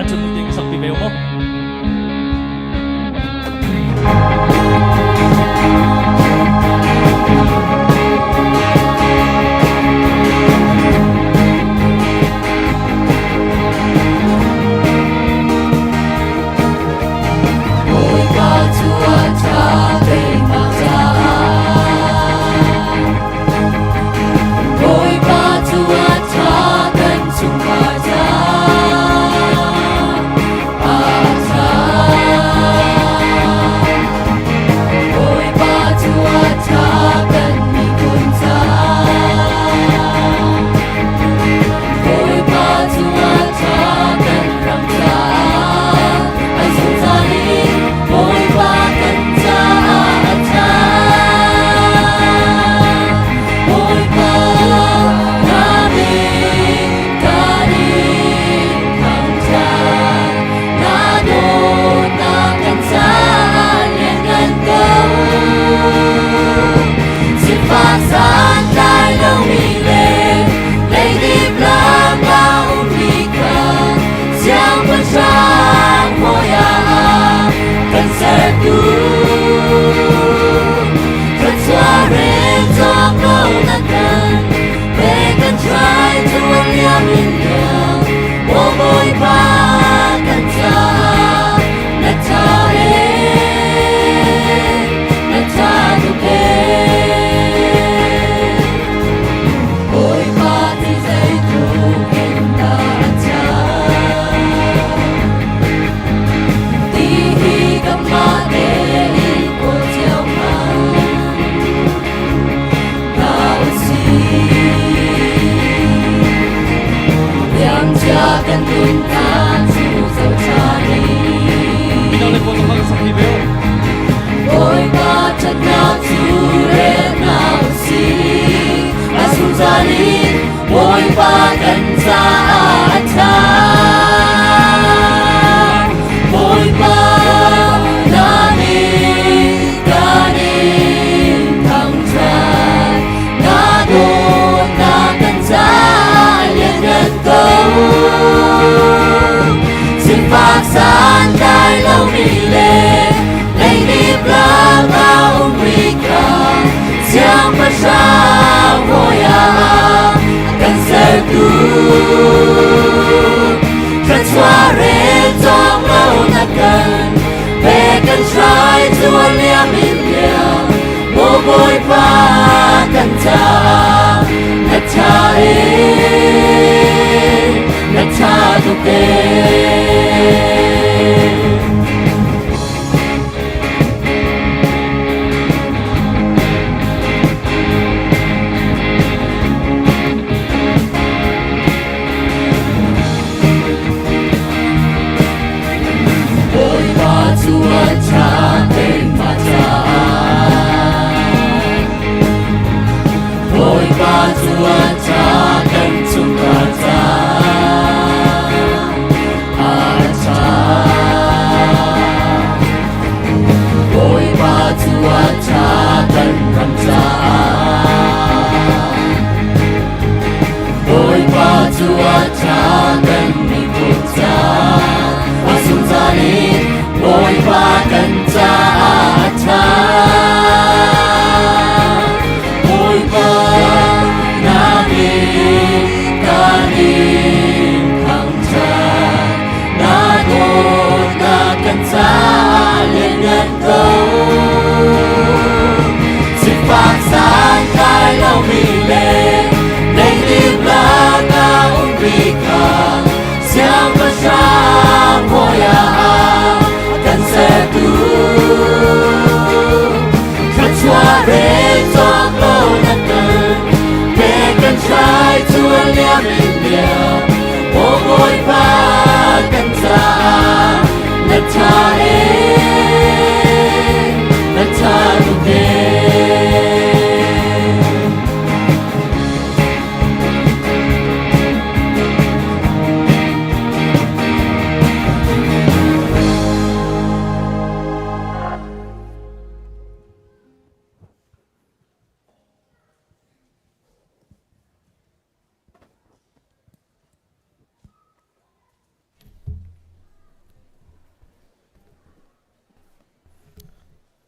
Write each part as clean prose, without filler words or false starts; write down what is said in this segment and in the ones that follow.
at tumuting sa pibeo mo.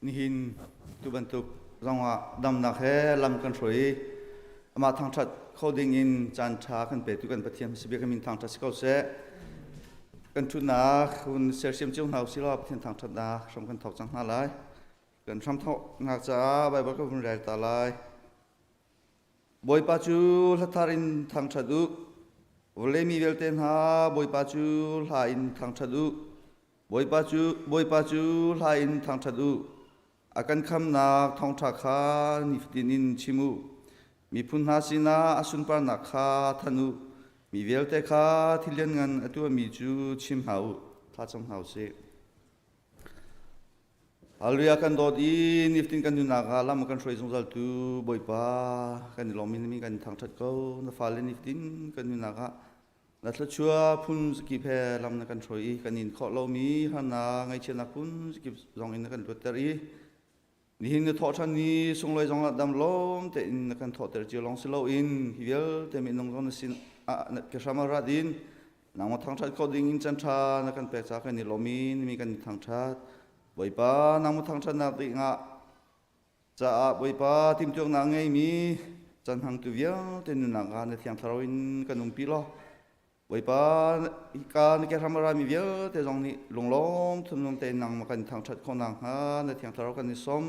nihin tu bantuk zonga dam na khe lam kan roi ama thangthat khoding in chan tha kan pe tu kan pathian sibe kan min thangtha sikause kan thu na hun sersiam chung hau sila pathian thangthat na som kan thok chang na lai kan sam thok ngak cha bai ba ka hun rai ta lai boi pa chu latharin thangthadu vole mi velten ha boi pa chu la in thangthadu boi pa chu la in thangthadu akan kham na thongtha kha niftinin chimu mi phun ha sina asun par na kha thanu mi velte kha thilian ngan atu mi chu chim hau tha cham hau se alria kan dot i niftin kan nu na ga lam kan shroi jong zal tu boi pa kan lomin mi kan thangthat ko na fal niftin kan nu na ga na thla chua phun ki phe lam na kan shroi kan in kho lo mi hana ngai chena phun ki jong in kan loteri nihin ne tho than ni sung loi jong la dam lom te in kan tho ter chi long silo in hiel te mi nong ron sin a ke sama radin nang ma thang that ko ding in chan tha na kan pe cha kan ni lomin mi kan thang that boi pa nang ma thang that na ti nga cha boi pa tim chok na ngai mi chan hang tu viau te nu na ga na thiam tharoin kan um pi lo boi pa ka ni ke sama ra mi viau te jong ni long lom thum nom te nang ma kan thang that ko nang ha na thiam tharo kan ni som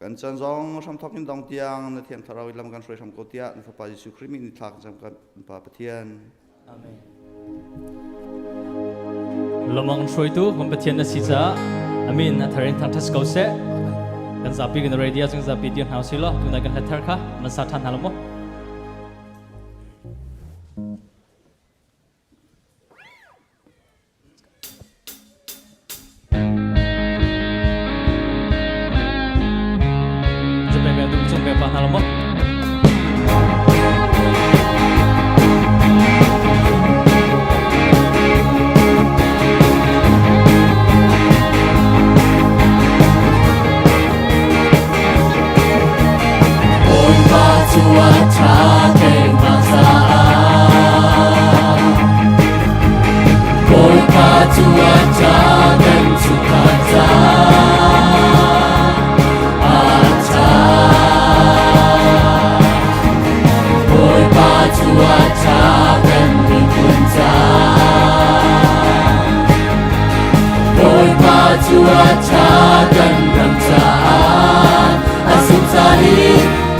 kan chan jong sam thok in dong tiang na thiam tharo lam kan shroi sam ko tia ni fa pa Jesu Christ mi ni thak jam kan pa Pathian amen lomang shroi tu hom Pathian na si cha amin na tharin thang thas ko se kan zapi kan radio jing zapi dian house lo tu na kan hathar kha man sa than halamo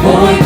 Boy,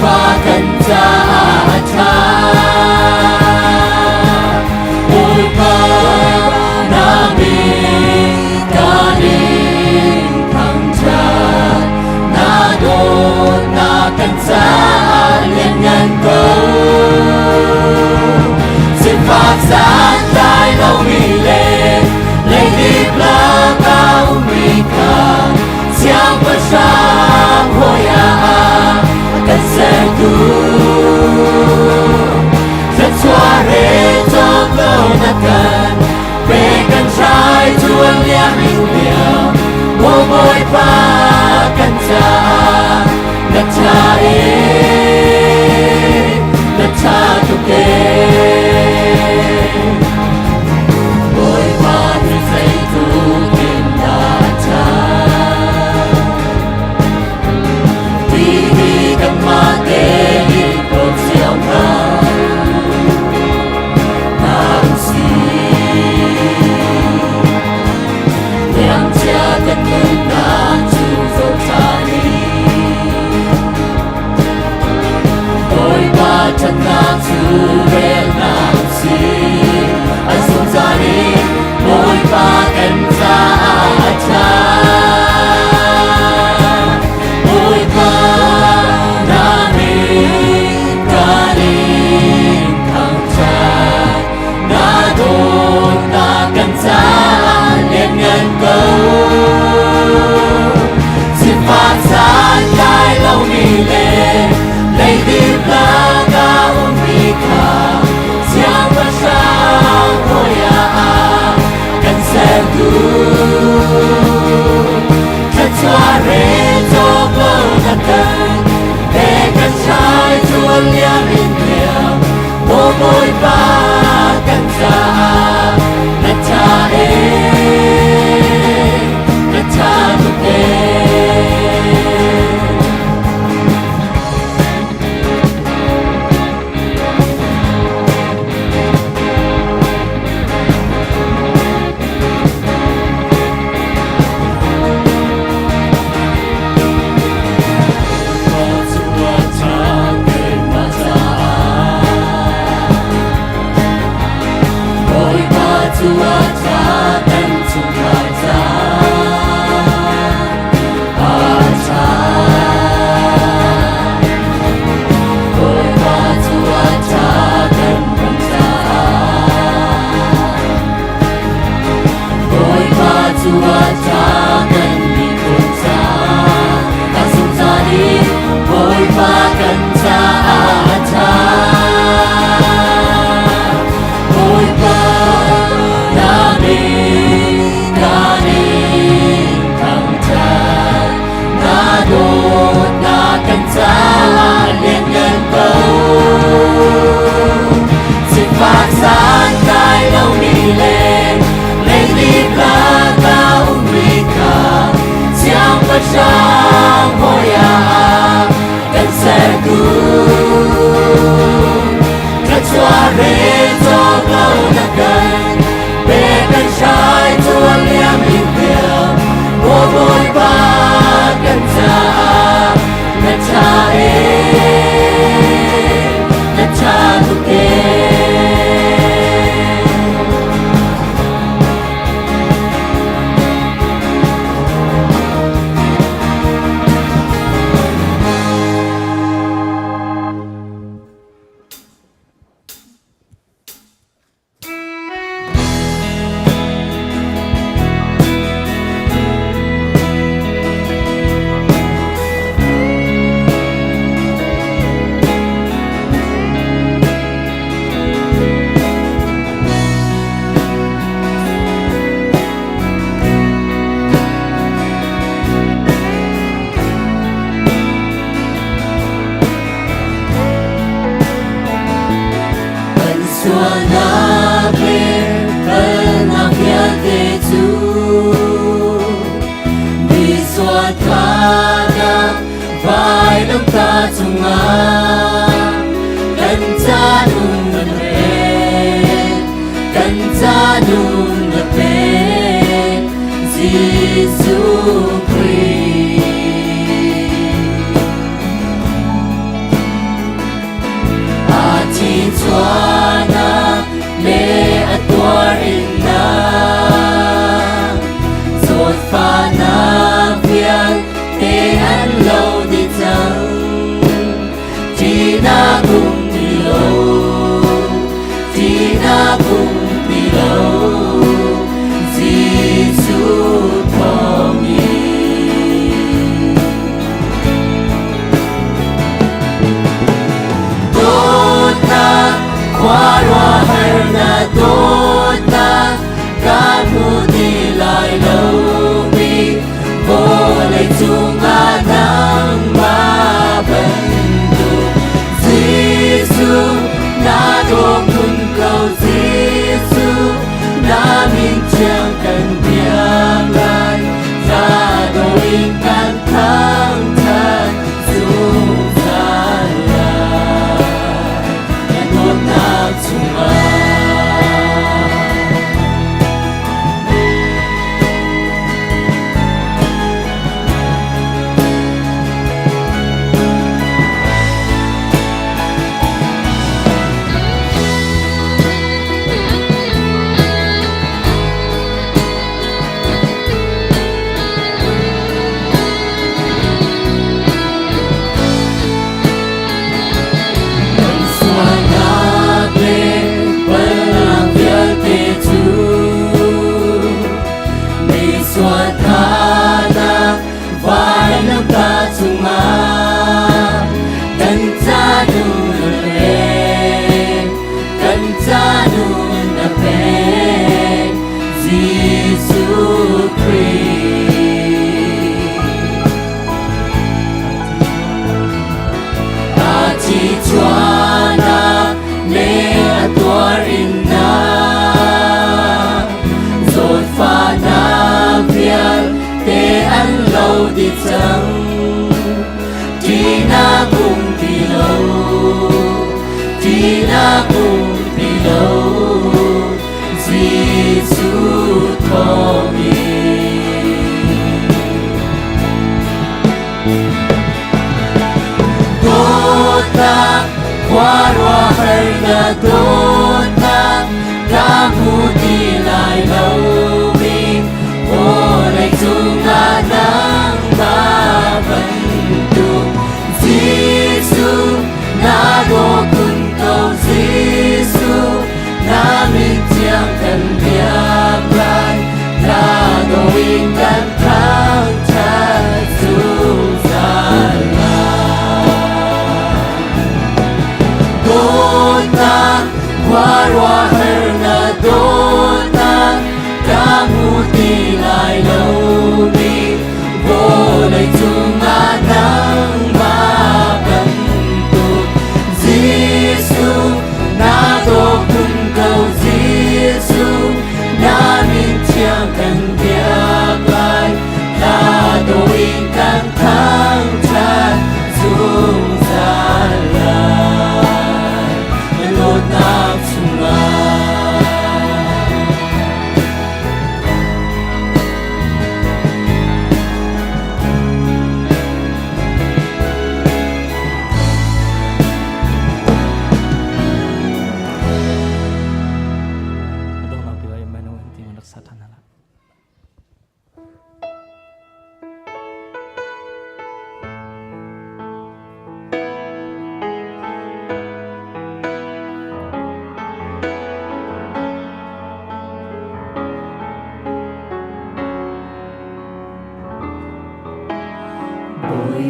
Jesus, call me.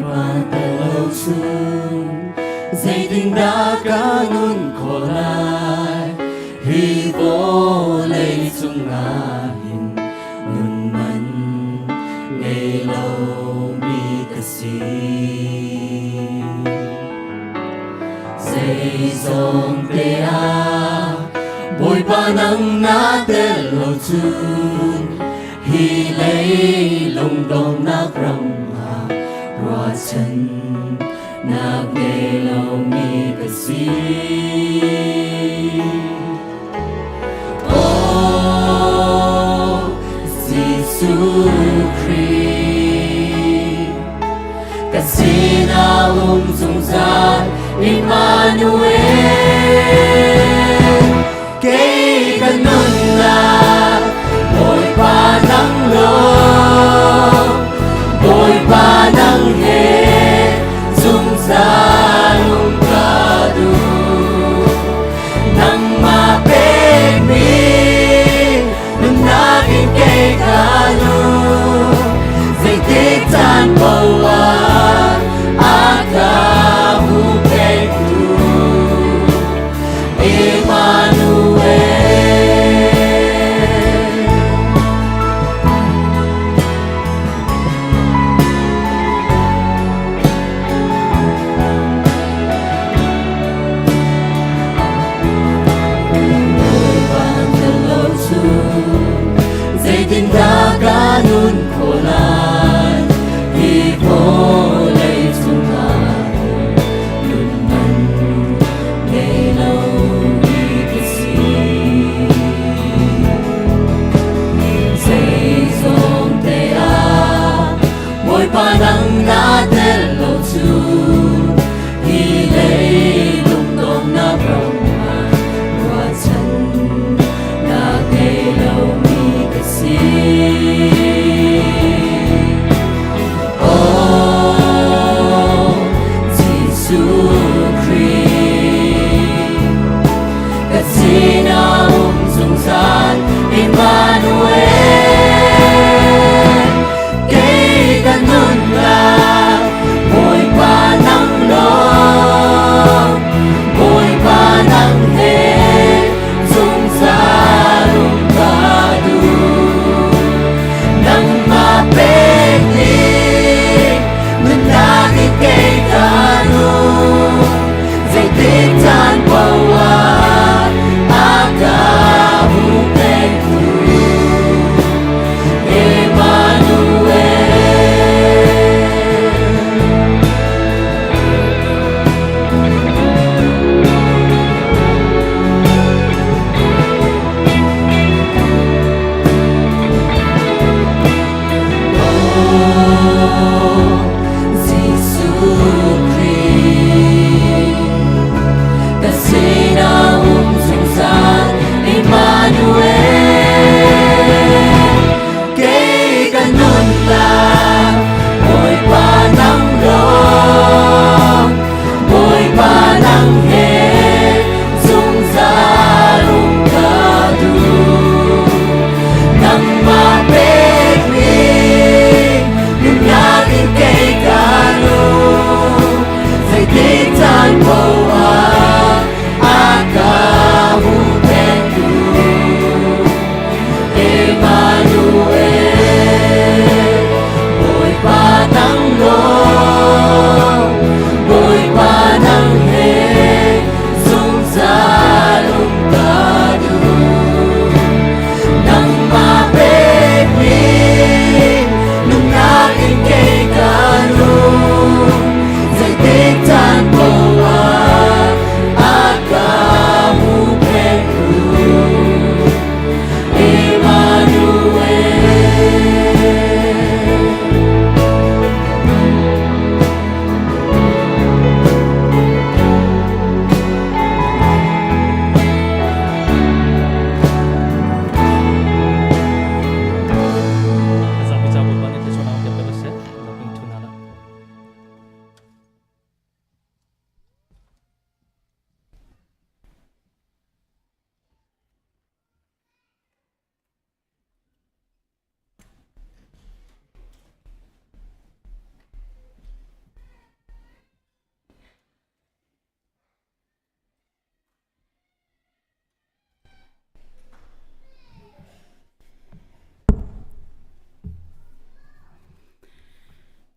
ba ta lâu chung dây tình đã cả nun khổ lại hi vô lấy chung ngà hình nun man ngày lâu mi cà si dây dòng tê a bồi ba nắng na tê lâu chung hi lấy lông đông nát răng hà roa chân nát nghe lâu mi cà si oh Jesus Christ cà si na dung ra Emmanuel kê cả nun na bồi ba nắng lâu bồi ba nắng hè dung ra lung ca du nắng ma bê mi nung na kinh kê ca nu dây tê tan bầu a ca hu kê tu Emmanuel. Tình đã cả nun khổ lại vì vô lấy chung ngài nun man ngày lâu đi cái gì dây dòng tê a mỗi ba nắng đã tên lâu chung khi lấy lung đông na rong mà qua chân đã ngày lâu mi cái gì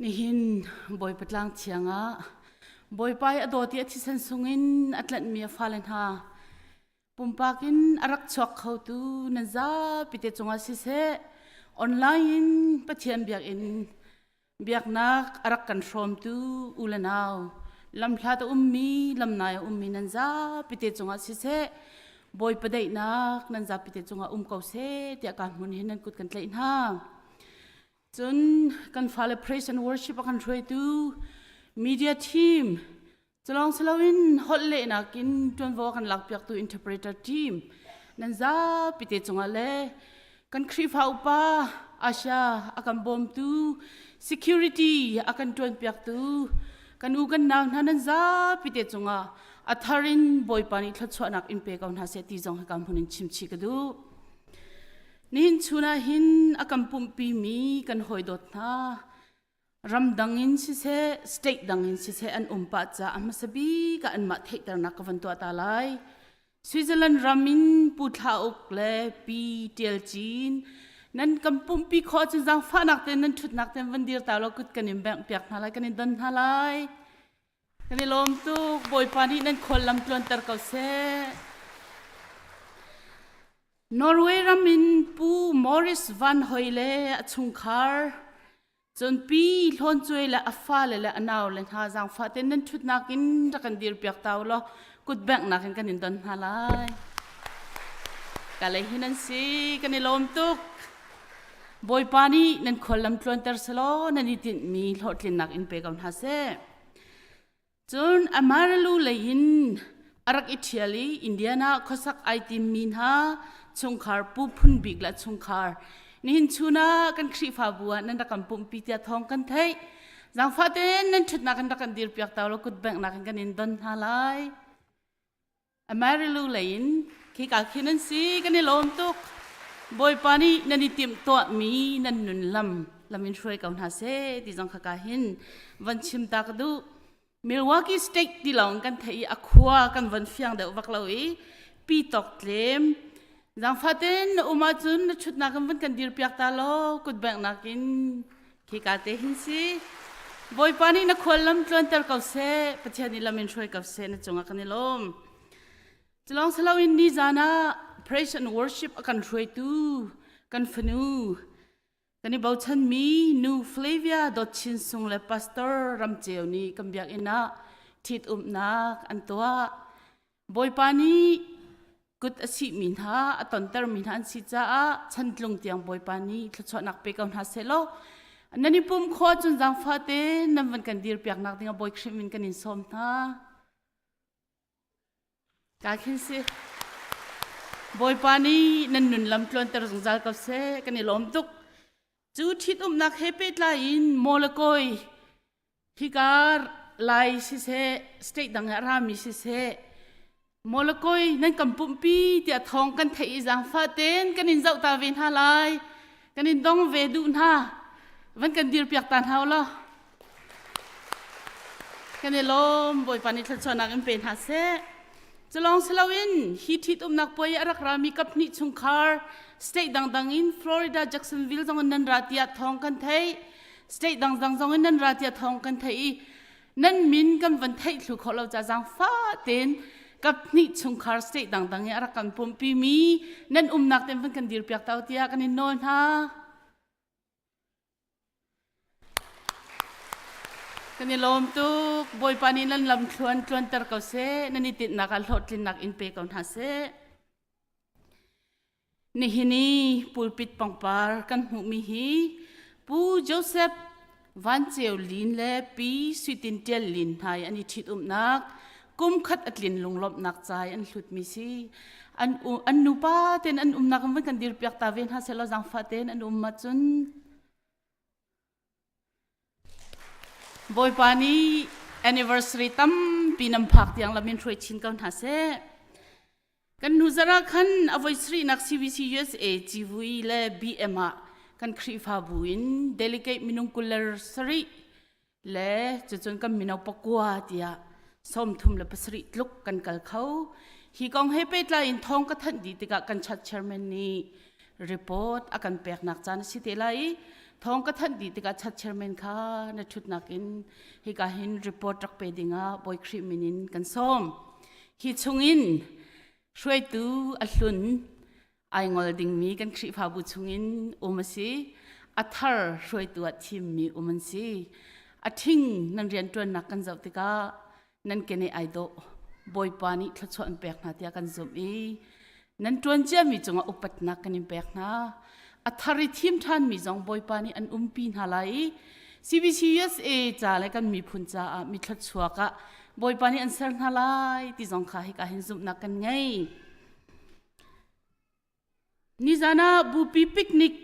นี่หินบอยปัดลางเชียงอ่ะบอยไปอดอที่ที่สันสุงินอัตลันเมียฟาเลนฮาปุ่มปากินอารักชอกเขาตูนันซาปิเตจงอาศิเสออนไลน์ปะเทียนเบียกอินเบียกนักอารักกันชมตูอุลนาวลำพลาตมีลำนายมีนันซาปิเตจงอาศิเสบอยประเดนักนันซาปิเตจงอาเกาเสที่อาการมุนเห็นนันกุดกันเลยนะจนกันฟาเล praise and worship กันช่วยดู media team จะลองสลาวินฮอตเล่นักินจนว่ากันหลักเปียกตัว interpreter team นั่นจ้าปิเตจงอะไรกันครีฟ้าอุปาอาชาอากันบอมตู security อากันจวนเปียกตูกันอูกันนางนั่นจ้าปิเตจงอาทารินบอยปานิทัดชวนักอินเปกันหาเสติจงให้กันพูนินชิมชิกดูนินชุนาหินอากันปุ่มปีมีกันหอยดดนารำดังอินสิเสสเต็กดังอินสิเสอันปัจจาอัมสบีกันอันมาเทตระนักวันตัวตาลายสวิตเซอร์แลนด์รามินปูทาอกเลปีเทียลจีนนั่นกันปุ่มปีขอจนจังฟ้านักเต้นนั่นชุดนักเต้นวันเดียวตาเรากุดกันอินแบงเปียกนาลายกันอินดันนาลายกันอิลมตุกบอยปานีนั่นคนลำตวนตะเกาเสนอร์เวย์รามินปูมอริสวันฮอยเล่ชุงคาร์จนปีลอนจวยและอัฟฟ้าและอันเอาเลยหาจังฟ้าเต้นนั้นชุดนักอินจะกันดีร์เปียกเตาล้อกุดแบงนักกันอินดันฮาลายกันเลยหินันสิกันในลมตุกบอยปานีนั่นคนลำตวนเตอร์สโลนั่นติดมีหลอดลินนักอินเปกันฮาเซจนอเมริลูเลยหินอารักอิตาลีอินเดียนาข้อสักไอติมมินฮาชงคาร์ปูพุนบิกและชงคาร์นี่หินชูนากันครีฟ้าบัวนั่นรักกันปุ่มปีเตียทองกันไทยจังฟ้าเต้นนั่นชุดนักกันรักกันดีร์เปียกเตาแล้วกุดแบงนักกันอินดันฮาลายอเมริลูเลยหินขี้กาขี้นั่นสิกันในลมตุกบอยปานีนั่นติมตัวมีนั่นนุนลำอินช่วยกันหาเสที่จังขากาหินวันชิมตากดูมิลวากีสเต็กที่เรากันไทยอควากันวันเฟียงเดวักเราปีตอกเลมจังฟ้าเต้นมาจุนชุดนักวันกันดีร์เปียกตาโลกุดแบงนักินขี้กาเตหินสิบอยปานีนักคนลำจวนเตอร์เกาเสประเทศนี้ลำอินช่วยกับเสนจงกันในลมจะลองสลาวินดีจานะ praise and worship กันช่วยดูกันฟนูกันในบ่าวชันมีนูฟลาเวียดอชินซุงและพาสเตอร์รำเจียวนี่กำเบียกอินะทิดนักอันตัวบอยปานีกุดอสิมินหาตอนเตอร์มินหาอันสิจ้าฉันลงเตียงบอยปานีทศนักเปกันหาเซโลนั่นนี่ปุ่มขอจนจังฟ้าเต้นนั่นวันกันดีร์เปียกนักที่งบอยคริมินกันอินสมท่ากาคินสิบอยปานีนั่นนุนลำตวนเตอร์สงสารกับเซกันในลมตุกจูทิดนักเฮเปตไลน์โมเลกุลฮิการไลซิเซสเตดังรามิซิเซโมเลกุลนั่นกำปุ่มปีเตียทองกันไทยจังฟ้าเต้นกันอินเจ้าตาเวนฮาไลกันอินดองเวดูน่าวันกันดีร์เปียกตันเฮาล่ะกันในลมบอยปานีทัศนักอินเป็นฮาเซจะลองสลาวินฮิตนักปอยอารักรามีกับนิชงคาร์สเตทดังอินฟลอริดาแจ็กสันวิลล์จังนันราติยาทองกันไทยสเตทดังจังนันราติยาทองกันไทยนั่นมินกันวันไทยถูกเขาเราจะจังฟ้าเต้นกับนิชงคาร์สเตทดังอารักกันปุ่มปีมีนั่นนักเต็มวันกันดีร์เปียกเตาเตียกันอินโนนฮะกันนี่ลมตุกบอยปานีนั่นลำชวนเตอร์เกาเซนั่นนี่ติดนักหลอดลินนักอินเปกันหาเซนี่ฮินีปูปิดปังปาร์กันหูมีฮีปูโจเซฟวันเจลลินเล่ปีสุดินเจลลินไทยอันนี้ทิดนักกุมขัดอัดลินลงลบนักใจอันหลุดมีซีอันนูป้าเต้นอันนักมันกันดีร์เปียกตาเวนหาเซลจังฟ้าเต้นอันมาจุนบอยปานี anniversary ตั้มปีนำพักที่ยังละมินช่วยชินกันหาเซกันนุจราคันอวัยสรีนัก CVC USA จีวีและ BM กันครีฟาบุอิน delegate มินุงกุลสรีและจนกันมินาปกัวที่สมทุมและปสรีลุกกันกัลเขาฮีกองให้เป็ดลายทองกระทันดีติกะกันชัดเชอร์แมนนี่รีพอร์ตอากันแปลกนักจานสิเตลัย ท้องก็ทันดีติกาชัดเชอร์เมนค่ะนัดชุดนักินฮิกาหินรีพอร์ตรักเปดิงาบอยครีมินินกันส้มฮิชงอินช่วยตูอัลลุนไองอลดิงมีกันครีฟาบุชงอินมาซีอัทาร์ช่วยตัวทีมมีมันซีอัทิ้งนันเรียนตัวนักกันจับติกานันเกเนไอโดบอยปานิทัดชวนเปกนาเตียกันจบอีนันตัวเจ้ามีจงอุปัตนักกันเปกนาอัทาริทีมท่านมีจงบอยปานิอันปีนหาไล CBCUSA จ่าอะไรกันมีพุนจ่ามีทัดชัวกะบอยปานิอันเซอร์หาไลที่จงข้าให้กาเห็นจุบนักกันไงนี่จานะบูปีปิกนิก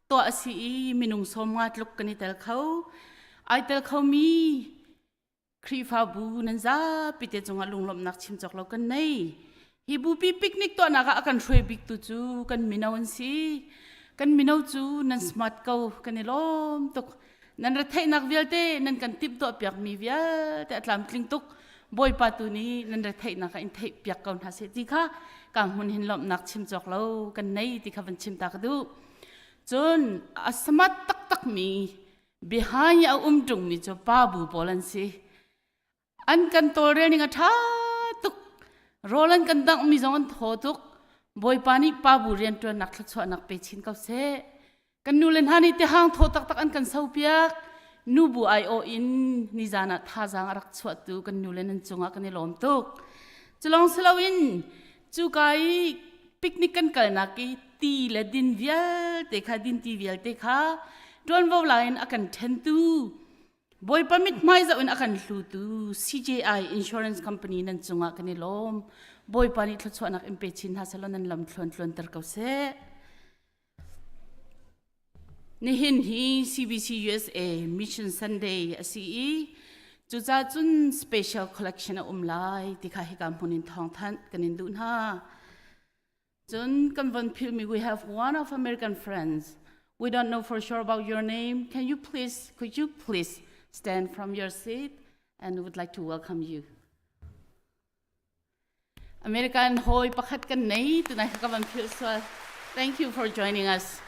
ตัวสีมีนุ่งสมงัดลุกกันในเตลเขาไอเตลเขามีครีฟาบูนันซาปิเตจงลุงลมนักชิมจอกเรากันในฮิบูปีปิกนิกตัวนักอากันช่วยบิกตุจูกันมินาวันซีกันมินาจูนันสมาร์ทเกากันในลมตุกนันรัฐนักวิลเตนันกันติบตัวเปียกมีวิลแต่อัตลามกลิงตุกบอยปาตุนี้นันรัฐนักอินเทเปียกกันหาเสติค่ะการหุ่นหินลมนักชิมจอกเรากันในที่เขาเป็นชิมตากดูจนอาสมัตตักมีบิหายเอาจงมีจะป้าบูบอลันซีอันกันตัวเรียนงาท้าตุกโรลันกันดังมีจงอันโทตุกบอยปานิป้าบูเรียนตัวนักทัศวนักเปชินกับเสกันนูเลนฮานิที่ห้างโทตักอันกันเสาเปียกนูบูไอโออินนิจานะท่าจางรักสวดตูกันนูเลนันจงอากันในลมตุกจะลองสลาวินจูไกปิกนิกกันกันนักตีและดินเวียลเตคาดินตีเวียลเตคาดวนวอลไลน์อากันเทนตูบอยปามิดไม่จะเป็นอาการลูตู CJI Insurance Company นั่นจงอากันในลมบอยปานิทลชวนักอิมเปชินฮาสลอนันลำทวนตร์เกาเซนี่เห็นฮี CBC USA Mission Sunday สีจุดจุน Special Collection ไลที่ข้าให้การพูนินทองท่านกันนินดูน่าจนกันวันพิลมี we have one of American friends we don't know for sure about your name could you please stand from your seat and we would like to welcome you American hoy pakhat kan nei tunai ka ban phil so thank you for joining us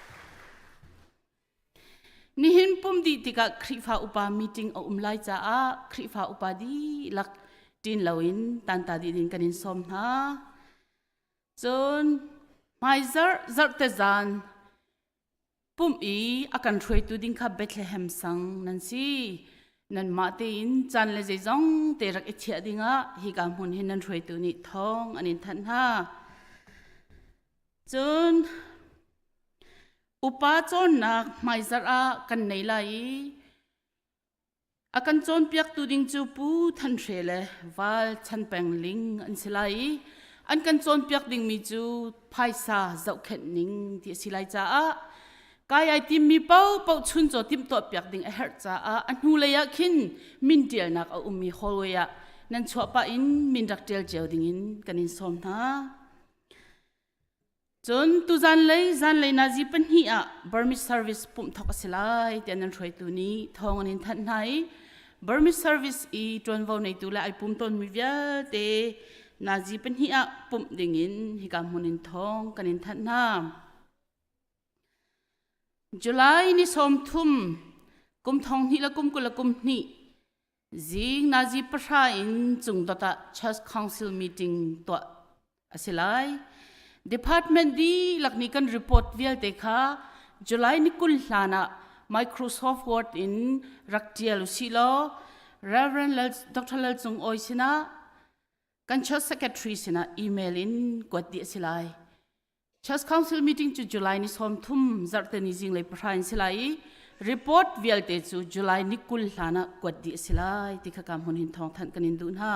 ni hin pum di tika khrifa upa meeting o umlai cha a khrifa upa di lak tin lawin tan ta di din kanin som ha chon mai zar te zan pum i akan throi tu ding kha Bethlehem sang nan si nan ma te in chan le je jong te rak echia dinga hi ga mun hin nan throi tu ni thong anin than ha chun upa chon nak mai zar a kan nei lai akan chon piak tu ding chu pu than threle wal chan peng ling an silai an kan chon piak ding mi chu phaisa zau khet ning ti silai cha aกายทีมมีเป้าชุนจอทีมตัวเปียกดิ่งเอร์จ้าอันหูเลยขินมินเดียนักเอามีฮอลเวียนั่นชัวป้าอินมินรักเดียลเจียวดิ่งอินกันอินสมนะจนตุจันเลยนาจีเป็นฮีอะบาร์มิสเซอร์วิสปุ่มทอกสิไลเดียนันช่วยตัวนี้ทองอันอินทันไหนบาร์มิสเซอร์วิสอีจวนวันในตัวละไอปุ่มต้นมีเวียเตนาจีเป็นฮีอะปุ่มดิ่งอินฮิกามุนินทองกันอินทันนะJuly ni som thum kum thong hi la kum kula kum ni jing na ji pra in chung data church council meeting to asilai department di lakni kan report vial te kha July ni kul hlana Microsoft Word in raktial silo Reverend Dr. Lal Chung oisina kan church secretary sina email in kwat di asilai Church Council meeting to July ni som thum zarte ni jing le prain silai report vialte chu July ni kul hlana kwat di silai tikha kam hunin thong than kanin dun ha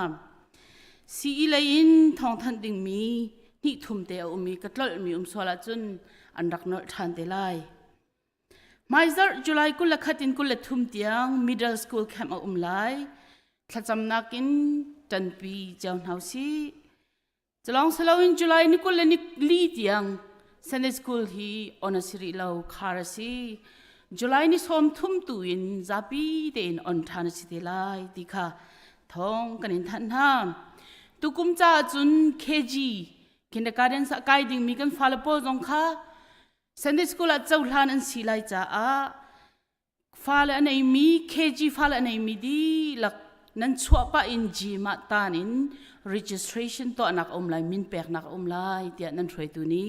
si le in thong than ding mi ni thum te au mi katlol mi sola chun an rak nol than te lai Maizer July kul khatin kul thum tiang middle school camp lai thacham nakin tanpi jawn hausi Jalong salawin July ni kul ni li tiang Sunday school hi onasiri lau kharasi July ni som thum tuin zapi den on thana site lai dikha thong kanin than ha tukum cha chun KG kindergarten sa kai ding mi kan falapo jong kha Sunday school at chau hlan an silai cha a fale anei mi kg fale anei mi di lak nan chua pa in ji ma tanin registration to anak lai min pek nak lai tia nan throi tu ni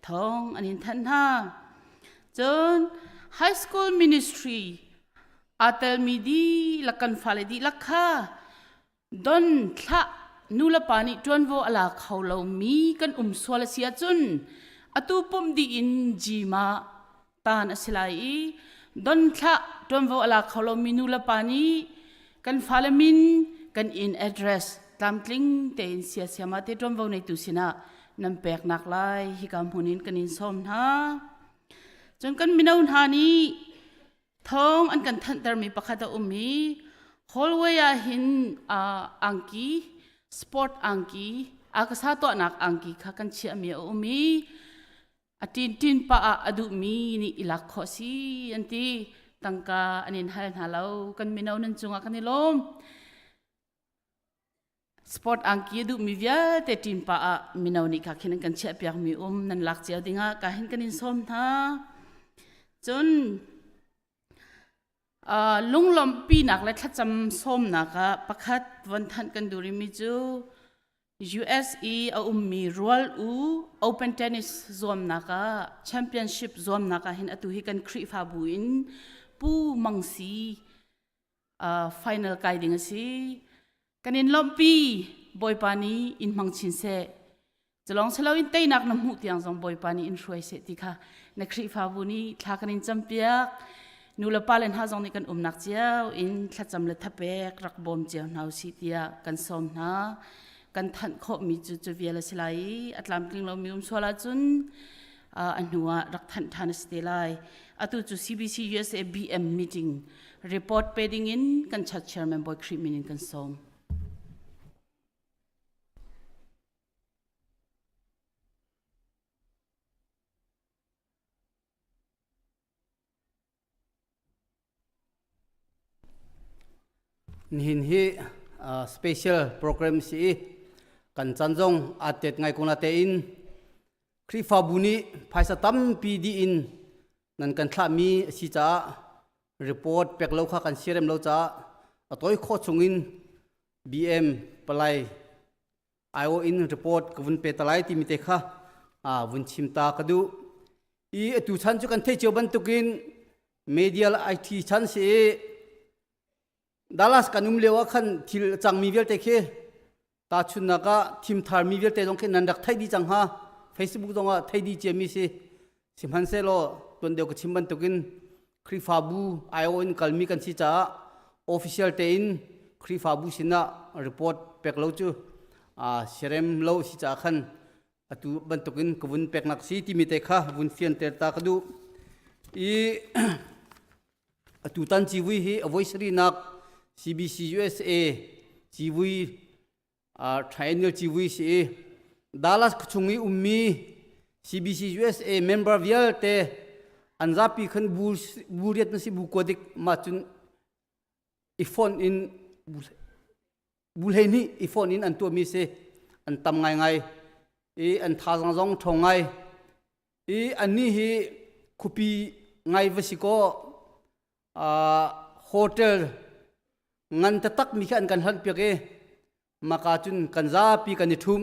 thong anin than ha chon high school ministry atel mi di lakan fale di lakha don tha nula pani tuan vo ala khaulo mi kan swala sia chun atu pum di in ji ma tan asilai don tha tuan vo ala khaulo mi nula pani kan falamin kan in address tamtling te in sia sia ma te tuan vo nei tu sina nam pek nak lai hi kam hunin kan in som ha chon kan minaun ha ni thong an kan than tar mi pakhata ummi holwaya hin angki sport angki akasa to anak angki kha kan chi ami ummi atin tin pa adu mi ni ilak kho si anti tangka anin hal halau kan minaw nan chunga kanilom sport angki adu mi via te tin pa minaw ni kha khin kan chi apyak mi nan lak chiao dinga ka hin kanin som tha chon lunglom pi nak la thacham som naka pakhat wan than kan duri mi chu USE a ummi rual open tennis zom naka championship zom naka hin atu hi kan khri fa buin pu mangsi final kai ding si kanin lompi boy pani in mangchin se chalong selo in tei nak nam hu tiang jong boy pani in roi se ti kha na khri fa bu ni thla kanin champiak nula palen ha jong ni kan nak chiao in thlacham le thapek rak bom chiao nau si tia kan som na kan than kho mi chu viala silai atlam tling lo mi sola chun anua rak than than stelai atu chu CBC USA BM meeting report pedding in kan chat chairman boy khri min kan som Nihin hi special program si kan chanjong atet ngai kuna te in khri fa buni phaisa tam pi di in nan kan thla mi si cha report pek lo kha kan serem lo cha atoi kho chungin BM palai io in report kavun pe talai ti mi te kha vun chim ta kadu I tu chan chu kan the choban tukin medial IT chan si Dallas kanum lewa khan thil chang mi vel te khe ta chun naka thim thar mi vel te dong khe nan dak thai di chang ha Facebook donga thai di che mi si simhan se lo ton deu ka chimban tukin khri fa bu io in kalmi kan si cha official te in khri fa bu sina report pek lo chu serem lo si cha khan atu ban tukin kavun pek nak si ti mi te kha vun fian ter ta kadu I atu tan chi wi hi voice ri nak CBC USA chiwi triennial chiwi si Dallas khchungi ummi CBC USA member vial te anzapi khan buriat na si bukodik machun ifon in bulheni ifon in antu mi se an tam ngai ngai an thazang jong thongai ani hi khupi ngai vasiko hotel ngan ta tak mi khan kan han peke maka chun kan za pi kan thum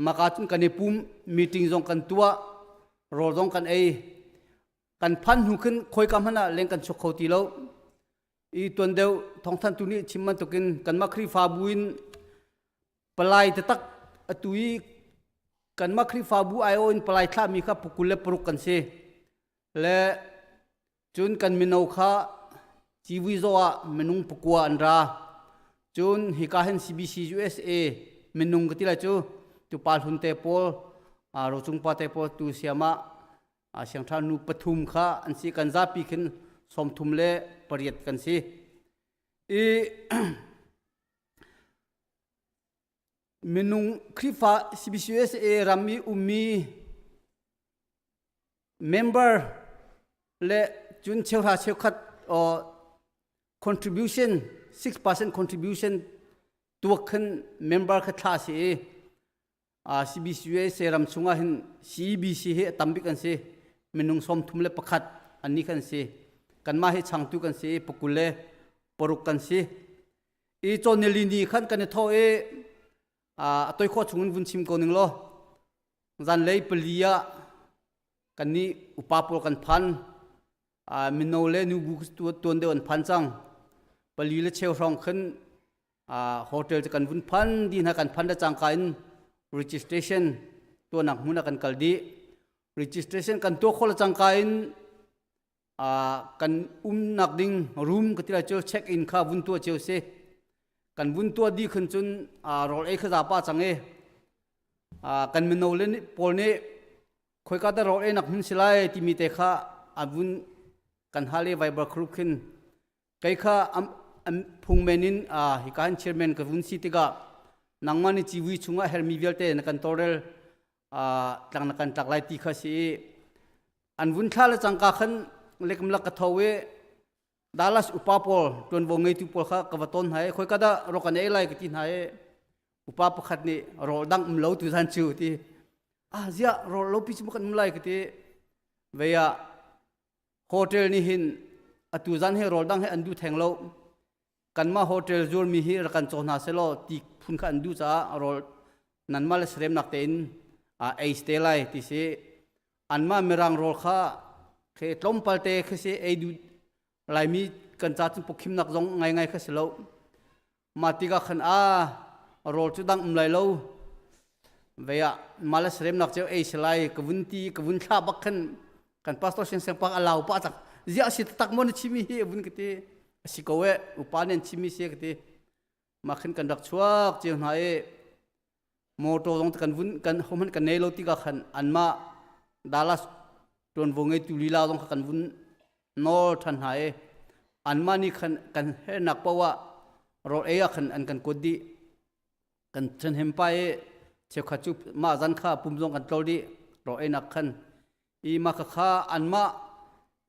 maka chun kan pum meeting jong kan tua ro jong kan kan phan hu khin khoi kam hana leng kan chok khoti lo I ton deu Thawngṭha tu ni chimman tokin kan makhri fa buin palai ta tak atui kan makhri fa bu io in palai thla mi kha pukule pruk kan se le chun kan minau kha chiwi zoa menung pukua anra chun hikahen CBC USA menung gatila chu tu palhun te pol ro chungpa te pol tu siama siangtha nu pathum kha ansi kan zapi khin somthum le pariat kan si menung khrifa CBC USA rami ummi member le chun chewha chewkhat contribution 6% contribution tuakhan member kha thla si CBC USA ram chunga hin CBC he tambik an se menung som thumle pakhat ani kan se กันมาให้ช่างตุกันสิปกุเลปรุกกันสิอีจอนเนลินีขันกันเท่าตัวข้อชุงวุ้นชิมคนหนึ่งล้อจันเลยเปลี่ยกันนี้อุปปกันพันมินโนเลนูบุกตัวเดียวกันพันจังเปลี่ยเชี่ยวรองขึ้นโฮเทลจะกันวุ้นพันดีนะกันพันได้จังกัน registration ตัวหนักมุนกันกัลดี registration กันตัวคนละจังกันกันนักดิ้งรูมก็ที่เราเจอเช็คอินค่าวุ้นตัวเจียวเซกันวุ้นตัวดีขึ้นจนรอขจับป้าจังกันมินโนเลนปอลนี่คอยก็ได้รอนักหุ่นสิไลที่มีแต่ข้าวุ้นกันฮาเลไวเบอร์ครุกขึ้นใครข้าพุงเมนินฮิการเชอร์แมนกับวุ้นสิติกานังมันจีวิชุงะเฮอร์มิเวลเตนักันโตเรลตั้งนักันตักไลตีข้าสิอันวุ้นท่าละจังกาขันเล็กมลักกะทเวดาลัสอุปปอลจนวงเงตุปอลข้ากวัตนให้คอยก็ได้รอกันเอไลกตินให้อุปปขัดนี่รอดังมลาวตุสันชิวที่เสียรอลพิจมุกันมลายกติเวียโฮเทลนี่หินตุสันให้รอดังให้อันดูแทงเรากันมาโฮเทลจูร์มีฮิรกันโจนาเซโลตีพุนขันดูจ้ารอนันมาเลสเรมนักเต้นไอสเตลัยที่เสอันมาเมรังรอข้าเคล้มปัลเตเคเสไอดูลายมีกันจัดจุดปกิมนักจงไงเคเสโลมาติกาขันรอจุดดังมลายโลเวียมาเลสเรมนักเจ้าไอสไลกวุนตีกวุนข้าบักขันกันพาสตอร์เชนเซมปักอลาวป้าจักเสียสิตักมันชิมิฮีวุนกติสิโกเวอุปาเนนชิมิเสียกติมาขึ้นกันดักชัวเจียงไหนโมโตตรงกันวุนกันเขามันกันเนโลติกาขันอันมาดาลัสจนวงเงตุลีลาตรงกันวุนนอทันหายอันมานี่ขันกันเฮนักเพราะว่ารถขันอันกันกดดีกันฉันเห็นไปเชื่อขัดจุบมาจันข้าปุ่มตรงกันโตดีรถนักขันอีมาข้าอันมา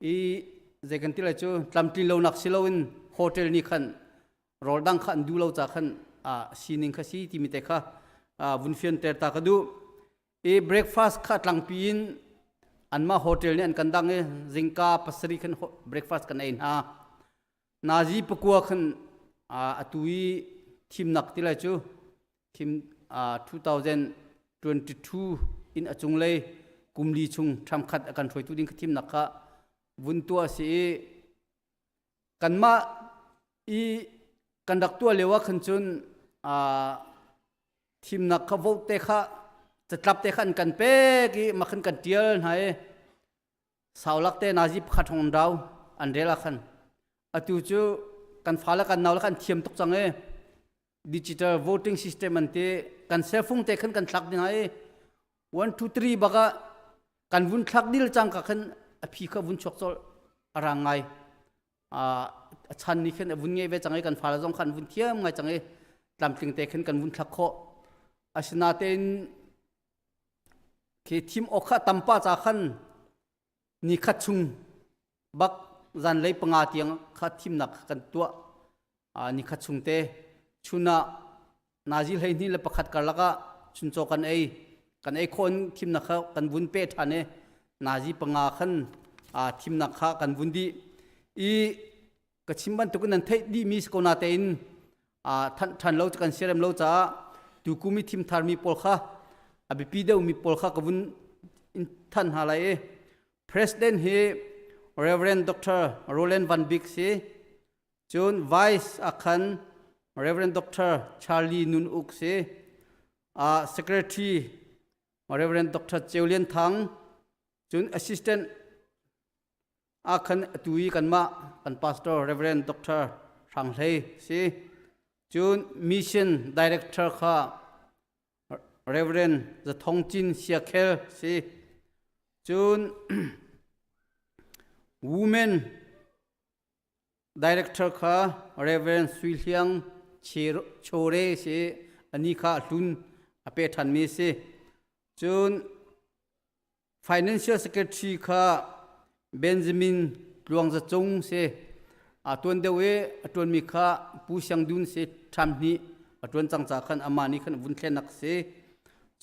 อีเจกันที่ไรจูลำตีโลนักสิโลวินโฮเทลนี่ขันรถดังขันดูเราจากขันซีนิงข้าซีที่มีแต่ข้าวุ้นเฟียนเตอร์ตากระดูอีเบรกฟาสต์ข้าตลังปีนอันมาโฮเทลนี่อันกันดังจิงกาปัสริขันเบรกฟาสต์กันเองนาจีปกัวขันตุยทีมนักที่ไรจูทีม2022 in achung lei kumli chung tham khat akan thoi tu ding khatim nakha vun tua si kanma i kandak tua lewa khanchun team nakha vote kha chatlap te khan kan pe ki makhan kan tial hai saulak te naji phathong daw andela khan atu chu kan phala kan nawl khan thiam tok change digital voting system ante kan sefung te khan kan thlak din hai 1 2 3 baga kan vun thlak dil chang ka khan aphi kha vun chok chol arangai chan ni khan vun nge ve changai kan phala jong khan vun thiam ngai changai tlamting te khan kan vun thlak kho asna ten ke thim okha tampa cha khan ni khat chung bak zan lei panga tiang kha thim nak kan tua ni khat chung te chuna nazil hei ni le pakhat karlaka chuncho kan ei khon thim na kha kan bun pe thane nazi panga khan thim na kha kan bun di i kachimban to kan thei di mi ko na te in than lo kan serem lo cha tu kumi thim thar mi pol kha abi pi deu mi pol kha ka bun in than halai president he reverend dr roland van beek se John vice akhan Reverend Dr. Charlie Nun Uk se Secretary Reverend Dr. Cheulian Thang Jun Assistant Akhan Tui Kanma kan Pastor Reverend Dr. Thawngṭha se Jun Mission Director kha Reverend the Thongchin Siakhel se Jun Women Director kha Reverend Suiliang Chore se ani kha tun ape than mi se chun Financial Secretary kha Benjamin Luangza Chung se atun dewe atun mi kha pu siang dun se tham ni atun changcha khan amani khan vun thlenak se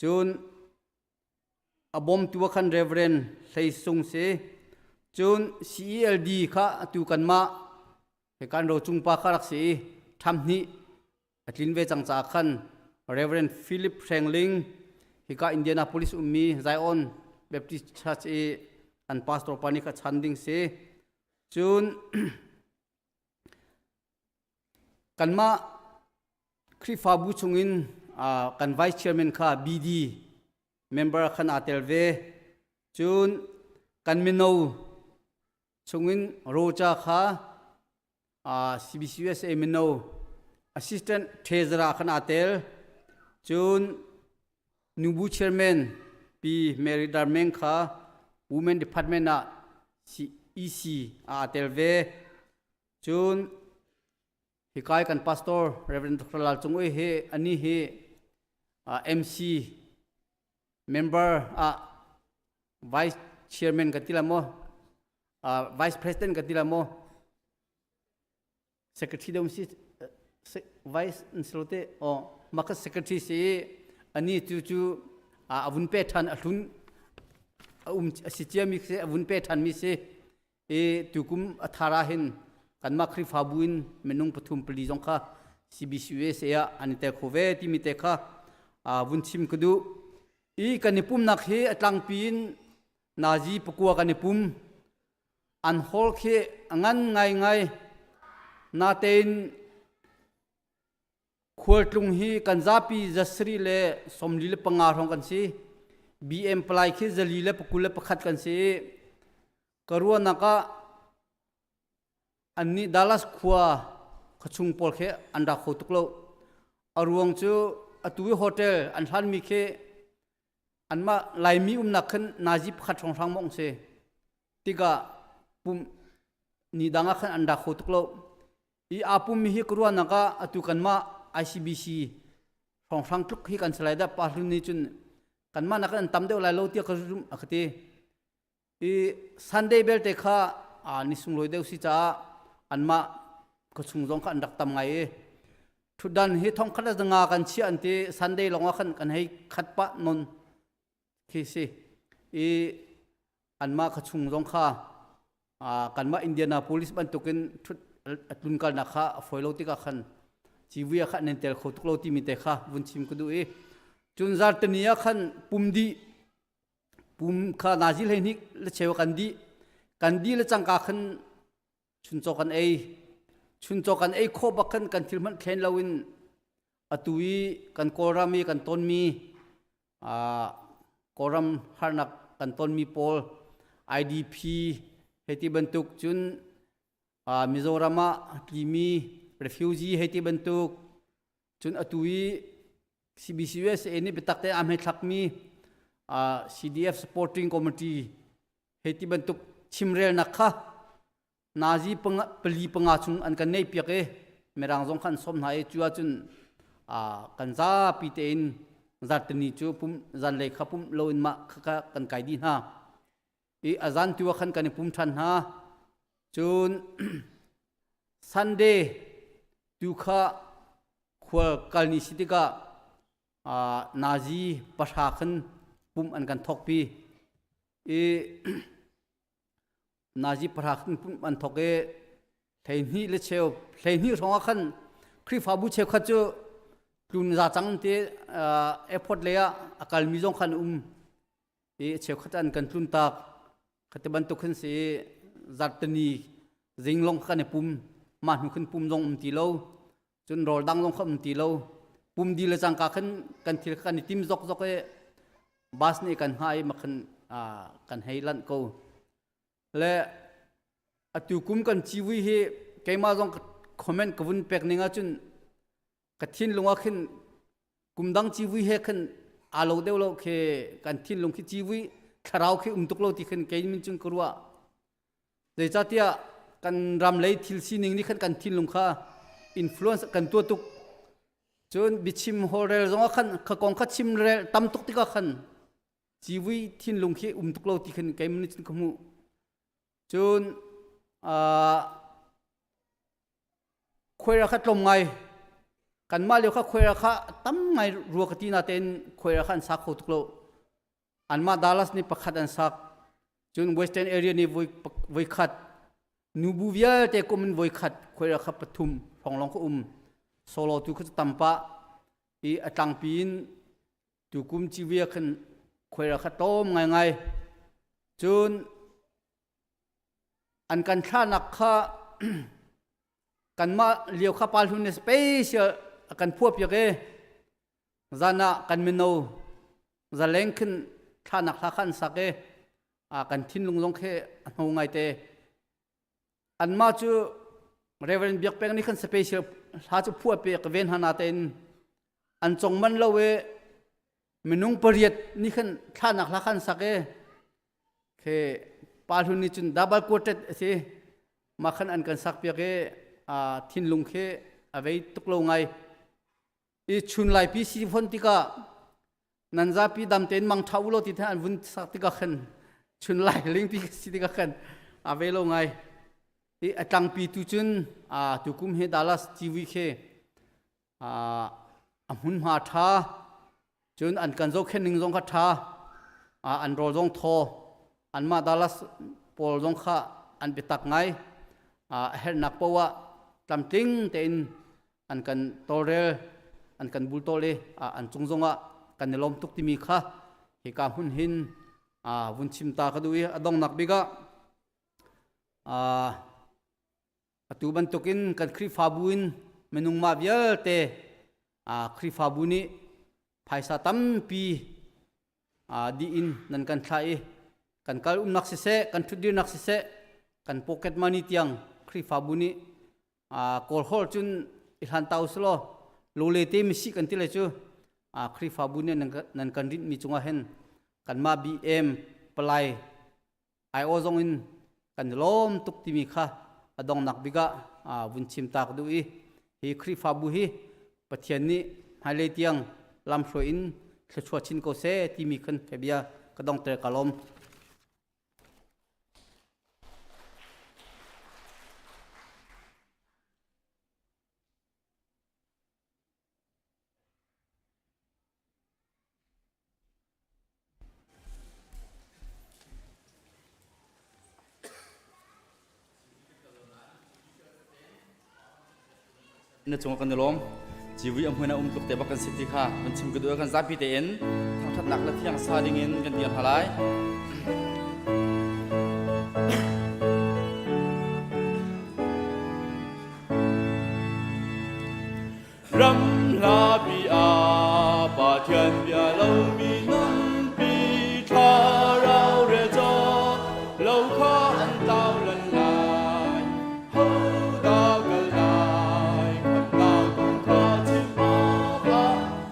chun abom tuwa khan Reverend Hlei Sung se จุน CELD ค่ะตูกันมาเหตุการณ์เราจุงปาคารักษีทำนี้อัตลินเวจังจากขัน Reverend Philip Shengling ฮิกาอินเดียนาโพลิสมีไซออนเบปติสชัชอันพาสตอร์ปานิกชันดิงเซจุนกันมาคริฟาบูชงอินกันไวส์เชียร์แมนค่ะ BD member ขันอาเตลเวจุนกันมินโนชงอินโรจาค่ะCBCUSA มินโน assistant treasurer ขันอาเตลจุนนูบูเชียร์แมนปีเมริดาร์เมงค่ะ women department นะ EC อาเตลเวจุนฮิกายกัน pastor Reverend Dr. Lal Chungเฮอันนี้เฮMC member vice chairman กันที่ละโมvice president กันที่ละโม secretary ดมสิ vice นั่นสุดเตอมาคัส secretary สิอันนี้จู่อาวุธเปทันอลุนสิเจียมิเสอาวุธเปทันมิเสตุกุมอัธาราหินกันมาคริฟาบุอินเมนุงปฐุมปลีจงค่ะ CBCUSA อันนี้แต่โคเวที่มีแต่ค่ะวุ้นชิมกดูกันนิปุ่มนักเฮอัตลังปีนนาจีปกัวกันนิปุ่มอันฮอลเฮงั้นไงนาเตนขวดลุงฮีกันซาปีจัสรีเล่สมลีเล่ปังอาของกันสิ BM ปลายขี้จะลีเล่ปกุลเล่ประคัดกันสิกรัวนักอันนี้ดัลลัสขวาขชุงปอลเขอันดักโคตุกโลอารวงจูอตุยโฮเทลอันทันมีเขอันมาไลมีนักขันนาจิบขัดช่องทางมองเสติกาปุ่มนี่ดังขันอันดักโคตุกโลอาปุ่มมีฮิกรัวนักอตุกันมา ICBC ช่องทางทุกฮิกันสไลด์ได้ปารุนิจุนกันมานักอันตำเดียวไลโลเตียกระดุมอักตีซันเดย์เบลเตค่ะนิสุงลอยเดียวสิจ้าอันมาก็ชุงจงกันดักตำไงทุดันฮิทองขัดจะงากันเชียอันที่ซันเดย์ลงว่ากันให้ขัดปะนนคิดสิอันมาก็ชุงจงค่ะกันมาอินเดียนาโพลิสบันตุกินทุดลุนกันนะคะฟอยโลติกาขันชีวิตขันเนเตลขตุกโลติมิเตค่ะวุนชิมก็ดูจุนซาร์ตเนียขันปุ่มดีปุ่มข้านาจิลเฮนิกและเชวกันดีและจังกาขันชุนโจกันโคบักขันกันทิลมันเทนลาวินอตุยกันโครามีกันต้นมีโครามฮานักกันต้นมีโพล IDP เฮติบันตุกจุนมิโซรามาทีมี refugee เฮติบันตุกจุนอตุย CBCUSA นี่เป็นตักแต่อเมริกามีCDF supporting committee เฮติบันตุกชิมเรลนักค่ะนาจีปลีปังอาจุงอันกันในเปียกเมรังจงขันสมนายจัวจุนกันซาปีเตนจัดนี้จูปุ่มจันเลยขับปุ่มโลอินมาขะกันไกดีนะอาจารย์ตัวขันกันปุ่มทันฮะจุนซันเดย์ดูข้าขวกัลนิสิติกานาจีประชาขันปุ่มอันกันทอกปีนาจีประชาขันปุ่มอันทอกเทนี่เลเชลเทนี่ร้องขันคริฟาบุเชลขัดจูลุนจะจังเตเอฟพอร์ตเลยอาการมีจงขันเชลขัดอันกันลุนตากขัดบันตุขันเสจัดนีจิงลงขันปุ่มมาหนุขันปุ่มจงตีโลจนรอดังลงขันตีโลปุ่มดีเลยจังกาขันกันทีขันทีมจกบาสนี่กันให้มาขันกันให้ลันโกและอตุกุมกันชีวิตเกี่ยมาจงคอมเมนต์กับวุ้นเป็กนิงาจุนกัดทิ้งลงว่าขึ้นกุมดังชีวิตขึ้นอาโลเดวโลเคกันทิ้งลงที่ชีวิตคาราวคือตุกโลที่ขึ้นเกี่ยมินจุนกรัวเดี๋ยวจัดที่กันรำเลยทิลซีนิงนี่ขึ้นกันทิ้งลงค่ะอินฟลูเอนซ์กันตัวตุกจนบิชิมโฮเรลจงว่าขึ้นขกองขัดชิมเรลตำตุกที่ก็ขึ้นชีวิตทิ้งลงที่ตุกโลที่ขึ้นเกี่ยมินจุนขมูจนคุยราคาตรงไงกันมาเลี้ยวข้าคุยราคาตั้มไงรัวกตีนาเต็นคุยราคาสักโคตุกโลอันมาดัลลัสนี่ประคัดอันสัก จุน Western area นี่วยขัดนูบูเวียแต่ก็มันวยขัดควยระขับปทุมของลองก็โซโลตุก็ตัมปะอีอัตังปีนตุกุมจีเวียขันควยระขัดโตมไงจุนอันกันท่านักข้า กันมาเลี้ยวข้าปาลหุนสเปเชียกันพวกเยอะเกจานะกันเมนูจะเล่งขึ้นท่านักท่าขันสักเกกันทิ้งลงแค่เอาไงเตอันมาจูเรเวนเบียกเป็งนี่ขันสเปเชียถ้าจะพวกเปียกเวนฮานาเตนอันจงมันละเวเมนุงปริยัดนี่ขันท่านักท่าขันสักเกแค่ปาลหุนนี่จุนดับเบิลโคเต็ดสิมาขันอันกันสักเปียกทิ้งลงแค่เอาไว้ตุกลงไงอีชุนไลพีซีฟอนติกานันซาพีดำเต็นมังท้าวโลติท่านวุ้นสักติกาขันชุนไลลิงพีซีติกาขันเอาไว้ลงไงอีตังปีตุจุนตุกุมเฮดัลลัสทีวีเคมุนมาท่าจุนอันกันโจเข็นหนึ่งจงขัดท่าอันโรจงทออันมาดัลลัสปอลจงข้าอันไปตักไงเฮนักปวะตำติ้งเต็นอันกันโตเรอันกันบุลโตเลอันจงอ่ะกันในลมตุกที่มีข้าเหตุการณ์หุ่นหินวุ้นชิมตากระดูยอดองนักบิกะตูบันตุกินกันคริฟาบุนเมนุงมาเบียเตคริฟาบุนีภายสาตัมปีดีอินนั่นกันใช้กันการนักเสะกันทุดีนักเสะกันพ็อกเก็ตมันนี่ที่ยังคริฟาบุนีกอลฮอลจุนอิลันตาอุสโลโลเลเตมิสิกันที่เลจูคริฟาบุนีนั่นกันริดมีจงอาเห็นกันมาบีเอ็มปลายไอโอซงอินกันล้อมตุกที่มีข้าอดองนักบิกะวุ้นชิมตากดูฮีคริฟาบุฮีปัทยานีไฮเลตียงลำช่วยอินเชัวชินโกเซที่มีขึ้นเบียกระดองเตะกะลมนั่นจงกันล้อมชีวิตอำเภอนาตุกแต่บักกันสิทธิค่ะมันชิมกระดูกกันซาพิเตนทั้งทัดหนักและเที่ยงซาดิเงินกันเดียนหาไลรำลาบิอาปาเทียนเบียเรามีน้ำปีทาเราเรจอเราข้าอันเต้าลันลายเฮาดาวกันลายคนดาวต้องข้าที่มาบา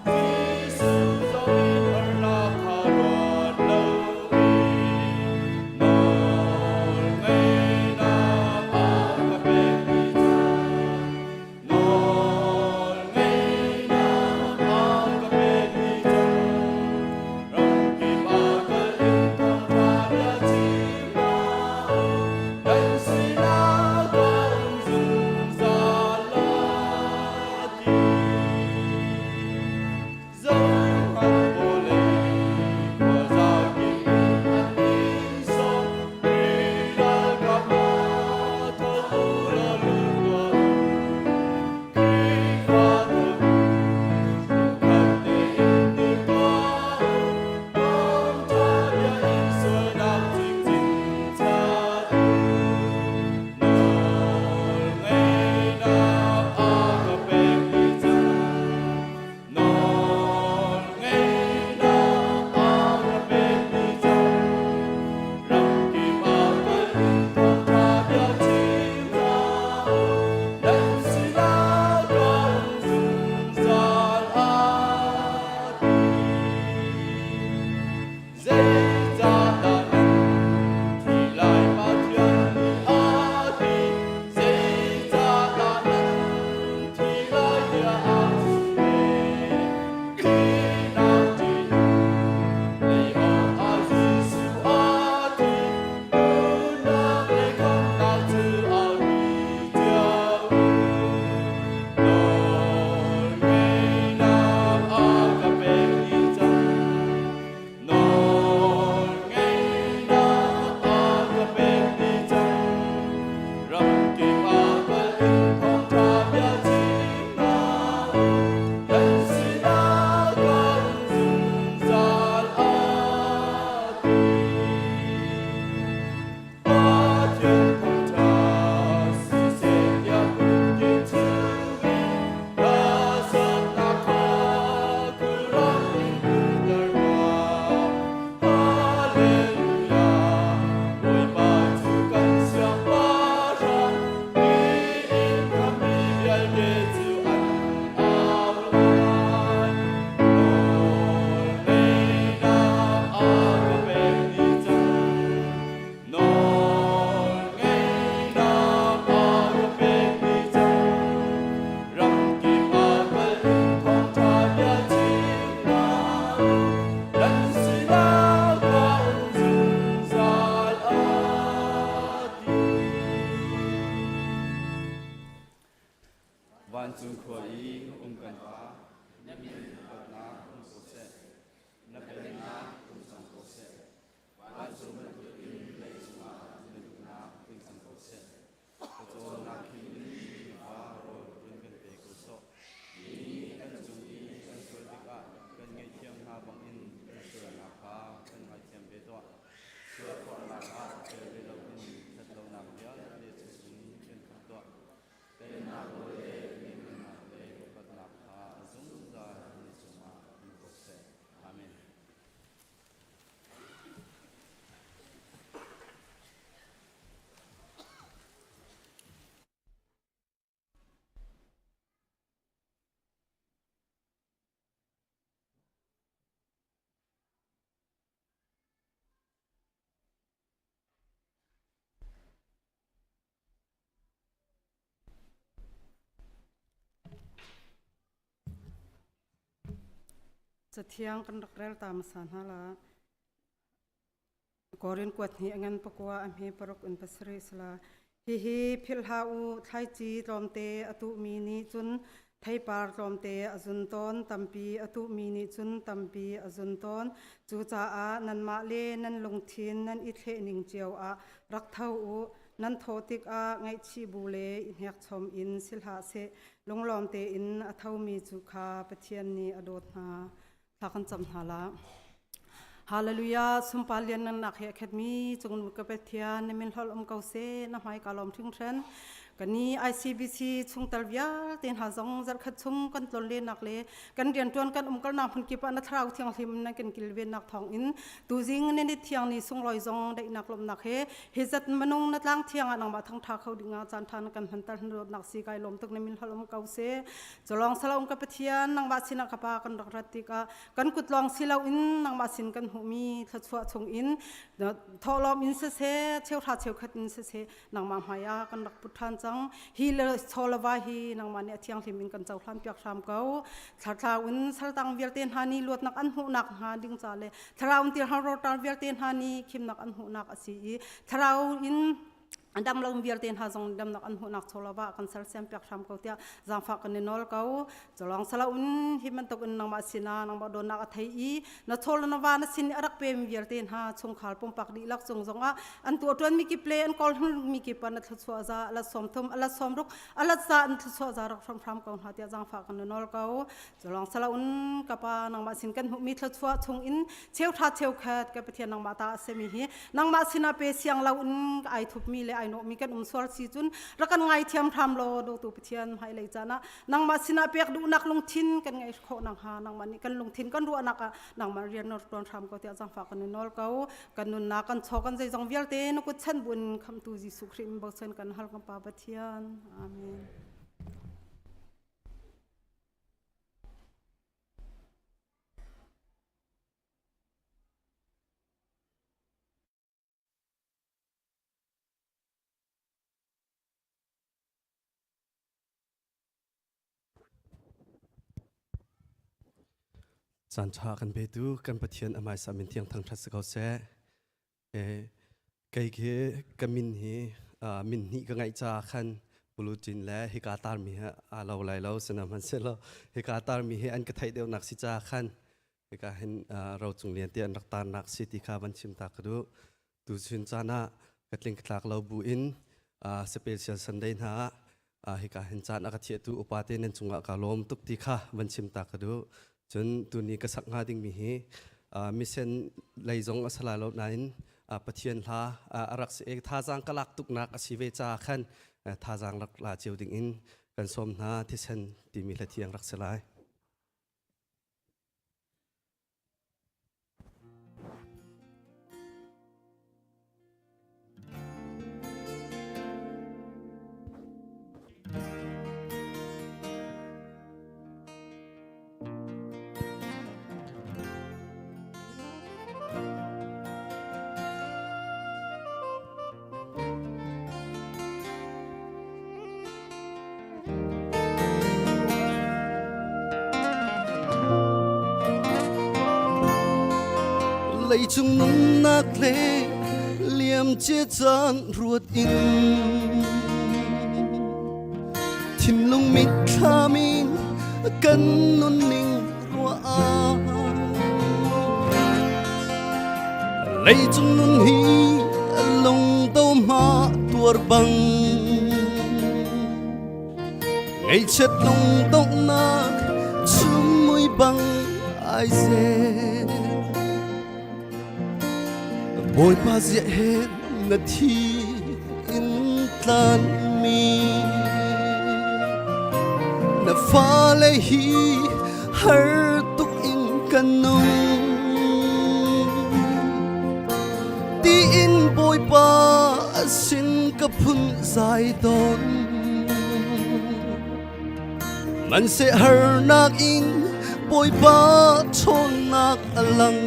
ที่สุดโดยพระคารวะเรานอนไม่นาปากเป็นมิตรนอนไม่นาปากเป็นมิตรรังกีปากลิ้นทางทานและที่มา จุนขวายกันฟ้านับเป็นปัตนาโคเซนับเป็นนาสังโคเซวันสุมันตุอินเลยสุมาเนตุนาเป็นสังโคเซโจนาคินีฟ้าโรเป็นกันเปกุโซนี้กันจุนีกันสวยติกะกันเงียเทียมนาบังอินกันสวยนาคากันหายเทียมเบตัวสวยพอนาคาเจอเบลอินทัดเรานาเบียเดชสุนีเป็นขันตัวเป็นนาโรเดมีนาเดปัตนาคาจุนจานิสุมาอินโกเซอาเมนจะเที่ยงกันรักเรลตามสารฮาละกอรินกวดนี้งั้นปกว่าอันเฮปรกอุนปัสริสลาฮิพิลฮาอูไทจีตรอมเตอตุมีนิจุนไทปาร์ตรอมเตอจุนตอนตัมปีอตุมีนิจุนตัมปีอจุนตอนจูจาอานันมาเลนันลงทินนันอิเทนิงเจียวอารักเท่าอูนันโทติกอาไงชีบูเลอินเฮกชมอินสิลหาเซลงลอมเตอินอเท่ามีจุคาปะเทียนนีอโดดนาพากันจำหาละฮาเลลูยาสมปาเลียนนันนักเฮคมีจงมุกเปทียนมินฮอลเกาเซนหายกาลอมถึงเทรนกันนี้ ICBC ชงตลวิาเตียนหาจงจัดขัดชงกันตลเลนักเลกันเรียนจวนกันกันนับพันกิปนัทราวเที่ยงทิมนักกันกิลเวนนักทองอินตูจิงเนนิเที่ยงนี้ส่งลอยจงได้นักลมนักเฮฮิจัดมนุงนัดล้างเที่ยงนังมาทั้งท่าเขาดึงอาจารย์ทานกันพันตันรถนักสีไกลลมตึกในมินฮอลเกาเซจะลองสลาวกับเทียนนังบาสินักปากันรักรัติกากันกุดลองสิลาวอินนังบาสินกันหูมีทัดชัวชงอินทอลอมอินเสเชียวท่าเชียวขัดอินเสนังมาหายากันรักพุทธันจังฮีเลโซลวาฮีนังมันเนี่ยเที่ยงที่มินกันเจ้าพลันเปียกชามเก้าชาตาอุนชาตังเวียเตนฮานีลวดนักอันหูนักหาดิ้งจ่าเลยทราอุนตีฮารอตาเวียเตนฮานีคิมนักอันหูนักอสีทราอุนอันดำลงเวียร์เตียนหาจงดำนักอันหัวนักโซลาวะกันเซลเซียมเปียกทำเขาเตียจางฝากกันในนอลเขาจะลองสละอุนที่มันตกนนังมาสินานังมาโดนนักไทยนักโซลนาวานัสินรักเปมเวียร์เตียนหาชงขาวปมปักดีลักจงจงอ่ะอันตัวตัวมีกี่เพลย์อันกอลมีกี่ปันนักทัศวะอัลลัสอมทมอัลลัสอมรุกอัลลัสซาอันทัศวะรักพร้อมกันหาเตียจางฝากกันในนอลเขาจะลองสละอุนกับปานังมาสินกันมีทัศวะชงอินเชียวทัดเชียวแคดกับเทียนนังมาตาเซมิฮีนังมาสินาเปเสียงเราอุนไอทุบมีเลยไอโนมีกันสวรรค์จุนรักกันไงเทียมทำโลดูตัวเทียนให้เลยจ้านะนางมาสินาเปียกดูนักลงทินกันไงโคนางหานางมันนี่กันลงทินกันรัวนักนางมาเรียนนอตอนทำก็เตียจังฝากกันนอลเขากันนุนนักกันชอกันใจจังเวียลเตนกุชันบุญคำตูจิสุคริมบอกเซนกันฮัลกันปาปะเทียนอาเมนสันชากันไปดูกันปะเทียนอามายสามินเทียงทางทัศเขาเสไกเกกันมินฮีมินฮีก็ไงจ้าขันบุรุจินและฮิกาตาร์มีฮะเราไหลเราสนามมันเสร็จแล้วฮิกาตาร์มีฮอันก็ไทยเดียวนักสิจ้าขันฮิกาเห็นเราจงเรียนเตียนรักตานักสิติคาบันชิมตากระดูดูชินจานะกัดลิงกลากเราบูอินสเปเชียลซันเดย์ฮะฮิกาเห็นจานอากาศเทียตูอุปาเตนันจงอากาลมตุกติคาบันชิมตากระดูจนตัวนี้ก็สักงาดิ่งมีมิเซนไลจงอัสลาโลนั้นปะเทียนลารักเอกท่าจางกลักตุกนักอสิเวจาขันท่าจางรักลาเจียวดิ่งอินกันสมนาที่เซนที่มีละเทียงรักสลาย lấy chung nung nát lệ liềm chia chan ruột in thim lung mit thamin kan nun ning rua a lấy chung nun hi lung đâu ma tuar bang ngày chết lung đâu na chung mui bang ai dè bồi ba dễ hết na thi in tan mi na pha lê hi har tuk in kanung ti in bồi ba xin ka phun dài don man se har nak in bồi ba chon nak alang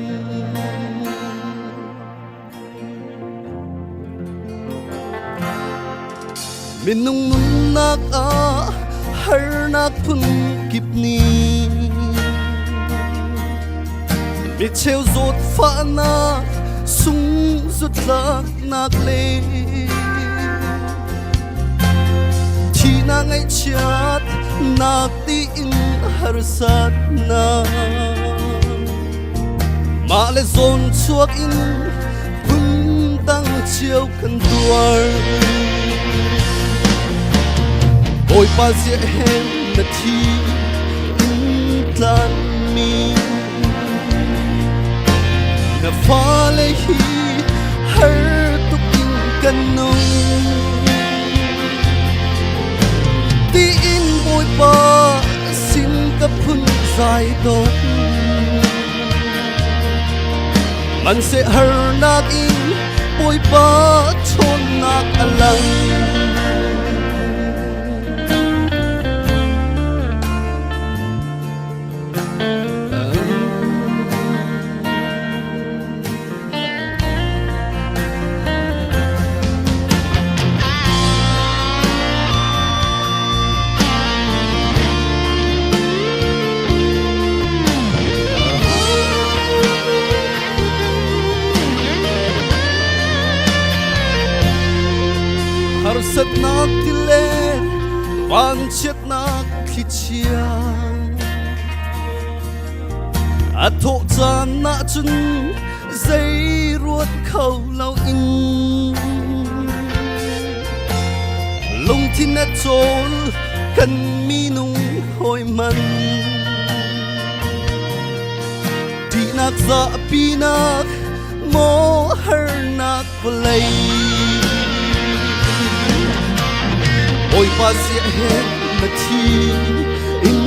min nung nun nak a har nak phun kip ni mi cheu zot pha na sung zut lak nak le thi na ngai chat nak ti in har sat na ma le zon chuak in phun tang chieu kan tuar ôi ba dễ hem na thi in tan mi na pha lê hi har tuk in kanung ti in bồi ba xin ka phun dài don man se har nak in bồi ba chon nak alang sat nak tile van chet nak khichiang a tho chan na chun zai ruột khâu lau in lung thin na chol kan mi nung hoi man ti nak za pi nak mo har nak play ôi ba dễ hết mà thi in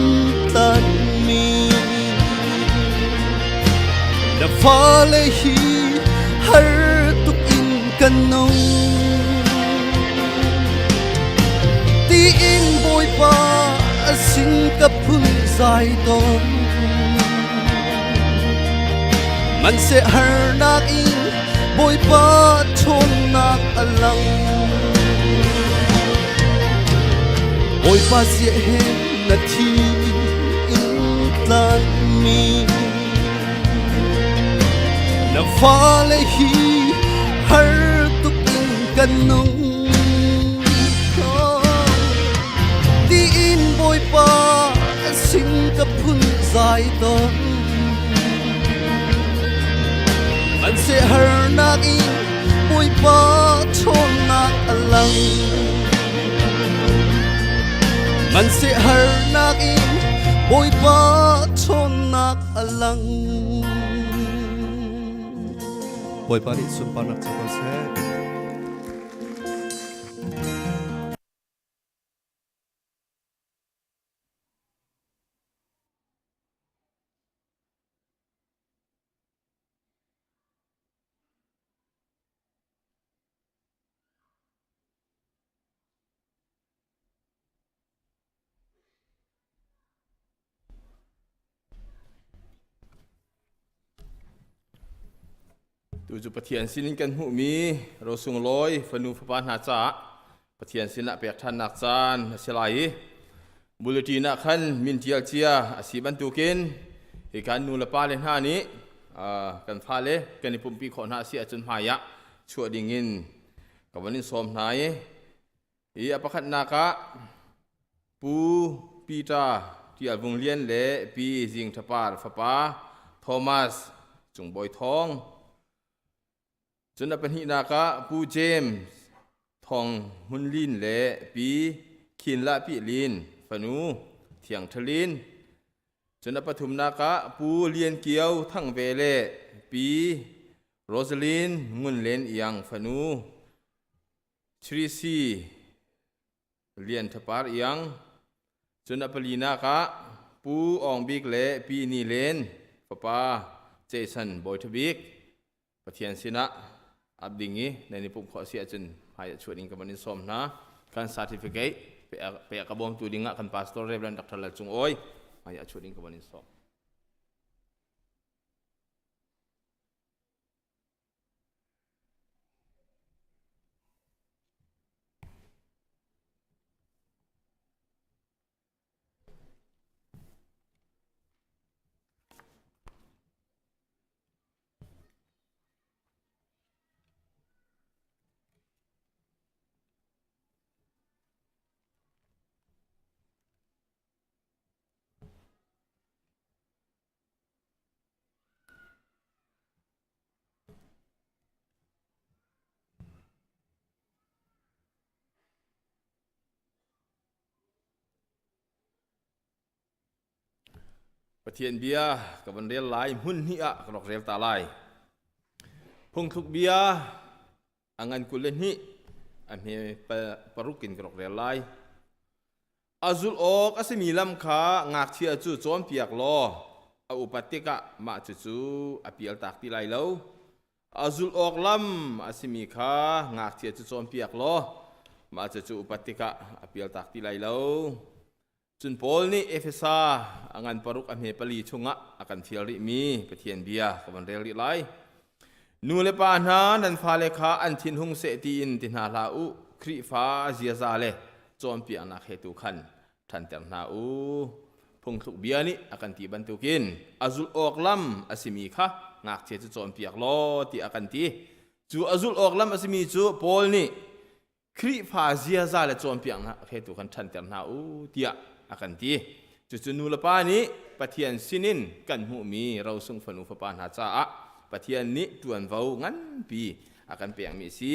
tan mi đã pha lê hi har tuk in kanung ti in bồi ba xin ka phun dài don man se har nak in bồi ba chon nak alang ôi ba dễ hết na thi in tan mi na pha lê hi har tuk in kanung ti in bồi ba xin ka phun dài don man se har nak in bồi ba chon nak alang man se har nak in bồi ba chon nak alang bồi ba ni sum pa nak chakol se tu ju Pathian sinin kan hu mi ro sung loi fanu phan ha cha Pathian sin na pek than nak chan selai bulletin na khan min tial chia asiban tukin hi kan nu la pa len ha ni kan pha le kan ni pumpi khon ha sia chun haya chua dingin kawanin som nai i apakhat naka ปูปีตาที่อัลวงเลียนเล่ปีจิงทปาร์ฟปาโทมัสจุงบอยทองจนเป็นหินากะปูเจมส์ทองหุนลินเล่ปีขินละปีลินฟนูเถียงทลินจนปฐุมนากะปูเลียนเกียวทั้งเวเล่ปีโรสลินงุนเลนเอียงฟนูทริซีเลียนทปาร์เอียงจนปลีนากะปูอองบิกเล่ปีนีเลนปปาเจสันบอยทบิกปะเทียนสินะอับดิงี้ในนิปุ่มขอเสียจนหายชวนอิงกับมันนิสมนะการซาติฟิเคตเปะกระบอมตัวดิ่งกันพาสตอร์เรบรันดักทลจุงโอยหายชวนอิงกับมันนิสมปะเทียนเบียกับวันเรียลไลหุ่นหิอะกรอกเรียลตาไลพงทุกเบียอังันกุลเลนิอันนี้ปรุกินกรอกเรียลไลอาจุลออกอาศัยมีลำขางักเชียจูโจมเปียกล้อเอาอุปติกะมาจูอภิเอลตักตีไลเลวอาจุลออกลำอาศัยมีขางักเชียจูโจมเปียกล้อมาจูอุปติกะอภิเอลตักตีไลเลวจุนโพลนี่เอฟเอสาอังันปรุกอเมปลีชงะอากันเทียริมีปะเทียนเบียกับวันเรียลไลนูเลปานานันฟาเลขาอันทินหงเสตีนตินาลาอุคริฟ้าเจียซาเลโจมเปียนักเหตุขันทันเตอร์นาอูพงทุกเบียนี่อากันตีบันตุกินอาจุลออกลำอาศิมีค่ะงักเจจุโจมเปียกล้อตีอากันตีจูอาจุลออกลำอาศิมีจูโพลนี่คริฟ้าเจียซาเลโจมเปียนักเหตุขันทันเตอร์นาอูตีอากันตีจุนูเลปานี้ปะเทียนสินินกันหูมีเราส่งฝนุฟปานหาจ้าปะเทียนนี้ตวนเฝ้างั้นปีอากันเปียงมีซี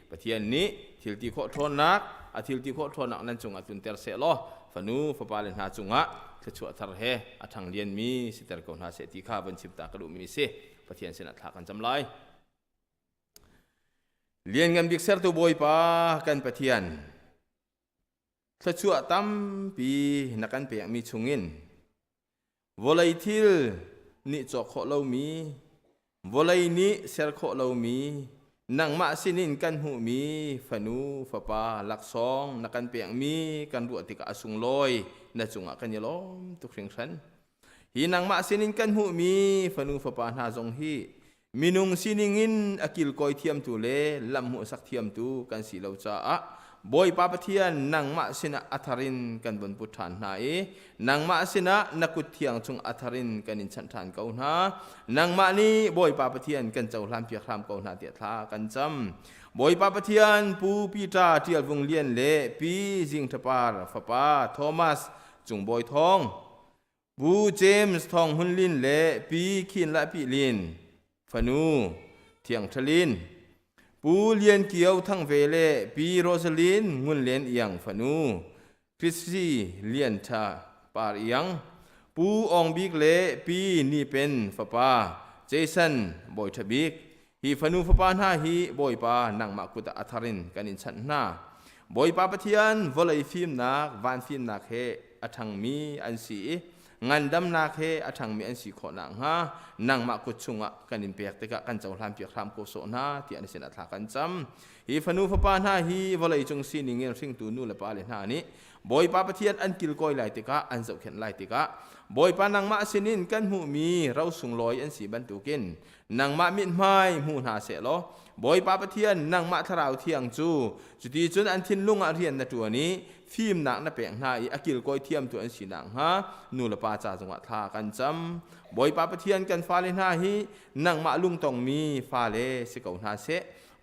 ปะเทียนนี้ทิลติโคทนนักอาทิลติโคทนนักนั้นจงอาตุนเตอร์เสลอฝนุฟปาเลนหาจงะขจวดทาร์เฮอาทางเลียนมีสิเตอร์กอนหาเสติข้าบันชิบตากระดูมีซีปะเทียนเสนัทหากันจำไลเลียนกันบิกเซอร์ตัวบอยปากันปะเทียนขจวดตั้มปีนักกันเปียงมีชงอินวอลเลย์ทิลนิจอกโคเลามีวอลเลย์นี้เซลโคเลามีนังมาสินินกันหูมีฝนูฝปาลักซองนักกันเปียงมีกันรัวติกาสุงลอยนัจงอากันยล้อมตุกเสียงฉันฮีนังมาสินินกันหูมีฝนูฝปานาจงฮีมินุงสินิงินอากิลกอยเทียมตุเลลำหูสักเทียมตุกันสีเหลาจ้าบอยปาปเทียนนังมาสินะอัทารินกันบนพุทธานนาเอนังมาสินะนักุเทียงจงอัทารินกันอินชันทานเกาหนานังมานี้บอยปาปเทียนกันเจ้าลานเพียครามเกาหนาเตียทากันจำบอยปาปเทียนปูปีตาเทียลวงเลียนเล่ปีจิงทปาร์ฟปาโทมัสจงบอยทองบูเจมส์ทองหุนลินเล่ปีขินละปีลินฟนูเทียงทลินปูเลียนเกียวทั้งเวเล่ปีโรสลินงุนเลียนเอียงฟนูคริสซีเลียนทาปาร์เอียงปูอองบิกเล่ปีนี่เป็นฟปาเจสันบอยทบิกฮีฟนูฟปาหน้าฮีบอยปานังมากุตอัทารินกันอินชันนาบอยปาปเทียนวอลเลย์ฟิล์มนักวานฟิล์มนักเฮอทังมีอันสีงันดำนาเคอทังมีอันสีขอนังฮะนังมากุชงะกันอินเปียกติกะกันเจ้าลามเปียกลามโกโซนาที่อันเสนอทากันจำฮีฟนูฟปาหน้าฮีวอลเลย์จงซีนิงเงินสิงตูนูเลปาเลนานี้บอยปาปเทียนอันกิลกอยไลติกะอันเจ้าเข็นไลติกะบอยปานังมาสินินกันหูมีเราสุงลอยอันสีบรรทุกินนังมามิดไม้หูหาเสลอบอยปาปเทียนนังมาทราวเทียงจูจุดที่จนอันทินลุงอาเรียนในตัวนี้ฟิล์มหนักนับเปียงหน้าอีอกิลกอยเทียมตัวอันสีหนังฮะนูละปาจ่าจังหวัดทากันจำบอยปาปเทียนกันฟาเลนาฮีนังมาลุงตองมีฟาเลสิเกาหาเส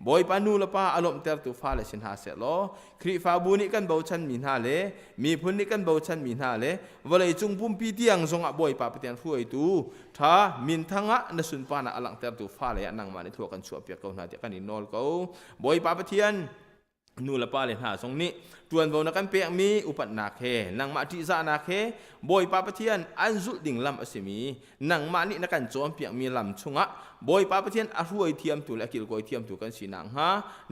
บ บอยปานูละป้าอารมณ์เตอร์ตูฟ้าเลยสินหาเสลอคริฟ้าบุญนี่กันเบาชันมีนาเลมีพุ่นนี่กันเบาชันมีนาเลวันเลยจุงปุ่มปีเตียงทรงบอยปาปเตียนฟูไอตูถ้ามินทั้งนสุนปานะอลังเตอร์ตูฟ้าเลยนั่งมาในทั่วกันชัวเปียกเขาหน้าเดียกันอินนอลเขาบอยปาปเทียนนูละป้าเลยหาทรงนี้ตวนเบานักกันเปียกมีอุปนาเคนังมาทิจานาเคบอยปาปเทียนอันจุดดิ่งลำอสิมีนังมานี่นักกันโจมเปียกมีลำชงะบอยปาปเทียนอรวยเทียมตุและกิลกอยเทียมตุกันสีนังฮะ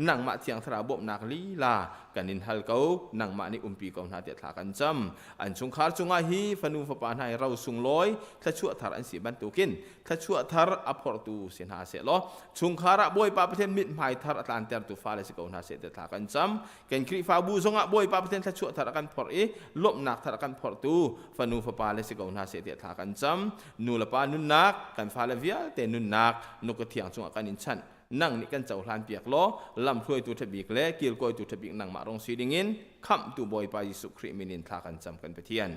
นังมาเทียงทราบบนักลีลากันนินฮัลเขานังมานี่ปีเขาหน้าเดียทากันจำอันชงคาร์ชงอาฮีฟนูฟปานให้เราสุงลอยถ้าชั่วทารันสีบันตุกินถ้าชั่วทาร์อพอร์ตูสินหาเสลอชงคาระบอยปาปเทียนมิดหมายทาร์อัตแลนเตอร์ตูฟ้าเลยสิเขาหน้าเสเดียทากันจำกันคริฟ้าบูซงะบอยปาปเทียนถ้าชั่วทาร์กันพอร์เอลบนักทาร์กันพอร์ตูฟนูฟปานเลยสิเขาหน้าเสเดียทากันจำนูละปานุนนักกันฟ้าเลวิอาเตนุนนักนกเทียงกันอินชันนั่งนี่กันเจ้าหลานเปียกล้อลำถ้วยตัวทบิกเล่เกี่ยวก้อยตัวทบิกนั่งมารองสีดิ่งินคำตัวบอยปายิสุคริมินินทากันจำกันไปเทียน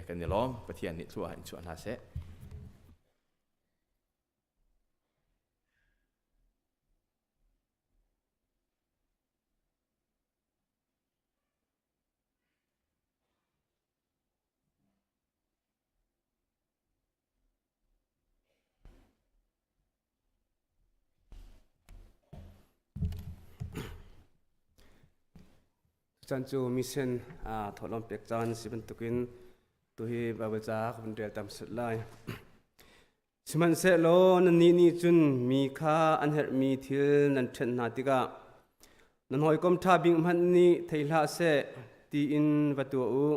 กันเนี่ยล้อมไปเทียนนี่ชั่วอินชั่วนาเสจันจูมิเซนถอดลมเปียกจันสิบันตุกินตุฮีบาบจ้าขบุนเดียตามสุดไลสมันเสโลนันนี่จุนมีค่าอันเฮมีทิลนันเชนนาติกานันหอยกอมทาบิงมันนี่ไทยลาเสตีอินวัตัวอู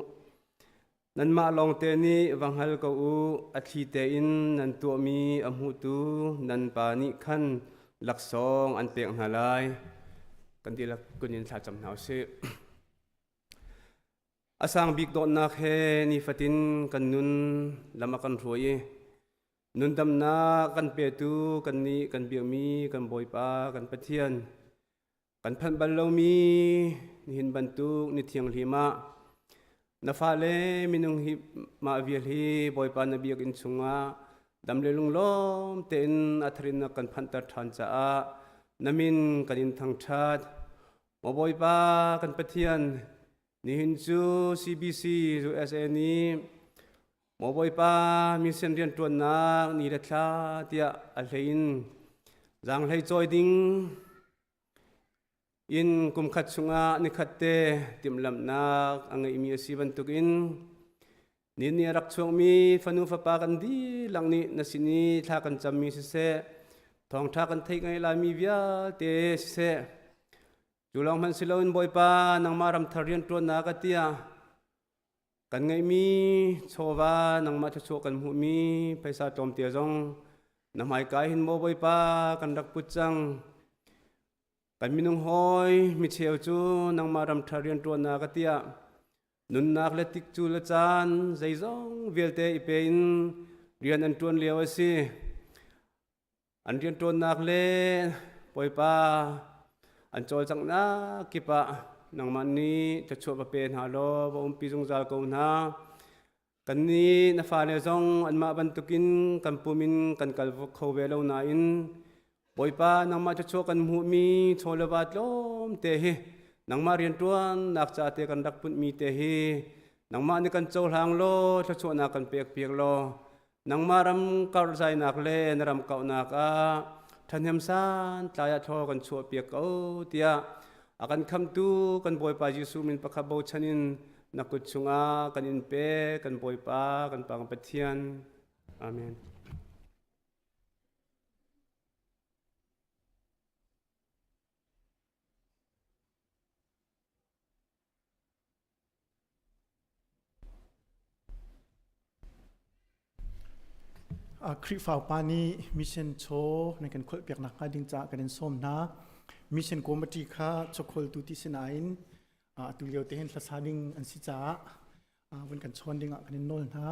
นันมาลองเตนี่วังฮัลกอูอัตลีเตอินนันตัวมีอมุตูนันปานิขันลักซองอันเปียกนาลายกันที่ละกุนินทาจำหนาวเสอาสังบิกโดนนักเฮนิฟัตินกันนุนลำกันรวยนุนดำนากันเปียตูกันนี้กันเบียมีกันบอยปากันปะเทียนกันพันบัลลมีนิหินบันตุนิเทียงหิมะนาฟาเลมินุงหิมาเวียลีบอยปานเบียกินสุงะดำเลลุงล้อมเต็นอัทรินกันพันตัดทันจ้านามินกันอินทังชัดมาบอยปากันปะเทียนนี่หินจู CBC จู SNE หมอบอยป้ามีเส้นเรียนตัวนักนี่เด็ดขาดเดียอะไรอินจังให้จอยดิ้งอินกุมขัดสุงานิขัดเตติมลำนักอังมีสิบันตุกินนี่รักช่วงมีฟนูฟปากันดีหลังนี้นัสินีท่ากันจำมีเสทองท่ากันไทยไงลามีวิอาเตเสจุลองมันสิลวินบอยปานังมารำทารียนตัวนักเตียกันไงมีโชวานังมาจะโชกันหูมีไปสาตอมเตียจงนำหมายกายหินโมบอยปากันรักปุจังกันมีนุ่งหอยมีเชียวจูนังมารำทารียนตัวนักเตียนุนนักเลติกจูละจานใจจงเวลเตอีเป็นเรียนอันตัวเลี้ยวสิอันเรียนตัวนักเลบอยปาอันโจจังนักกิปะนังมันนี้จะช่วยประเป็นฮาโลบ่อมปีจงจาลกูนะกันนี้นาฟ้าเนี่ยจงอันมาบรรทุกินกันปูมินกันกัลเขาเวลานาอินบอยป้านังมาจะช่วยกันหูมีโชลบาดลมเตะนังมาเรียนตัวนักจ่าเตะกันรักปุ่นมีเตะนังมาในกันโจหางโลจะช่วยนักกันเปียกเปียกโลนังมารำเกาใจนักเล่นรำเกานักท่านเฮมซานตายทอกันชัวเปียกเอาเตียอากันคำตูกันบอยปายิสุมินปะคาบชันินนักกุศงากันอินเปกันบอยปากันปังปะเทียนอาเมนคริฟาวปานีมิเชนโชในการคุยเปียกนักการดิงจากกันส้มนะมิเชนโกมติค่ะชกคนตุติสินายนตุเลียวเตห็นภาษาดิงอันสิจ้าวันกันชนดิงกันโนนนะ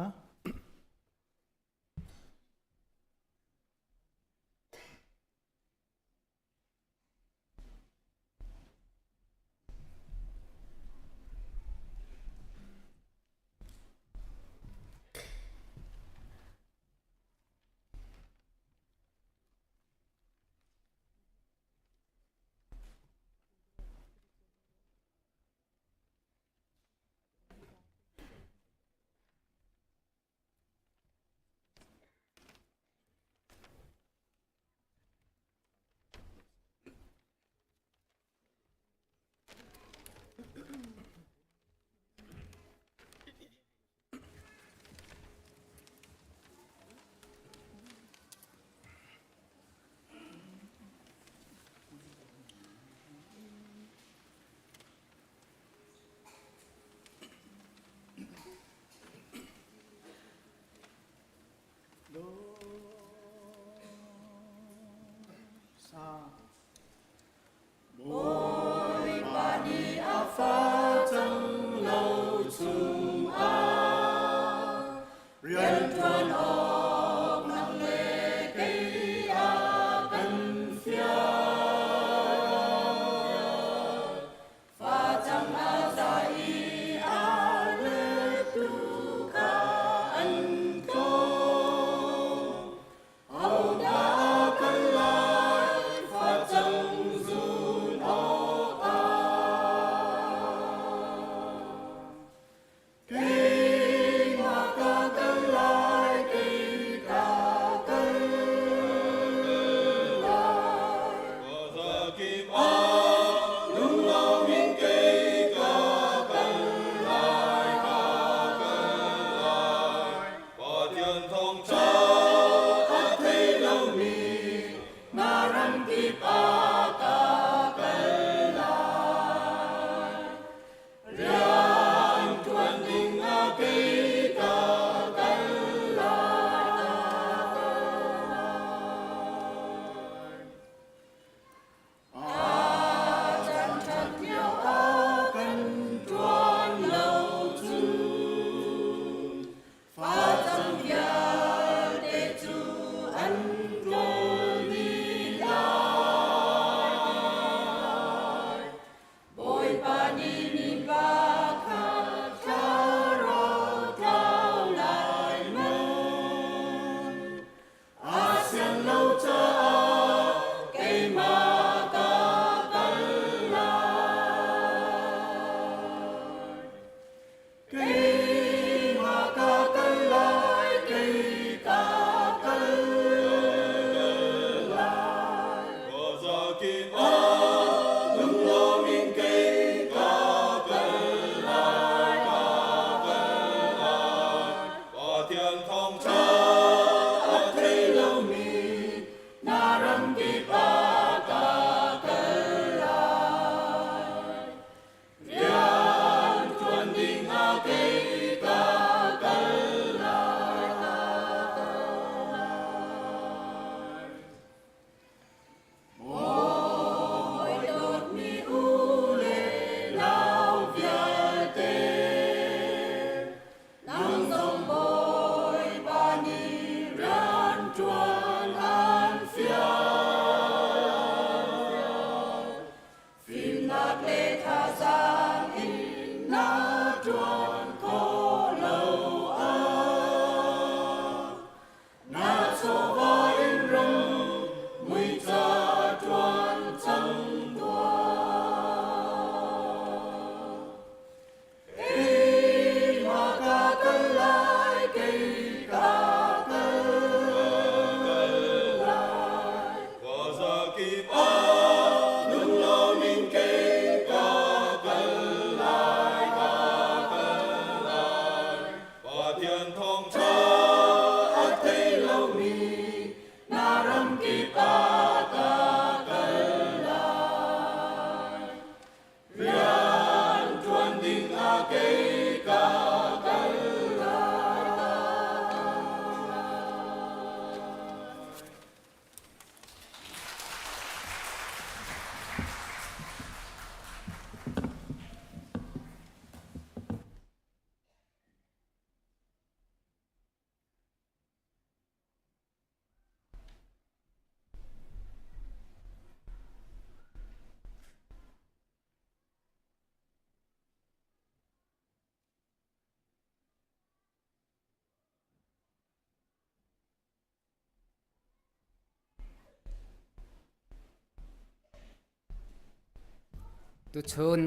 tu chun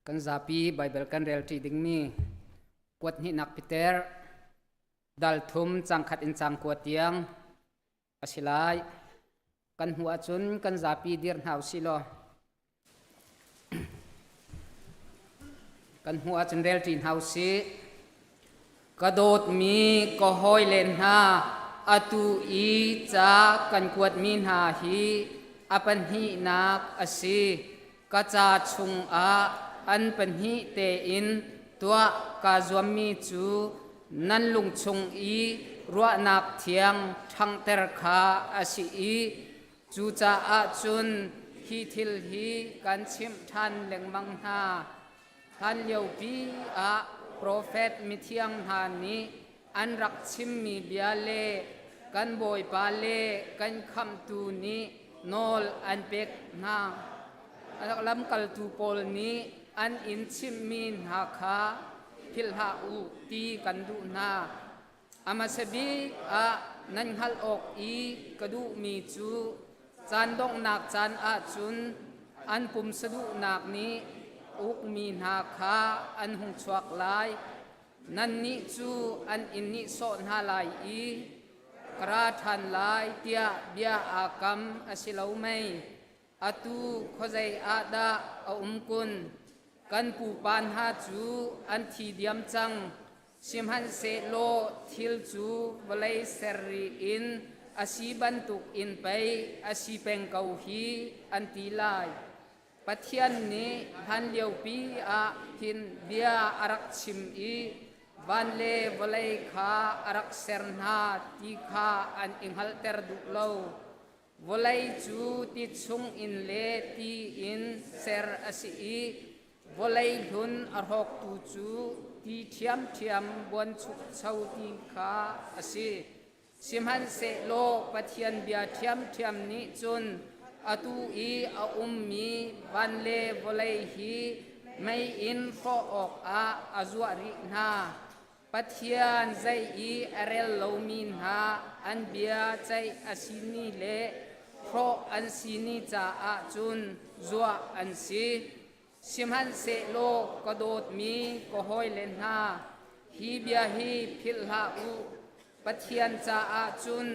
kan zapi Bible kan rel reading mi kwat ni nak Peter dal thum changkhat in chang kwat yang asilai kan huwa chun kan zapi dir hau silo kan huwa chun rel tin hau si kadot mi ko hoi len ha atu i cha kan kwat min ha hi apan hi nak asi kacha chung a an pan hi te in tua ka zuam mi chu nan lung chung i ruwa nak thiang Tlangtaar kha asi i chu cha a chun hi thil hi kan chim than leng mang ha han liu pi a prophet mi thiang ha ni an rak chim mi Biathli kan boi pa le kan kham tu ni nol an pek na lam kal tu pol ni an in chim min ha kha phil ha u ti kan du na amasabi a nan hal ok i kadu mi chu chan dong nak chan a chun an pum sadu nak ni uk min ha kha an hung chuak lai nan ni chu an in ni so na lai i กราทันลายเตียเบียอากรรมอสิเลาไม่อตูขใจอาดากุลกันปูปานหาจูอันทีเดียมจังชิมหันเซโลทิลจูวลัยเซรีอินอาชีบันตุกอินไปอาชีเป็งเกาฮีอันตีลายปัทยันนี้ฮันเลียวปีอาทินเบียอารักชิมอีวันเลวลัยขาอารักเซรนาตีขาอันอิงฮัลเตอร์ดุเลาวลัยจูติชุงอินเลตีอินเซรอาชีวลัยลุนอรหกตูจูตีเทียมบนชุกเชาตีขาอาชีสิมหันเสโลปัทยันเบียเทียมนี้จุนอตูอีอามีวันเลวลัยฮีไม่อินฟออกอาจวรินาปัทยันใจอีอเรลโลมินหาอันเบียใจอาศินีเลเพราะอันศินีจะอาจุนจัวอันซีสิมหันเสโลกระโดดมีก็หอยเลนหาฮีเบียฮีพิลหาอูปัทยันจะอาจุน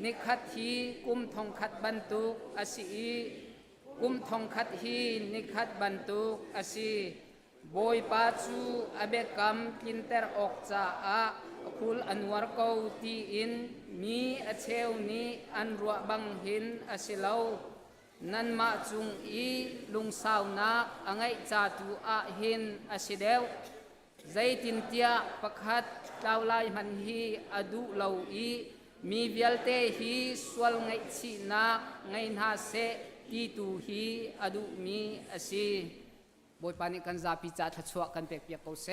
นิคัดฮีกุมทองคัดบรรทุกอาศีกุมทองคัดฮีนิคัดบรรทุกอาศีบอยปาจูอเบกัมกินเตอร์ออกจะอาคุลอันวาร์กาวตีอินมีอาเชวนีอันรัวบังหินอาศิลาวนันมาจุงอีลุงสาวนักอังไงจาตูอาหินอาศิเดวใจตินเตียปักฮัดลาวลายมันฮีอดูลาวอีมีเวลเตฮีสวลไงชีนักไงนาเซตีตูฮีอดูมีอาศิบอยปานิกันซาปิจัดทัชวกันเปียกเกาเซ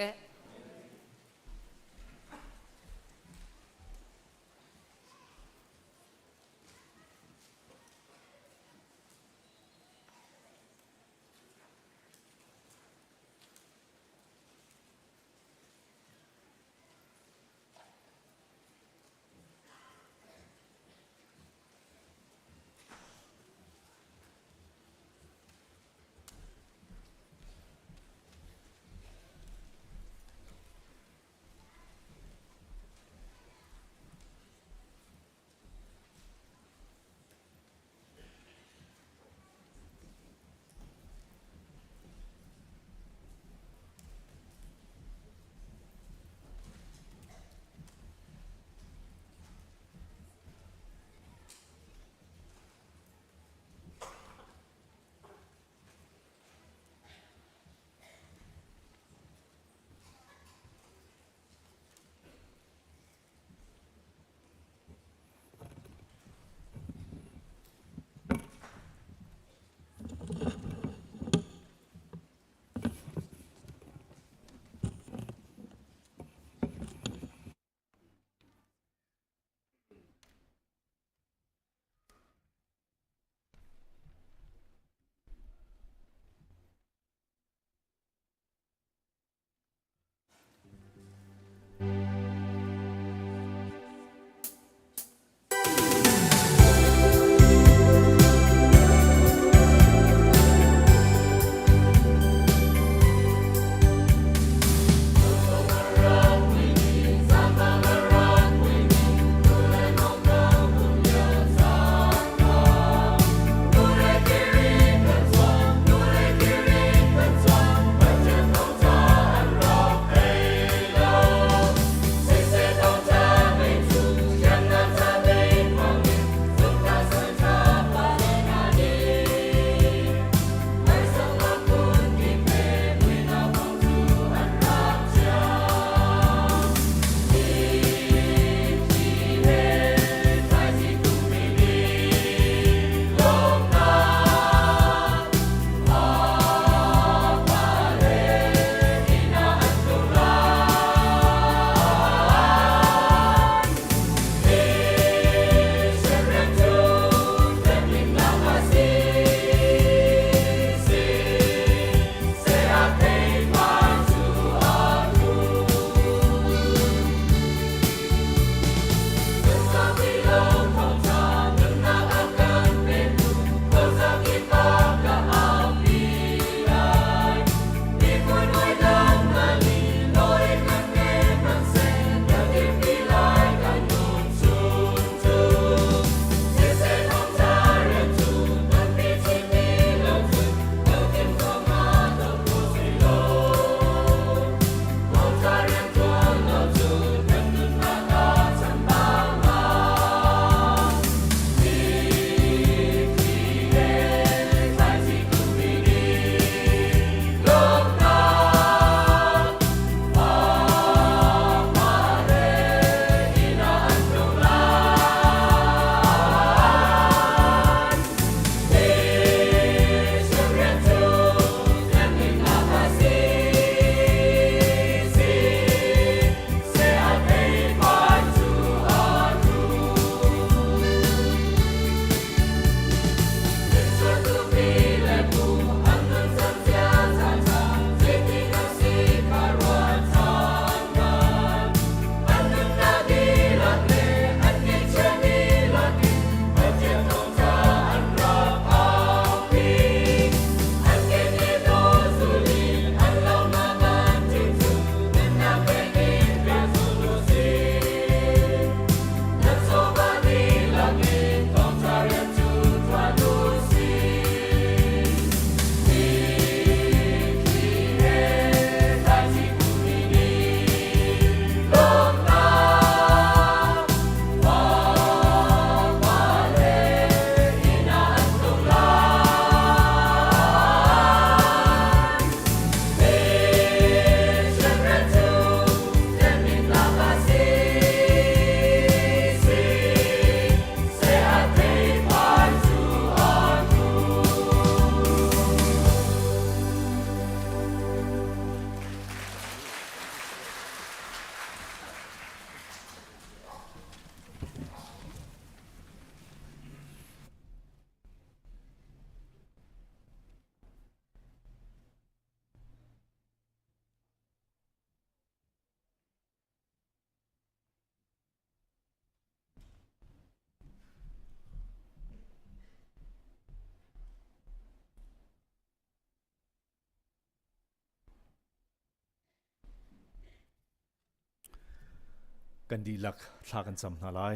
กันดีลักทากันจำนาลาย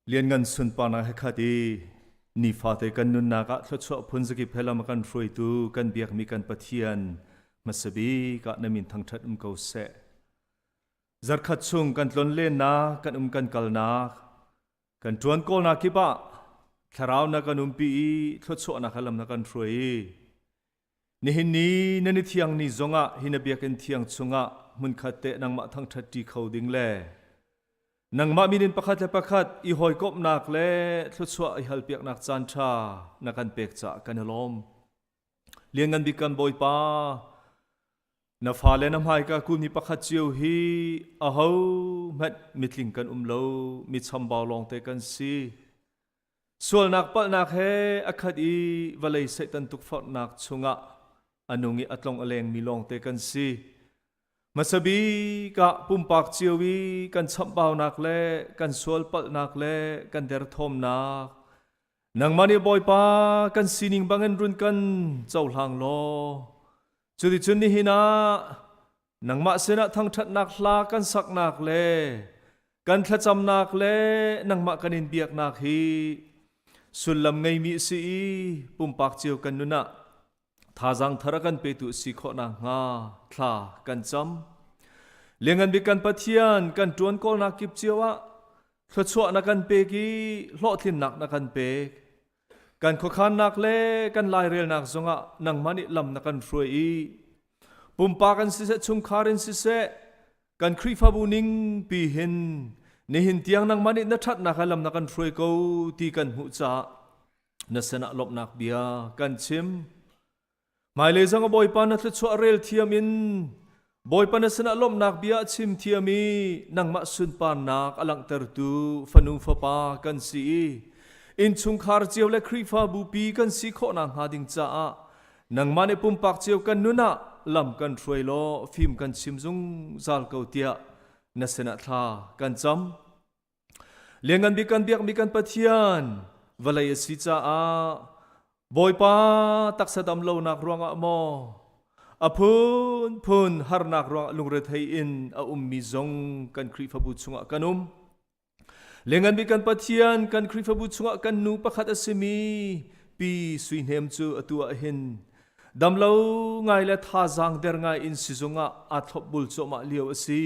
เรียนเงินสุนปานาให้คดีนิฟาเตกันนุนนากะทศพลสกิเพลมากันฟรอยตูกันเบียกมีกันปะเทียนมาสบีกะนมินทั้งทัดเกาเสจัดขัดซุงกันล้นเล่นนากันกันกัลนากันจวนโกนาคิบะทาราวนักันปีทศนักขลัมนักันฟรอยนี่หินนี้นันเทียงนี่จงะหินเบียกันเทียงซุงะมุนขัดเตนังมาทั้งทัดที่เขาดิ่งเล่นังมามินินประคัดและประคัดอีหอยกบนักเล่ทุสวะอีฮัลเปียกนักจันทรานักกันเปกจะกันลมเลี้ยงกันบิกันบอยป้านาฟาเลน้ำหายกากุมีประคัดเจียวฮีอาหูมัดมิดลิงกันโลมิดซัมบาวลองเตกันซีส่วนนักปัลนักเฮอคัดอีวลัยเซตันตุกฟอดนักชุงะอนุงิอัตลองอเลงมีลองเตกันซีมาสบีกะปุ่มปากเจียวีกันชับบาวนักเล่กันสวลปัลนักเล่กันเดรทอมนักนังมันยบอยปากันสินิงบังเงินรุนกันเจ้าหางโลจุดจุดนี้นะนังมาเสนาทั้งทัดนักลากันสักนักเล่กันทัดจำนักเล่นังมากันอินเบียกนักฮีสุลลำไงมีสีปุ่มปากเจียวกันนุนะท่าจังทารักันไปตุสิขอนางาทลากันจำเลี้ยงกันบิกันปัทยานกันจวนโกนักกิบเจียวะทศวนักกันเปกีหล่อทินนักนักกันเปกกันขคานนักเล่กันลายเรียลนักจงะนังมันอิลำนักกันฟรวยปุ่มปากันสิเสชุมคารินสิเสกันครีฟาบูนิงปีหินในหินเตียงนังมันอินัทัดนักลำนักกันฟรวยกูตีกันหุจ่านัสนะลบนักเบียกันชิมหมายเลยจังบอยปานัทชวเรลเทียมินบอยปานัสนะลมนักเบียชิมเทียมีนังมาสุนปานักอลังเตอร์ตูฟนุฟปากันสีอินชุงคาร์เจียวและครีฟาบูปีกันสีโคนังหาดิงจ้านังมาในปุ่มปากเจียวกันนุนะลำกันฟรวยโลฟิมกันชิมซุงจัลเกาเตียนัสนะทากันจำเลี้ยงกันบิกันเบียกมีกันปะเทียนวลัยสิจ้าบอยป้าตักสะดำโลนักรวงอะโมอพูนฮาร์นักรวงลุงเรทไฮอินอามีจงกันครีฟบุตรสุงะกันเลี้ยงกันบิกันปะเทียนกันครีฟบุตรสุงะกันนูประคัดอสมีปีสุยเนมจูอตัวหินดำโลไงและท่าจังเดรไงอินสิจงะอาทบบุลโจมาเลียวสี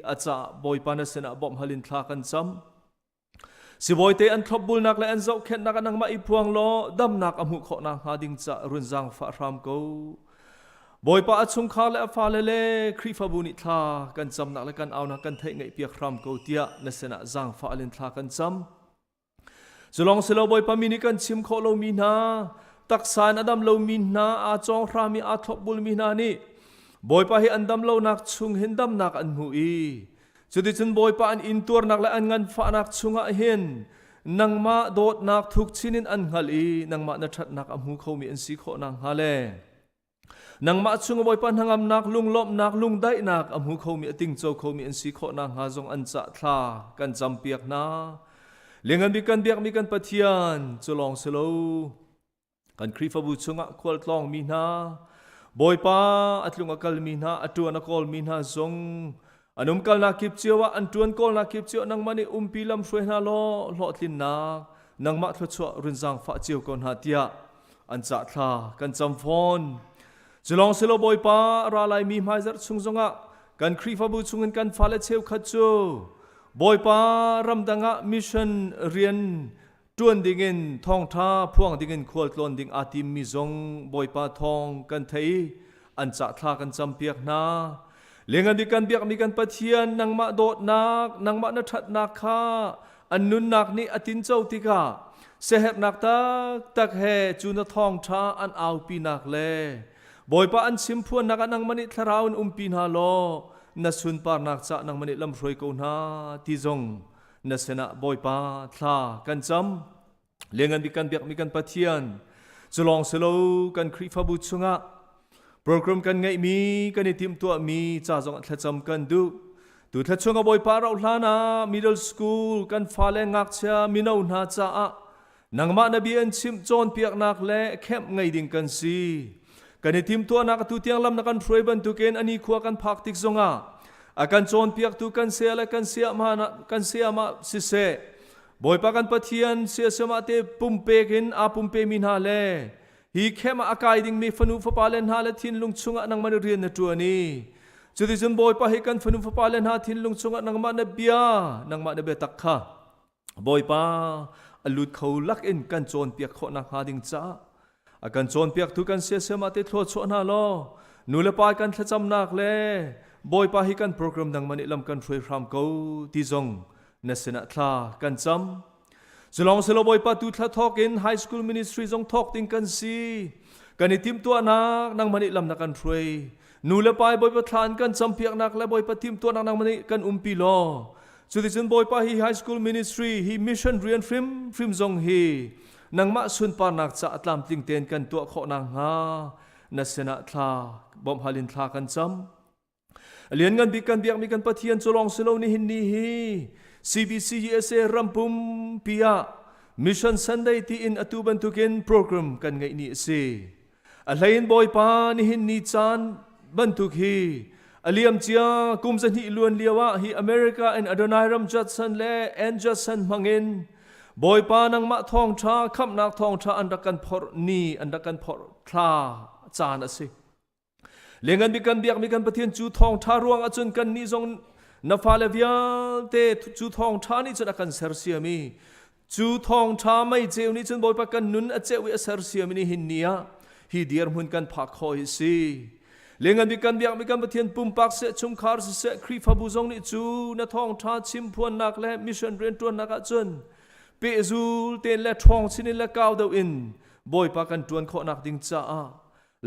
อาจจะบอยป้านัสนะบอมฮัลินทลากันซ้ำสิบอยเตอันทบบุลนักและอันเจ้าเข็นนักนังมาอีพวงโลดำนักอมุขนังหาดิงจะรุนจังฟ้ารามกูบอยป้าชุงคาและฟ้าเลเลครีฟาบุนิทากันจำนักและกันเอานักกันเทงไงเปียกรามกูเตียนเสนาจังฟ้าลินทากันจำจะลองสิโลบอยป้ามินิกันชิมโคโลมินาตักสานอดัมโลมินาอาจองรามีอาทบบุลมินานี่บอยป้าให้อันดำโลนักชุงเห็นดำนักอันหูอีจุดที่ฉันบอยปานอินตัวนักและอันงันฟ้านักชุงะเห็นนังมาโดดนักทุกชินินอันฮัลีนังมานัดนักอมูเขามีอันสีโคนังฮาเลนังมาชุงะบอยปานหังอำนักลุงลบนักลุงได้นักอมูเขามีติงโจเขามีอันสีโคนังฮาจงอันจะทากันจำเปียกนาเลี้ยงกันบิกันเปียกมีกันปะเทียนจะลองสโลกันครีฟบุชุงะควอลตองมีนาบอยปาอัตลุงอักลมีนาอัตวนกอลมีนาจงอันกัลนักกิบเจียวอันจวนกอลนักกิบเจียวนังมันนี่ปีลำช่วยนาโลหลอดลินนักนังมาทศวรุนจังฟ้าเจียวก่อนหาเตียอันจัดทากันจำฟอนจะลองสิโลบอยป้าราลายมีไม้จัดชุงจงะกันครีฟบุชุงกันฟ้าและเชียวขัดจูบอยป้ารำดังะมิชชั่นเรียนจวนดิ่งทองท่าพวงดิ่งขวดลอนดิ่งอาติมมิจงบอยป้าทองกันไทยอันจัดทากันจำเปียกนาเลี้ยงกันบิกันเบียกมีกันปะเทียนนังมาโดดนักนังมานัดนักข้าอันนุนนักนี่อตินเจ้าติกาเสหนักตักแห่จูนทองช้าอันเอาปีนักเล่บอยป้าอันชิมพวนนักนังมันนี่ทราวน์ปีนาโลนัสุนปานักจะนังมันนี่ลำรวยกูนาที่จงนัสนะบอยป้าทลากันจำเลี้ยงกันบิกันเบียกมีกันปะเทียนจะลองสโลกันครีฟบุชุงะโปรแกรมกันไงมีกันในทีมตัวมีจ้าจงทัดจำกันดูทัดช่วงกับบอยปาเราหลานามิดเดิลสคูลกันฟ้าแรงงักเชียมินาอุนาจ้านังมาณบีอันชิมจอนเปียกนักและแคบไงดิ่งกันซี กันในทีมตัวนักตุเตียงลำนักกันรวยบรรทุกเกณฑ์อันนี้ขวากันพักติกซงอาอาการโจรเปียกตุกันเสียและกันเสียมาสิเสบอยปากันปะเทียนเสียสมาเตปุ่มเปกินอาปุ่มเปมินฮาเลฮีเข้มาอากายดิ่งมีฟนุฟปาเลนฮาเลทินลุงชงนังมันเรียนในตัวนี้จุดที่จนบอยปาให้กันฟนุฟปาเลนฮาทินลุงชงนังมันเบียนังมันเบตักข้าบอยปาอลุดเขาลักอินกันโจรเปียกขนักหาดิ่งจ้าอาการโจรเปียกตุกันเสียสมาเตทอดชนาลอนูเลปายกันทะจำนักเลบอยปาให้กันโปรแกรมดังมันลำกันรวยพรำเขาที่จงนัสนาทากันจำสลองสลบอยปาตุทะทอกอินไฮสคูลมินิสทรีจงทอกติงกันซีกันในทีมตัวนักนังมันลำนักกันรวยนูเลปายบอยปาทานกันจำเปียกนักและบอยปาทีมตัวนักนังมันกันปีโลสุดที่จนบอยปาฮีไฮสคูลมินิสทรีฮีมิชชั่นเรียนฟิมจงฮีนังมาสุนปานักจะอัตลามติงเตนกันตัวขอนางฮานัสนาทาบอมฮาลินทากันจำเลียนกันบิกันเบียกมีกันปะเทียนจลองสโลนี่หินนี่ฮี CBC USA รัมปุมพิยา Mission Sunday ที่อินอตุบันทุกินโปรแกรมกันไงนี่สิอะไรอินบอยปานี่หินนี่จานบันทุกฮีอเลียมเจียกุมสันฮิล้วนเลียวะฮีอเมริกาอินอดอนายรัมจัดสันและแอนจัดสันมังอินบอยปานังมะทองชาคำนักทองชาอันดักกันพอนี่อันดักกันพอทาจานสิเลี้ยงกันมีกันเบียกมีกันปะเทียนจูทองทารวงอาจุนกันนี่ทรงนับฟาเลวิลเตจูทองทานี่จะนักกันเซอร์เซียมีจูทองทาไม่เจ้านี่จนบอยปากันนุนอาเจ้าวิเซอร์เซียมีนี่หินเนียฮีเดียร์มุนกันพักคอยสิเลี้ยงกันมีกันเบียกมีกันปะเทียนปุ่มปักเสชุมคาร์เสครีฟาบูซงนี่จูนัทองทาชิมพวนนักและมิชชันเรียนตัวนักอาจุนเปซูลเตนและทองชินิและก้าวดาวอินบอยปากันตวนขอนักดิ่งจ้า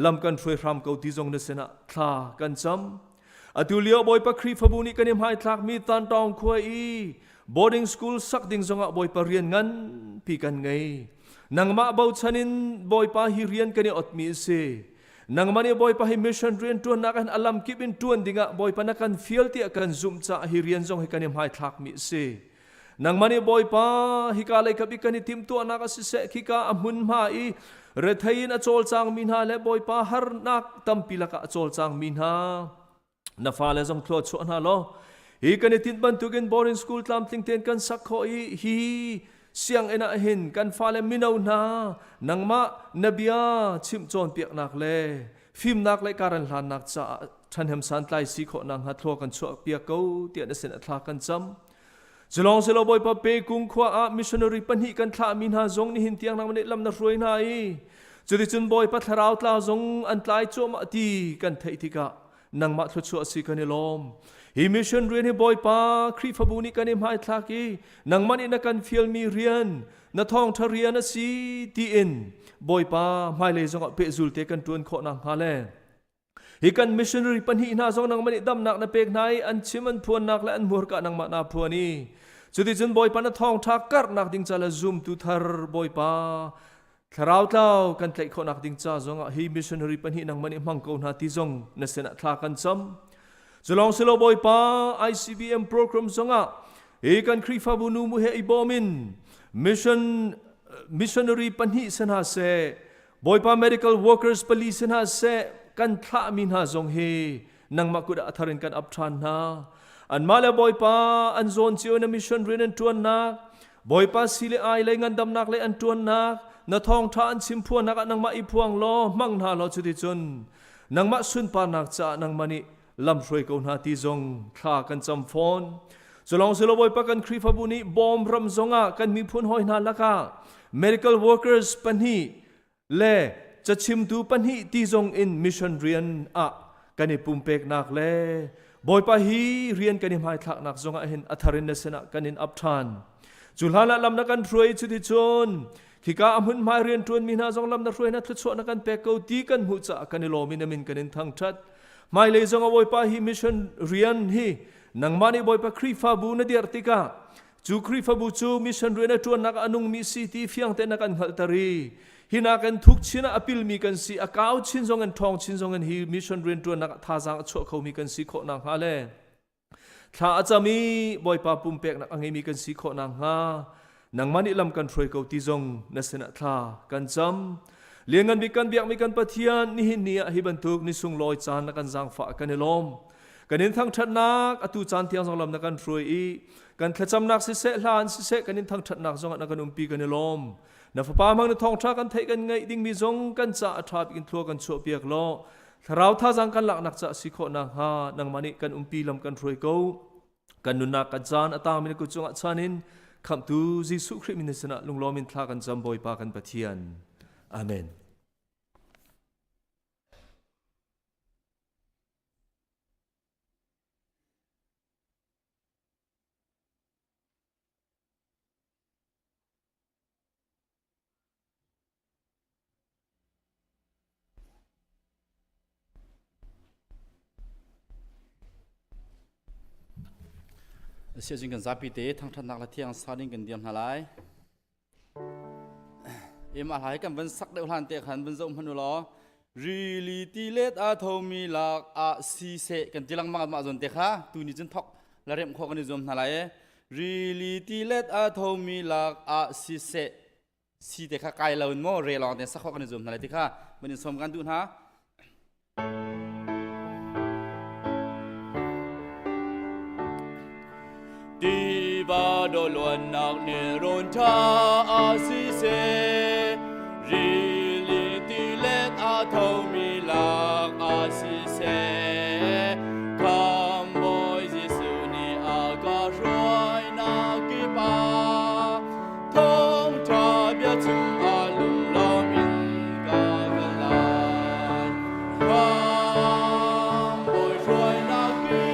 ลำกันช่วยรำเกาที่จงเนสนะทากันจำอตุเลียวบอยปะครีฟบุนิกันยมหายทากมีตันตองคุยboarding school สักดิ่งจงอ่ะบอยปะเรียนงั้นพี่กันไงนังมาเบาชันินบอยปะฮิเรียนกันยอดมีเสนังมันยบอยปะฮิมิชชันเรียนตัวนักกันอลัมกิบินตัวดิ่งอ่ะบอยปะนักกันฟิลที่กันซุ่มจ้าฮิเรียนจงให้กันยมหายทากมีเสนังมันยบอยปะฮิกาเลยกับอีกันยทิมตัวนักสิเสฮิกาอมุนมาอีเรทัยนอโจลจางมินฮาและบอยปาฮาร์นักตัมปิลักอโจลจางมินฮานาฟาเลจงคลอดชวนฮาโลฮีกันในทินบันทุกินบอร์ดิ้งสคูลตามติงเทนกันสักขอฮีเสียงเอ็นะหินกันฟาเลมินาวนานังมานบียาชิมจอนเปียกนักเลฟิมนักเลการันหลานนักจะทันเฮมสันไลสีขอนังฮัทโลกันชัวเปียกเกาเตียนเสนทากันจำจะลองเสลบอยปะเปกุงขวามิชชันนารีปันหิกันทามินฮาจงนี่หินเตียงนังมันลำนักรวยนายจุดที่จุนบอยปัทราวตลาจงอันไลโจมาตีกันเทติกะนังมาทชัวสิกันลมฮิมิชชันเรียนให้บอยปาครีฟบุนิกันหายทากีนังมันอินักันฟิลมีเรียนนัทองทาเรียนสีตีอินบอยปาไม่เลยจงเปซุลเตกันตัวนขอนังฮาเลฮิกันมิชชันนารีปันหินาจงนังมันดำนักนับเป็กนายอันชิมันพวนนักและอันมัวกะนังมานาพวนีจุดที่จุนบอยปานัทองทักกัดนักดิ่งจะละซุ่มตุทาร์บอยปาคราวเล่ากันเตะคนนักดิ่งจ้าจงฮีมิชชันนารีปันหินังมันมังกรนาทีจงนัสนาทากันซ้ำจะลองสโลบอยปา ICBM โปรแกรมจงกันครีฟาบุนูมุเฮอิบอมินมิชชันนารีปันหิสนาเซบอยปา medical workers police สนาเซกันทามินหาจงเฮนังมากุดอัธรินกันอับทานนาอันมาเลบอยปาอันโซนเชียวในมิชชันเรียนตัวนักบอยปาสิเลไอเลยงันดำนักเลยอันตัวนักนาทองทานชิมพวนนักนังมาอีพวงล้อมั่งนาล้อจุดที่จนนังมาสุนปานักจะนังมานี่ลำช่วยกูนาทีจงข้ากันจำฟอนจะลองสโลบอยปากันครีฟบุนีบอมรำจงกันมีพูนหอยนาลักะ medical workers ปันหีเล่จะชิมดูปันหีที่จงอินมิชชันเรียนกันในปุ่มเป็กนักเล่บอยปาฮีเรียนกันในหมายทักนักจงเห็นอัธรินเนสนะกันในอับทานจุลาละลำนักกันช่วยจุดที่จนขีกาอมุนมาเรียนทวนมีนาจงลำนักช่วยนักทุกส่วนนักกันเป็กเกาตีกันหูจะกันในโลมินามินกันในทางชัดไม่เลยจงเอาบอยปาฮีมิชชันเรียนฮีนังมาในบอยปาครีฟาบูนเดียร์ติกาจูครีฟาบูจูมิชชันเรียนทวนนักอนุงมีสีที่เฟียงเตนักกันหัลตารีฮินากันทุกชิ้นอภิลมีกันสีอากาศชิ้นจงกันทองชิ้นจงกันฮีมิชชันเรียนทวนนักท่าจางโชเขามีกันสีโคนังฮาเลถ้าอาจจะมีบอยปาปุ่มเป็กนักอังมีกันสีโคนังฮานังมันอิลำกันช่วยเขาที่จงนัสนาท่ากันจำ Lian ngan mi kan biak mi kan Pathian ni hin nia hi bantuk ni sung loi chan na kan jang fa kan elom. Kanin thang that nak atu chan tiang jong lam na kan throi I kan thacham nak si se hlan si se kanin thang that nak jong na kan umpi kan elom. Na fa pa mang na Thawngṭha kan thei kan ngai ding mi jong kan cha athap in thlo kan chu piak lo. Tharau tha jang kan lak nak cha si kho na ha nang mani kan umpi lam kan throi ko. Kan nun nak kan chan ata min ku chung chanin kham tu Jesu Christ min sana lunglom in thla kan jamboi pa kan Pathian. Amen. Sẽ chính cần giá pi tế thăng thân nặng là thiang sa đinh cần điểm hà lái em à lái cần vẫn sắc đều hàn tiệc hàn vẫn rộng hơn đó really ti let a thâu mi lạc a si se cần ti lăng mang mà dồn tiệc ha tu ni chân thọc là rem khó cần zoom hà lái really ti let a thâu mi lạc a si se si tiệc ha cài lâu mo re lòng tiệc sắc khó cần zoom hà lái tiệc ha mình xóm gan tu ha đi ba đồ luận nạc nề rôn cha a si se ri li ti let a thâu mi lạc a si se come boy Giêsu ni a ca roi na ki pa thông cha bia chung a lung lao in ca ga lai come boy roi na ki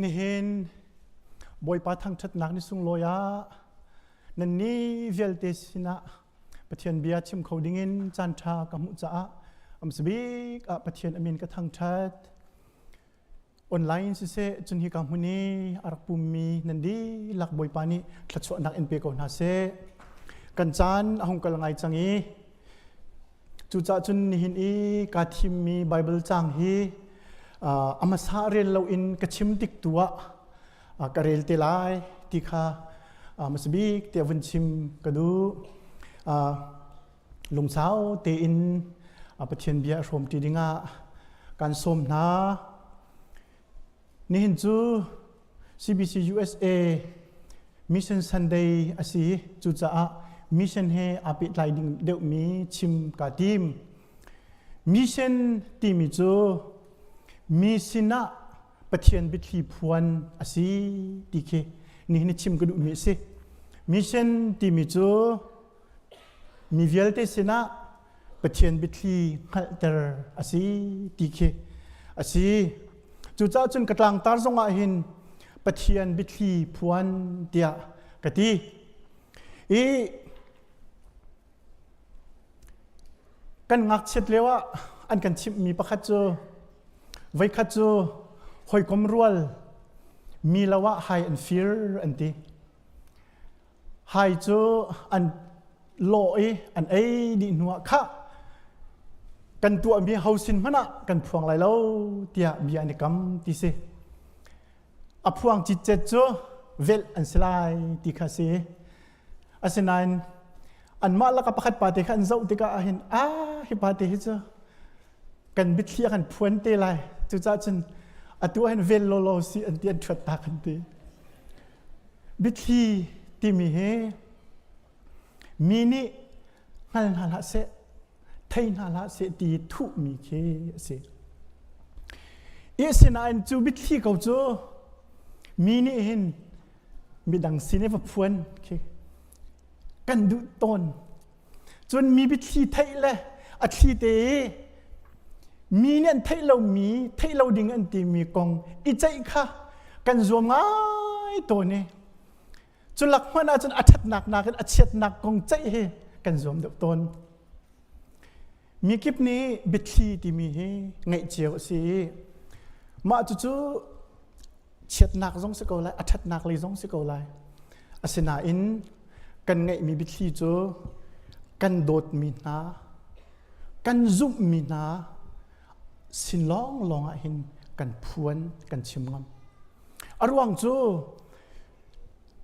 ni hin boy pa thang that nak ni sung loya nan ni velte sina Pathian bia chim codingin chantha kamu cha am sbik a Pathian amin ka thang that online si se chun hi kamuni arpumi nandi lak boy pani thlacho nak np ko na se kan chan ahung kalangai changi chu cha chun ni hin I ka thim mi bible chang hi amasa rel lo in kachim tik tua karel telai tikha masbik te vun chim kadu ลงเช้าเตอินประเทศเบียร์รวมตีดิงาการสมนานี่เห็นจู CBC USA Mission Sunday อาศัยจุดจ้า Mission เฮอาปิดไลดิ้งเดี๋ยวมีชิมกาทีม Mission ทีมิจูมีสินะปะเทียนบิดลีพวนอาศัยดีเคนี่เห็นชิมกระดูมีสิ Mission ทีมิจูมีเวลเตสินะปะเทียนบิดลีฮัลเตอร์อาศัยดีเคอาศัยจุดจ้าจนกระตังตาร์สงอาหินปะเทียนบิดลีพวนเดียกะทีกันงักเช็ดเลยว่าอันกันชิมมีประคัตโจไว้คัตโจหอยกลมรัวมีละว่า high and fear อันที่ high โจอันโลอันดีนัวค่ะกันตัวมีเฮาสินมันอ่ะกันพวงไรแล้วเตียบีอันกำที่เสอพวงจิตเจโจเวลอันสลายที่ข้าเสอาศัยนั้นอันมาละกับประคัตปาเตขันเจ้าติกาเห็นฮิปาเตฮิเจกันบิดเลียกันพวนเตไลจุจ้าจนตัวเห็นเวลโลโลซีอันเตียนชดตากันเตบิดลีที่มีเฮมีนี่ฮัลนาลาเสไทยนาลาเสตีทุมีเคเสเสนาอันจูบิดลีเขาโจมีนี่เห็นมีดังซีเนฟพวนเคกันดุตนจนมีบิดลีไทยเลยอัดลีเตมีเนี่ยไทยเรามีไทยเราดิ่งอันตีมีกองอีใจค่ะกันรวมง่ายตัวนี้จนหลักมันอาจจะอัดหนักกันอัดเช็ดหนักกองใจเฮกันรวมเดือดตนมีคลิปนี้บิดลีที่มีเฮไงเจียวสิมาจู่เช็ดหนักซงสกอลไลอัดหนักเลยซงสกอลไลอาศัยนาอินกันไงมีบิดลีจูกันโดดมีนากันซุ่มมีนาสินลองเห็นกันพวนกันชิมงอารวังจู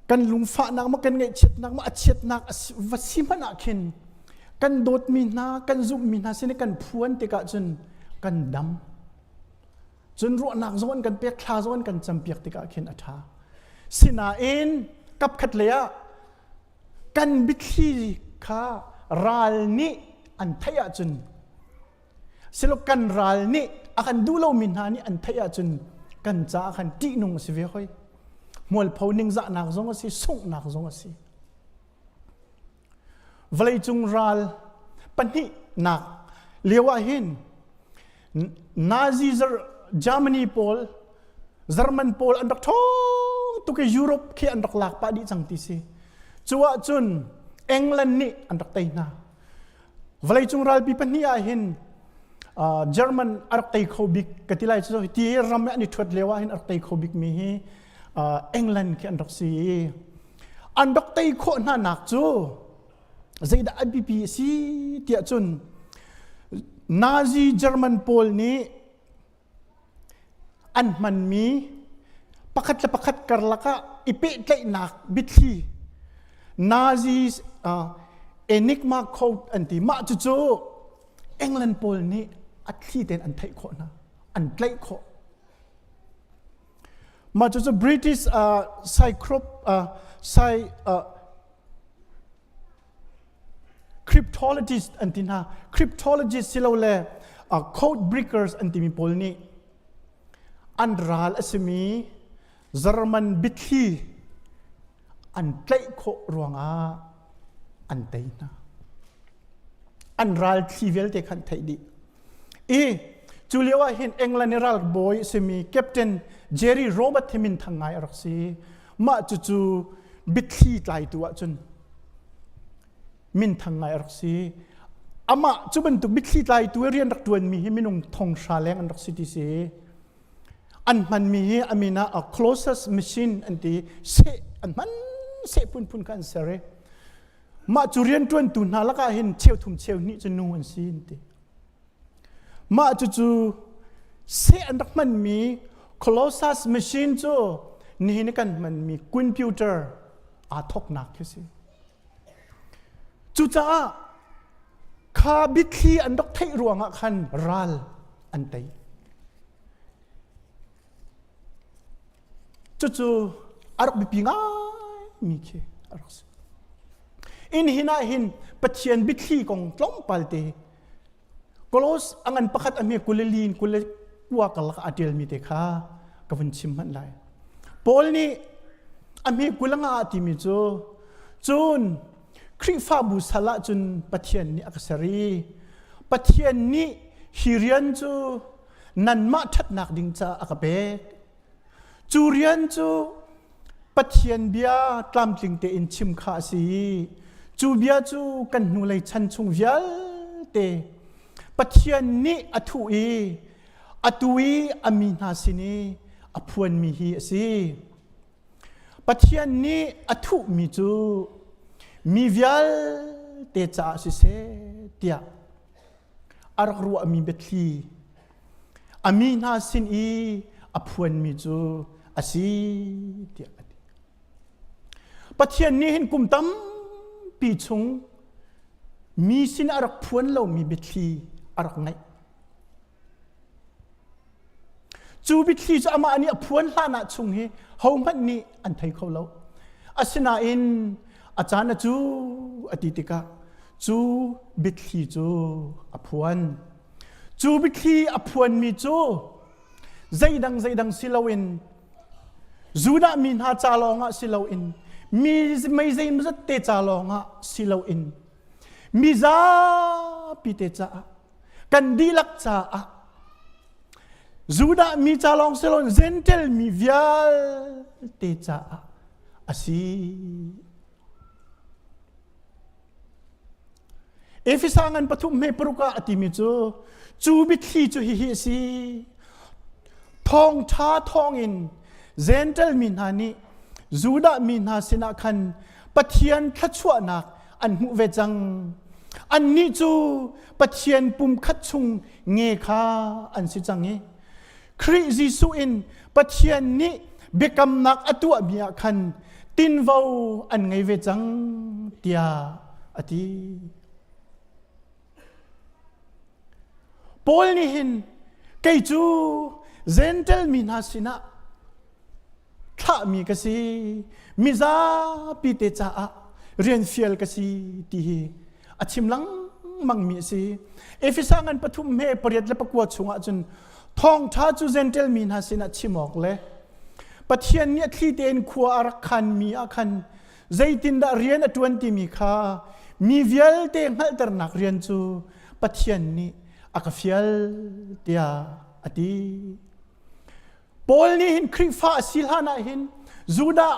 กันลุงฟ้านักมากันไงเช็ดนักมาเช็ดนักวัชิมันนักเห็นกันโดดมีนากันซุ่มมีนาสินกันพวนติกะจนกันดำจนรัวนักจนกันเปียกคลาจนกันจำเปียกติกะเห็นอัฐาสินาเอ็นกับขัดเลียกันบิดลีข้ารัลนี่อันทยาจนสลกันรัลนี่อาการดูเรามินหานี่อันทยาจนกันจ้าอาการตีนุ่งสิเวหอยมัวพาวนิ่งจะนักจงสิส่งนักจงสิวลัยจงรัลปันนี่นักเลี้ยวเห็นนาซีเยอรมนีโพลเยอรมันโพลอันดับท้องตุกยุโรปเขียอันดับหลักปะดิจังติสิจัวจุนอังกฤษนี่อันดับไตน่าวลัยจงรัลปีปันนี่เห็นเยอรมันอันดับไตเขาบิกกติไลจุดที่รำอันนี้ทวดเลี้ยวเห็นอันดับไตเขาบิกมีอังกฤษเขียอันดับสี่อันดับไตเขาหน้าหนักจูใจด่าไอพีพีซีเที่ยจุนนาซีเยอรมันโพลนี้อันมันมีประคัดกระลักอีเปะใจหนักบิดลีนาซีเอนิกมาโคดอันที่มาจู่ๆอังกฤษโพลนี้อัดที่เด่นอันไทยโคนะอันไกลโคมาจู่ๆบริติชไซครบคริปโตโลจิสต์อันที่น่าคริปโตโลจิสต์สิเราเลยโคดบริกเกอร์สอันที่มีโพลนี้อันรัลอสมีเยอรมันบิดลีอันไกลโครวงอันไตนะอันรัลทีเวลเตคันไทยดีจูเลียว่าเห็นอังกฤษรัลบอยสมีแคปเทนเจอรี่โรเบิร์ตเฮมินทางไงรักสีมาจู่ๆบิดลีไล่ตัวจนมินทางไงรักสีอามาจู่เป็นตุบิดลีไล่ตัวเรียนรักตัวมีให้มินุงทงชาเลงอันรักสีที่สีอันมันมีให้อามินาclosest machine อันที่เสอันมันเสปุ่นกันเสร็จมาจุเรียนจวนตุนหาละก็เห็นเชียวทุ่มเชียวนี่จะนูนสินติมาจู่เสอันดักมันมี closest machine จูนี่นี่กันมันมีคอมพิวเตอร์ทอกนักแค่สิจู่จ้า าบิทลีอันดอกไทยรวงอ่ะคันรัลอันไตจู่ๆอารมณ์บิง่ายมีแค่อารมณ์อินหินาหินปัจเจียนบิทลีของตลอมปัลเตโกลสอังอันประคัดอเมกุลลีนกุลวัวกัลอาเดลมีเตค่ะกับวันชิมมันไลปอลนี่อเมกุลังอาติมิจูนคริฟาบุสละจุนปัทยานนี่อักษรีปัทยานนี่ฮิริยันจูนันมาทัดนักดิ่งจ้าอักเบกจูเรียนจูปัทยานเบียตามติงเตอินชิมขาสีจูเบียจูกันนูเลยชันชงเวียลเตปัทยานนี่อัตุยอามีนาสินีอภวนมีฮีสิปัทยานนี่อัตุมีจูมีเวียลเตจ่าสิเสเตียอารักรัวมีเบตลีอามีนาสินีอภวนมีจูอาสิเตียปัทยานนี่เห็นกุมตั้มปีชงมีสินอารักพวนเรามีเบตลีอารักไงจูบิทลีจะอามาอันนี้พวนลานาชงเฮเฮามันนี่อันไทยเขาเราอาศนาอินอาจารย์จูอติติกาจูบิทลีจูอพวนจูบิทลีอพวนมีจูใจดังสิลาวินจูดามินหาจาลองะสิลาวินมีไม่ใจมันจะเตจาลองะสิลาวินมีซาปิเตจากันดีลักจาจูดามีจาลองเซลอนเซนเทลมีวิาลเตจาอาศีเอฟิสังันปฐุมเมปรุกะอติมิจูบิทลีจูฮิซีทองท้าทองอินเซนเทลมินานีจูดามินาสินาคันปะเทียนขัดชั่วนักอันมุเวจังอันนี้จูปะเทียนปุ่มขัดชุงเงคาอันสิจังเงคริจิสุอินปัทยานนี้เบกำนักอตัวเบียคันตินวาวอันไงเวจังเตียอติปอลนี่หินไกจูเซนเทลมินาสินะข้ามีกษีมิซาปิเตจาเรียนเฟียลกษีตีอาชิมลังมังมีสิเอฟิสังันปฐุมเมปริยัตและประกวดชงจนท่องท้าจูเซนเทลมินาสินะชิมอกเลยปัทยานเนี่ยที่เดินขวารักขันมีอาคันใจตินดาเรียน20มีค่ามีเวียลเตงหัลตร์นักเรียนจูปัทยานนี้อากาเฟียลเตียอดีปอลนี่หินคริฟ้าสิลฮานาหินจูดา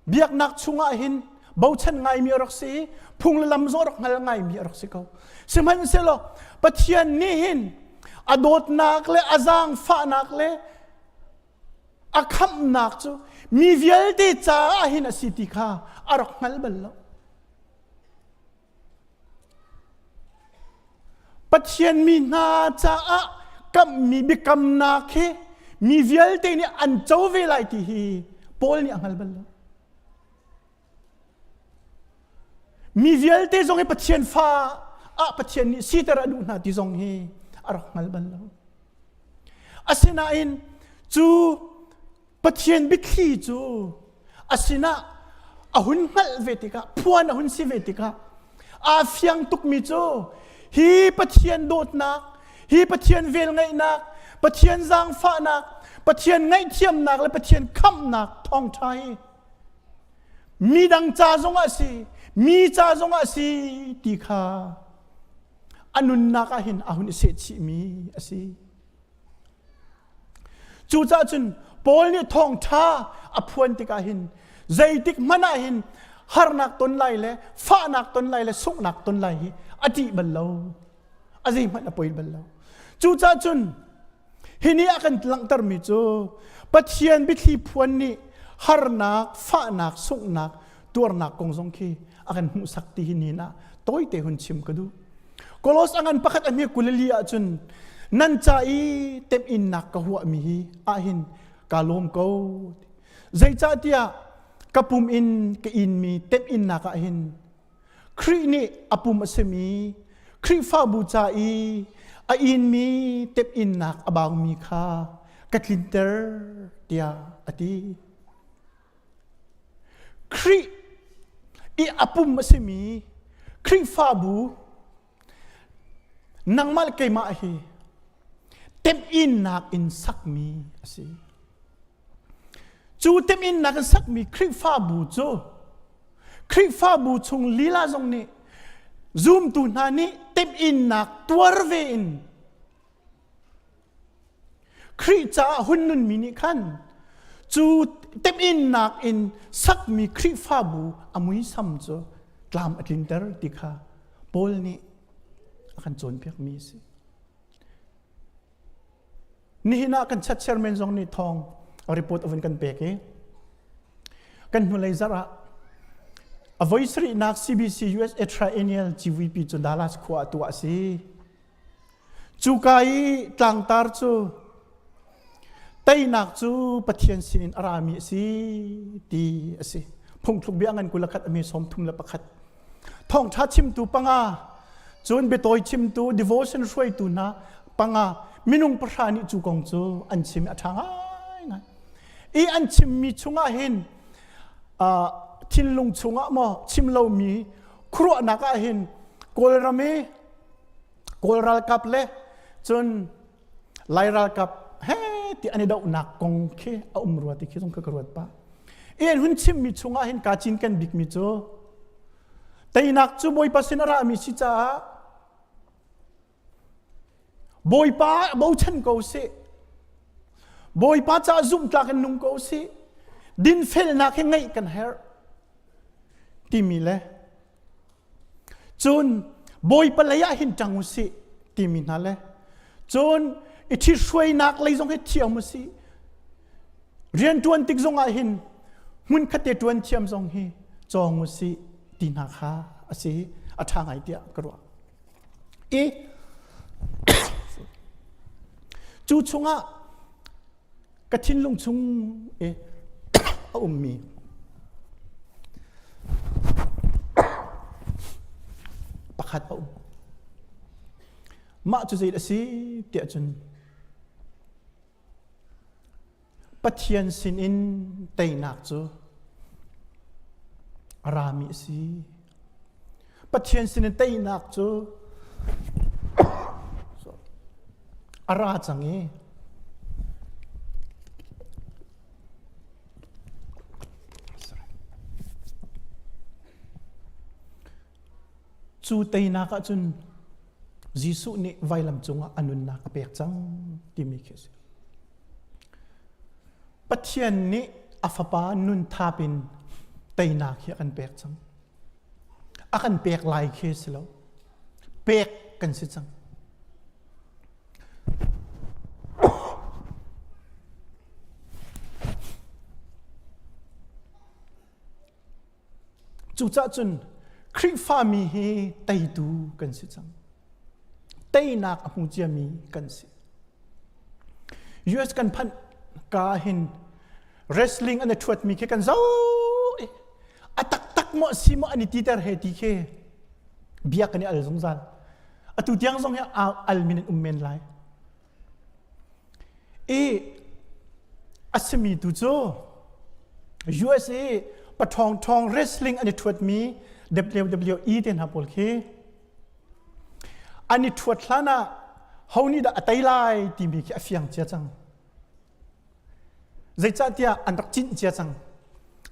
เบียกนักชุงาหินบ่าวชันไงมีรักษีพุงลำโซรักงไงมีรักษีเขาสมัยนั้นเสร็จแล้วปัทยานนี่หินอดดนักเลยอาจางฟ้านักเลยอาคำนักจูมีเวียลเตจ้าหินสิติค่ะอารักงัลบัลลปัทยานมีนาจ้ากับมีบิกำนักเฮมีเวียลเตนี่อันเจ้าเวลัยที่ฮีปอลนี่อังงัลบัลลมีเวียลเตจงให้ปัทยานฟ้าปัทยานนี่สิตระดูนาที่จงให้อารักงัลบัลลอาศินาอินจูปัทยานบิทลีจูอาศินาอาหุนงัลเวติกาพวนอาหุนสิเวติกาอาฟียงตุกมิจูฮีปัทยานโดดนักฮีปัทยานเวลไงนักปัทยานจางฟ้านักปัทยานไงเทียมนักและปัทยานคำนักทองไทยมีดังจ้าจงอาศิมีจ้าจงอาศิติคาอนุนนักหินอาหุนเสชิมีอาศิจูจ้าจุนปอลนี่ทองท้าอภวนติกาหินใจติกมันหินฮาร์นักตนไลเลยฟ้านักตนไลเลยสุกนักตนไลอดีบัลลาวอาจีมันอภัยบัลลาวจูจ้าจุนฮินี่อากันหลังตรมิจูปัทยานบิทลีพวนนี่ฮาร์นักฟ้านักสุกนักตัวนักกงสงคีอากันมุสักตีฮินี่นะตัวเตหุนชิมกดูโคลสอังันปักอันเมียกุลลีอาจุนนันใจเต็มอินนักกหัวมีอาหินกาลมกูใจจ้าเตียกับปุ่มอินกับอินมีเต็มอินนักอาหิน ครีนี่อปุมเสมีครีฟ้าบูจาอีอินมีเต็บอินนักอบางมีค่ากัดลินเตอร์เดียอดีครีอีอปุมเสมีครีฟ้าบูนังมาลเกยมาเฮเต็มอินนักอินสักมีสิจูเต็มอินนักอินสักมีครีฟ้าบูโจครีฟ้าบูชงลีลาจงนี้ซูมตูนานี้เต็มอินนักตัวเวอินครีจ้าหุ่นนุนมินิขันจูเต็มอินนักอินสักมีครีฟ้าบูอามุยซัมโจกลามอัดลินเตอร์ติคาโพลนี้อาการโจนเพียกมีสินี่น่ากันชัดเชอร์เมนซองนี่ทองเอารีพอร์ตเอาเป็นกันเปกกันหุ่นเลยซะระอวัยสรีนัก CBC US Triennial GVP จนดาลัสขวาตัวสิจูกายตลังตาร์จูไตนักจูปะเทียนสินินอารามีสิดีสิพงทุกเบียงันกุลคัดอเมสมทุมละประคัดท่องทัดชิมตูปังอาจนเบตอยชิมตู devotion ช่วยตูนะปังอามินุงประชานิจูกงจูอันชิมอัฐางไงอีอันชิมมีชุงอาเห็นทินลุงชุงอ่ะมอชิมเรามีครัวนักเห็นกอลรามีกอลรัลกับเล่จนไลรัลกับเฮ้ที่อันนี้ดาวนักกงเคเอามรัวที่คิดต้องกระโดดปะเอ็นหุ่นชิมมีชุงอ่ะเห็นกาจินกันบิกมีโจแต่นักจูบอยปัสนารามีสิจ้าบอยป้าบอยฉันก็สิบอยป้าจ้าซุ่มตากันนุ่งก็สิดินเฟลนักให้ไงกันเฮร์ที่มีเลยจนบอยปลายหินจังมุสิที่มีนั่นเลยจนอิทธิช่วยนักเลยจงให้เที่ยวมุสิเรียนตวนติกจงอาหินหุ่นขัดเตตวนเที่ยมจงให้จองมุสิตีนักฮะสิอัฐางไอเดียกรัวจูชงอ่ะกระทินลงชงเอามีประคัดเอามาจุดนี้สิเดียจนปัทยันสินอินเตยนักจูรามีสิปัทยันสินอินเตยนักจูอาราจังเอจูเตยนักจุนยิสุนี่ไวลำจงอนุนนักเปียกจังที่มีเคสปัจจัยนี้อัฟปานุนทาปินเตยนักเฮียกันเปียกจังอากันเปียกหลายเคสแล้วเปียกกันสิจังจูจ้าจุนคริฟ้ามีเฮไตดูกันสิจังไตนักอมุจยามีกันสิ US กันพันกาเห็น wrestling อันนี้ทวดมีแค่กันเจ้าอัตักหมดสิหมดอันนี้ตีแต่เฮตีแค่เบียกันนี่อัลสงสารอัตุเตียงสงเฮอัลมินเมนไลอัศมีตุโจ USA ปะทอง wrestling อันนี้ทวดมี WWE เต็นหาพอลเคอันนี้ทวดล้านะเขานี่ได้อัตไลที่มีแค่เฟียงเจ้าจังใจจ้าเดียอันรักจินเจ้าจัง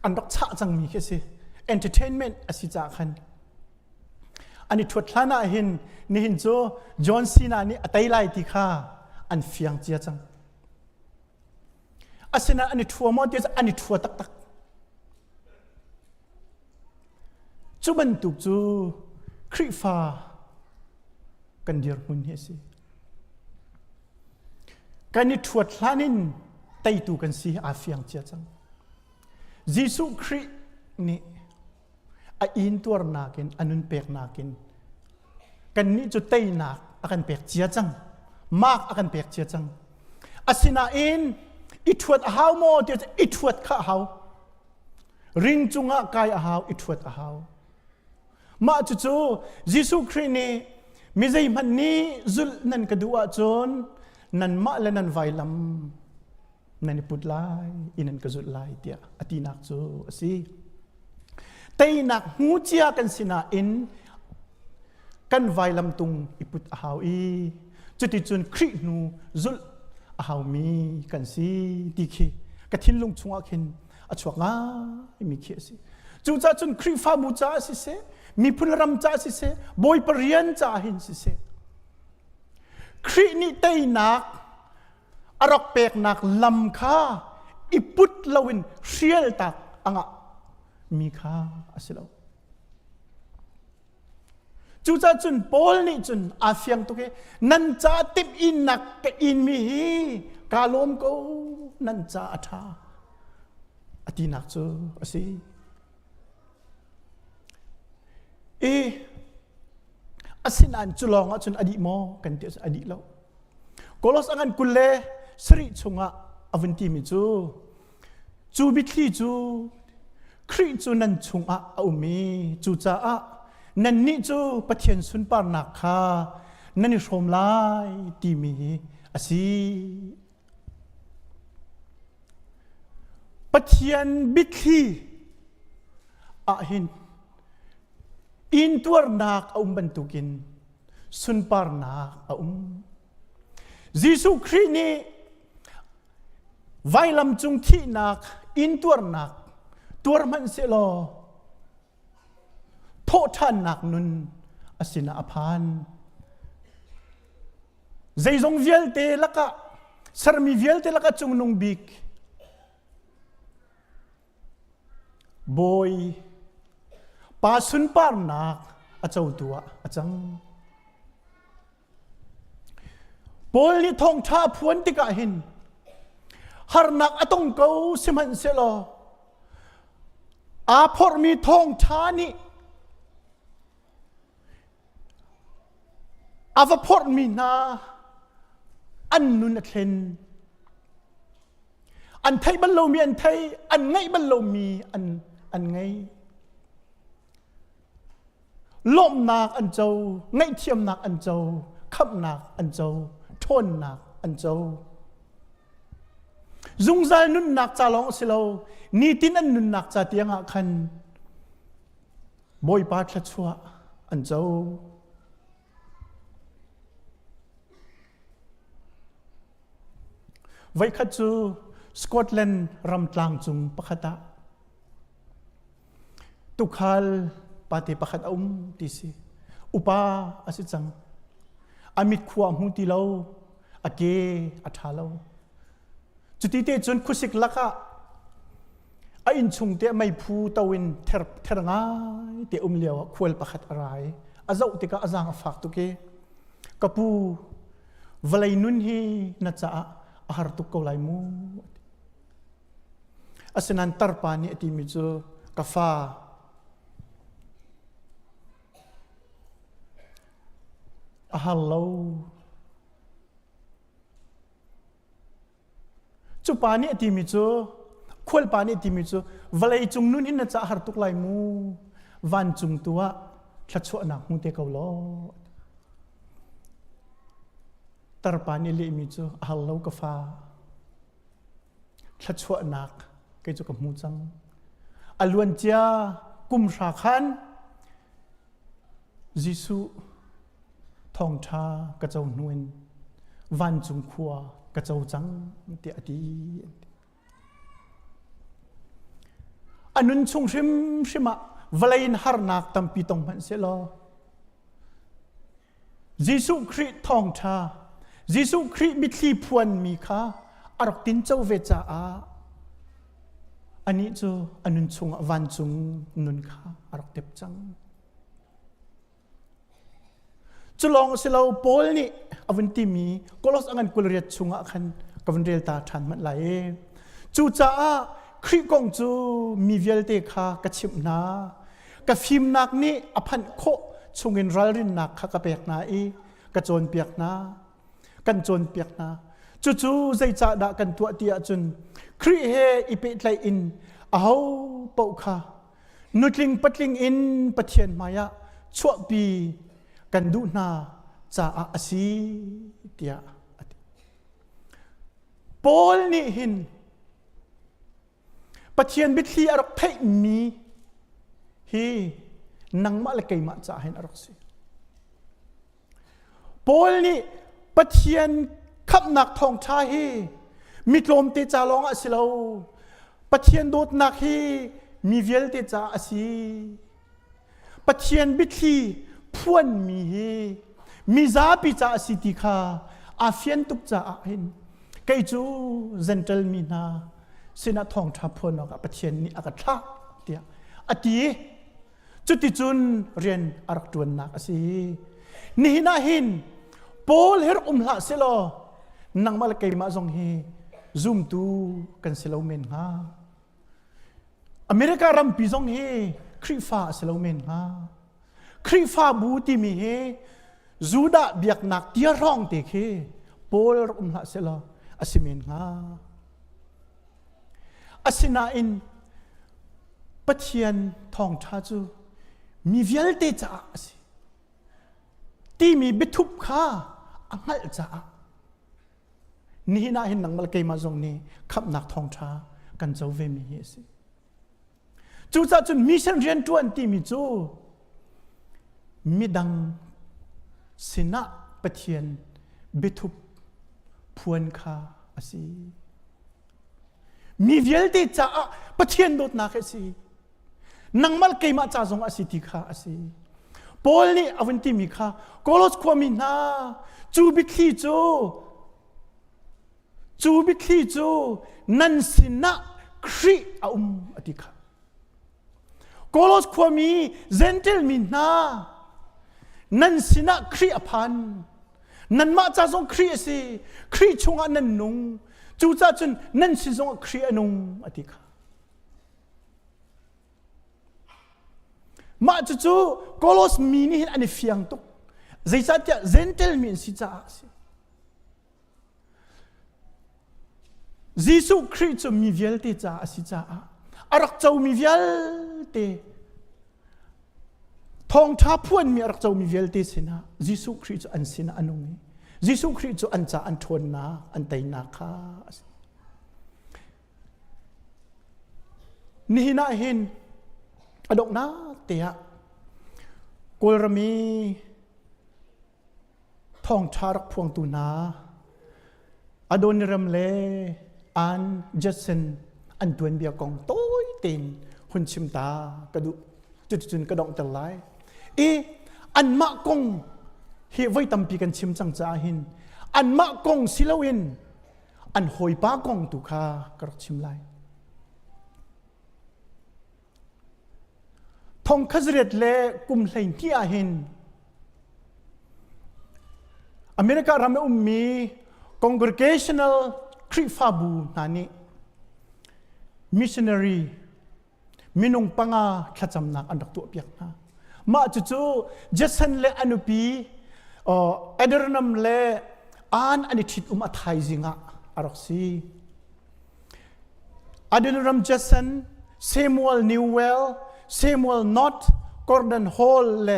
อันรักชะจังมีแค่สิ entertainment อาศิจาคันอันนี้ทวดล้านะเห็นนี่เห็นโจจอห์นซีนานี่อัตไลที่ข้าอันเฟียงเจ้าจังอาศินะอันนี้ทัวมอดเดียอันนี้ทัวตักจูบันตุกจูคริฟ้ากันเดียร์มุนเฮสิกันนี่ถวดล้านินไตตูกันสิอาเฟียงเจ้าจังยิสุครินี่อินตัวนักินอนุนเปกนักินกันนี่จุดไตนักอากันเปกเจ้าจังมากอากันเปกเจ้าจังอาศินาอินอิถวดหาวโมเดียอิถวดข้าหาวริงจุงะกายหาวอิถวดหาว มาจู่ๆยิสุคริสต์นี่มิใจมันนี้จุลนั่นกระดูกจนนั่นมาและนั่นไวลำนั่นปุดไลอินันกระจุดไลเดียอตินักจู่สิแต่นักหูเจียกันสินาอินกันไวลำตุงอิปุดอาหาวอีจุดที่จนครินูจุลอาหาวมีกันสิดีเคกระทินลงชงอาคินอชวงามีเคสิจู่จ้าจนคริฟ้าบูจ้าสิเสมีพุนรำจ้าสิเสบอยปริยันจ้าหินสิเสครินิเตนักอรกเปกนักลำค่าอิปุตลวินเชียลตักอ่างมีค่าสิเลวจู่จ้าจนโพลนี่จนอาเซียงตุกนันจ้าติบอินนักกับอินมีกาลมกูนันจ้าอัฐาอตินักจูสิอาสินันจุลองจนอดีโมกันเดียวอดีแล้วโกลสอันกุลเลสริชงะอวันติมิจูบิทลีจูคริจูนันชงะอุมีจูจ้านันนิจูปะเทียนสุนปานักคานันนิชมไลติมีอาศิปะเทียนบิทลีอาหินอินตัวนักบันทุกินสุนปานักยิสุคริสต์นี่ไวลำจุงที่นักอินตัวนักตัวมันเสลอโทษท่านนักนุนอสินาอภานใจจงเวียลเตลักะสรมีเวียลเตลักะจงนงบิกบอยปาสุนปานักอาเจ้าตัวอาจังโพลนี่ทองท่าพวนติกาหินฮาร์นักอตงเกาสิมันเสลออาพอร์มีทองท่านี่อาวพอร์มีนาอันนุนเทนอันไทยบัลโลมีอันไทยอันไงบัลโลมีอันไงลมนักอันเจ้าไงเทียมนักอันเจ้าขับนักอันเจ้าทนนักอันเจ้าจุงใจนุนนักจะลองสิเรานี่ตินันนุนนักจะเตียงอาคันบอยปาทัดชัวอันเจ้าไว้ขัดจูสกอตแลนด์รำตลางจุงปะขตะตุกฮัลปาเตปะขัดติสิอุปาอสิจังอามิดขวามหูตีเราอเกอัฐาเราจุดที่เตจนคุสิกลักะอินชงเตไม่พูตวินเทรง่ายเตเลียวควลปะขัดอะไรอาเจ้าติกะอาจางฝากตุเกกะปูวลัยนุนฮีนัจจะอาหารตุกเกาไลมูอาสนันตารปานีติมิจูกาฟาอาฮัลโหลจุปานีติมิจูควลปานีติมิจูวลัยจุงนุนหินจะอาหารตุกไลมูวันจุงตัวชัดชวนักมุเตเกาโลตารปานีเลมิจูอาฮัลโหลกาฟาชัดชวนักเกจุกับมูจังอลวนเจียกุมชาคันยิสุทองชากระเจ้านวลวันจุงขัวกระเจ้าจังเตียดีอันนั้นชงชิมะวลัยนฮาร์นักตัมปีตงมันเสลอยิสุคริสทองชายิสุคริสบิทลีพวนมีค่ะอารตินเจ้าเวจาอันนี้จูอันนั้นชงวันจุงนุนค่ะอารเต็บจังจุลองสิเราโพลนี่อวันติมีโกลสอันกุลเรียชงคันกับวันเรียลตาทันมันไหลจูจ้าคริกงจูมีเวลเตคากระชิบนากับฟิมนักนี่อภันโคชงเงินรัลรินนักกระเปียกนาอีกระโจนเปียกนากันโจนเปียกนาจู่ใจจ่าด่ากันตัวเตียจนคริเฮอิเปตไลอินเอาเป่าค่ะนุดลิงปัดลิงอินปะเทียนมายะ ชั่วปีกันดูนาจะอาศีเตียปอลนี่หินปะเทียนบิทลีอรักเทมีฮีนังมาละเกยมาจะเห็นอรักสิปอลนี่ปะเทียนขับหนักทองชาฮีมีลมเตจาลองอาศิลาวปะเทียนโดดหนักฮีมีเวลเตจาอาศีปะเทียนบิทลีพวนมีฮีมีซาปิจาอาศิติคาอาเฟียนตุกจาเห็นไกจูเซนเทลมีนาสินาทองทับพนกับปะเทียนนี่อากาศทักเดียอดีจุดที่จุนเรียนอารักตวนนักสินี่น่าเห็นโปลเฮรละเสลอนังมาลเกยมาจงเฮซูมตูกันเสลอเมนฮาอเมริการัมปีจงเฮคริฟ้าเสลอเมนฮาคริฟ้าบูติมีเฮจูดาเบียกนักเตียร้องเตเคโปลละเสลออาศิเมนฮาอาศินาอินปะเทียนทองชาจูมีเวลเตจ่าสิที่มีบิทุบข้าอังเกจ่านี่น่าเห็นหนังมาลเกยมาจงนี้ขับหนักทองชากันเจ้าเวมีเฮสิจูจ่าจุนมิชันเรียนจวนที่มีจูมีดังสินะปะเทียนบิทุบพวนข้าสิมีเวลเตจ่าปะเทียนโดดนักสินังมาลเกยมาจ่าจงอาศิติข้าสิปอลนี่อวันที่มีข้าโคลสความมีนาจูบิคลีจูนันสินะครีอาอติข้าโคลสความมีเซนเทลมีนานันสินะครีอพันนันมาจ่าจงครีสิครีชงอันนันนุงจูจ่าจนนันสิจงครีอนุงอติข้ามาจู่ๆโคลสมีนี่เห็นอันนี้เฟียงตุกใจสัตย์เซนเทลมีนสิจ้าสิยิสุคริสต์มีเวลเตจ้าสิจ้าอารักเจ้ามีเวลเตทองท้าพวนมีอารักเจ้ามีเวลเตสินะยิสุคริสต์อันสินะอันนู้นยิสุคริสต์อันจ้าอันทวนนาอันไตนาคานี่น่าเห็นอดอกนาเตียกุลมีทองชารักพวงตูนาอดนิรมเลอันเจสันอันตวนเบียกองโต้ยตินหุ่นชิมตากระดูจุดกระดองตะไลอันมะกงเฮไว้ตำปีกันชิมจังจ้าหินอันมะกงสิลวินอันหอยป้ากงตุคากระชิมไลทองขจริตเล่กุมไหลที่อาหินอเมริการามมี congregational คริฟาบูนานี missionary มินุงปังอาขจำนักอันดักตัวเปียกนะมาจู่ๆเจสันเล่อนุปีเอเดรนัมเล่อันนี้ทิดอัทายจิงะอารักซีอเดรนัมเจสันเซมูเอลนิวเวลSamuel Not Gordon Hall le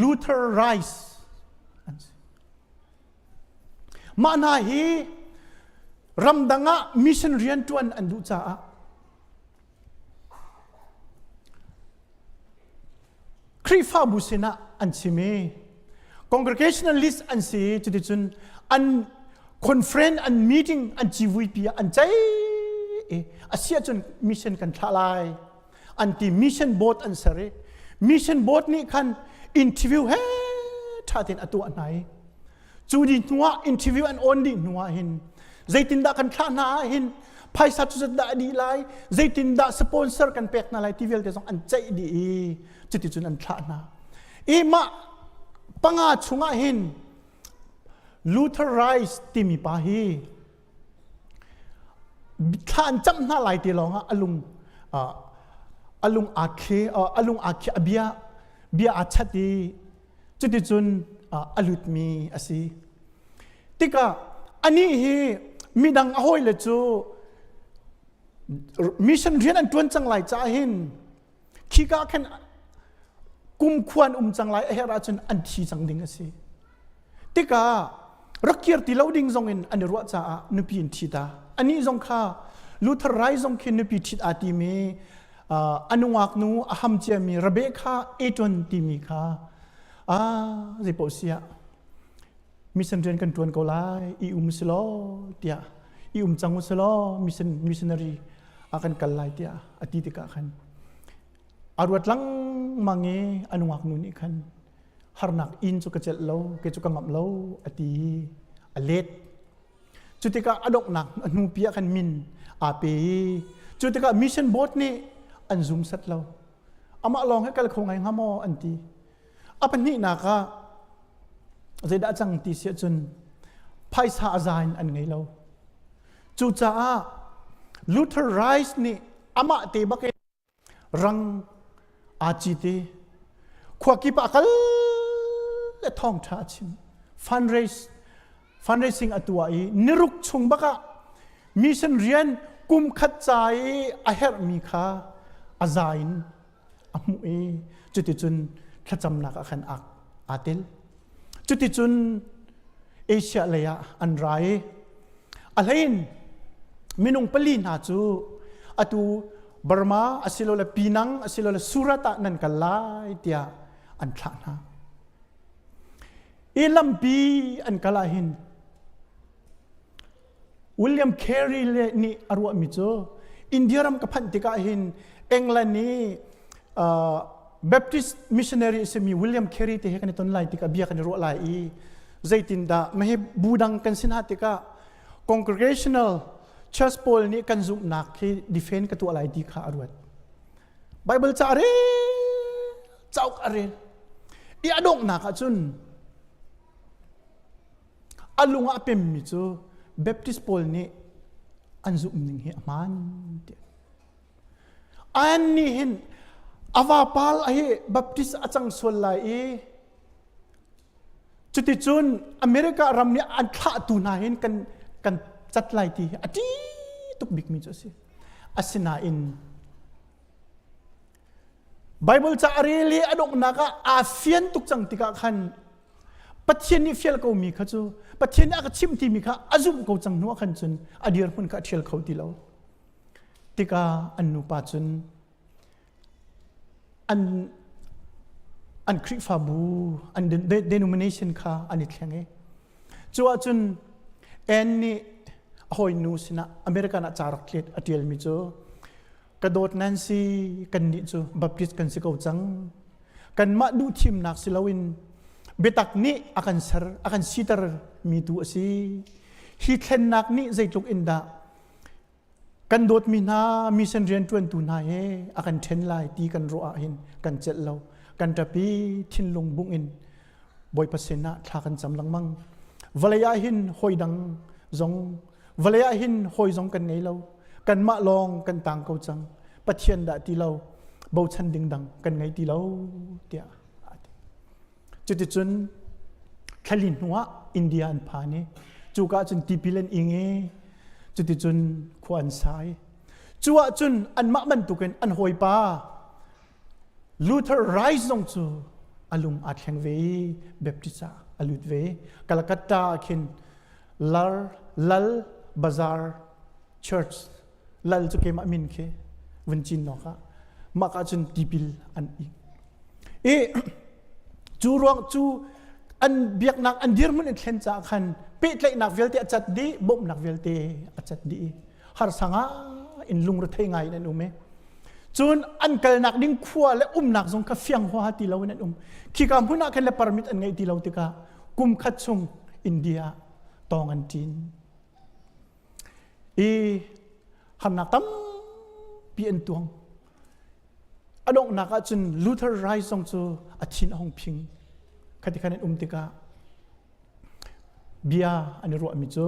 Luther Rice มาหน้าฮีรำดังะมิชชันเรียนจวนอันดูจ้าคริฟาบุษณะอันชิเม congregational list อันสีจุดจุนอัน conference อัน meeting อันจีวีพีอันใจอาเซียจนมิชชันกันทลายอันที่มิชชันโบสอันเสร็จมิชชันโบสนี่คันอินทิวิวเฮ้ท่าเต็นอตัวไหนจูดินัวอินทิวิวอันออนดินัวเห็นใจตินดากันท่านาเห็นไพ่สัตว์สุดดาดีไลใจตินดาสปอนเซอร์กันเป็กนาไลทีวีเดซองอันใจดีจุดที่จุนอันท่านามาปังอาชุงอาเห็นลูเทอร์ไรส์ที่มีปาฮีท่านจำหน้าไหลตีลองอลุงอาเคเบียอาชัดดีจุดที่จุนอลุดมีอาศัยติกาอันนี้มีดังอ้อยเลยจูมิชชันเรียนอันตวนจังไหลจ้าหินขี้กาแค่ กุมควรจังไรเฮราจนอันทีจังดิ่งสิติการักเกียรติเลาดิ่งจงอินอันรัวจ้านุปีนทีตาอันนี้จงข้าลูเทอร์ไรจงคินนุปีทิดอาติเมอนุวักนูอาฮัมเจมีระเบคาเอจวนติมีข้าเจปอเซียมิสันเรียนกันตวนเกาไลสโลเตียจังมุสโลมิสันนารีakan kalai dia ati tika kan arwat lang mange anuak nu ni kan harnak in chu kachel lo ke chu kangam lo ati alet chutika adok nak anu pia kan min ape chutika mission board ni an zoom sat lo ama long he kal khongai ngamo anti apan ni naka zeda chang ti sia chun phaisa azain an ngai lo chu cha Luther rise ni ama te bakke rang achite khwaki pa kal le Thawngṭha chim fundraising atua I niruk chung baka mission rian kum khat chai a her mi kha azain amu e chuti chun thacham na ka khan ak atel chuti chun Asia leya an rai alain minung pali na chu atu Burma asilola Pinang asilola Surata nan kalai tia an thana ilampi an kalahin William Carey le ni arwa mi chu India ram ka phan tika hin England ni Baptist missionary semi William Carey te kan ton lai tika bia kan ro lai I zaitin da mehe budang kan sinhatika congregational Church Paul ni kan zoom nak ki defend ka tu alai di kha arwat Bible cha are chauk are I adong na ka chun alunga pem mi chu Baptist Paul ni an zoom ning hi aman an ni hin awa pal ai Baptist achang sol lai I chuti chun America ram ni an tha tu na hin kanจัดไล่ที่อดีตุกบิกมีจ้ะสิอาศินาอินไบเบิลจะอารีลีอดกนักอาเฟียนตุกจังติกาขันปัจเจนี่เฟียลเขามีข้าจูปัจเจนี่อาชิมที่มีข้าอาจุมเขาจังนัวขันจุนอดีตพุ่นข้าเชียลเขาที่เราติกาอันนุปัจจุนอันคริฟาบูอันdenominationข้าอันนี้แข็งจัวจุนเอ็นนี่หอยนูสินะอเมริกาน่ะจารักเล็ดอดีตมิจูกระโดดนั่นสิกันนิจูบัพติสกันสิเขาจังกันมาดูทีมนักศิลวินเบตักนี้akan sitarมีตัวสิฮิตเทนนักนี้ใจจุกอินดากันโดดมีนามีเส้นเรียนจวนตุนายakanเทนไลตีกันรัวหินกันเจ็ดเรากันจะปีทินลงบุงอินบอยเปอร์เซ็นต์นะทากันจำลังมั่งวลายหินหอยดังจงวลายหินหอยจงกันไงเรากันมาลองกันต่างเขาจังปะเทียนดาตีเราเบาชันดึงดังกันไงตีเราเดียจุดจุนขลินหัวอินเดียอันพานีจูกาจุนตีพิเลนอิงจุดจุนขวานสายจัวจุนอันมะมันตุกันอันหอยปาลูเทอร์ไรซ์งจูอลุมอัดแข่งเวเบบติซาอลุดเวกาลกัตตาคินลัลบาซาร์เชิร์ชลัลจุเกมะมินเควันจินนอกะมักอาจุนตีพิลอันอีจูรวงจูอันเบียกนักอันเดียร์มันเห็นจากขันปิดเลยนักเวลเตอจัดดีบ่มนักเวลเตอจัดดีหาสังอาอินลุงรถไทยไงนั่นอุ้มจูนอันเกลนักดิ้งขวาและนักทรงกาเฟียงหัวตีเรานั่นขี้กามหุ่นนักแค่ละปาร์มิตอันไงตีเราติกากุมขัดชงอินเดียตองอันจีนหันนักตั้มเปลี่ยนตัวอดงนักจุนลูเทอร์ไรซ์ทรงจูอาทินหงพิงคดีขันติกาเบียอันนี้รู้มิจู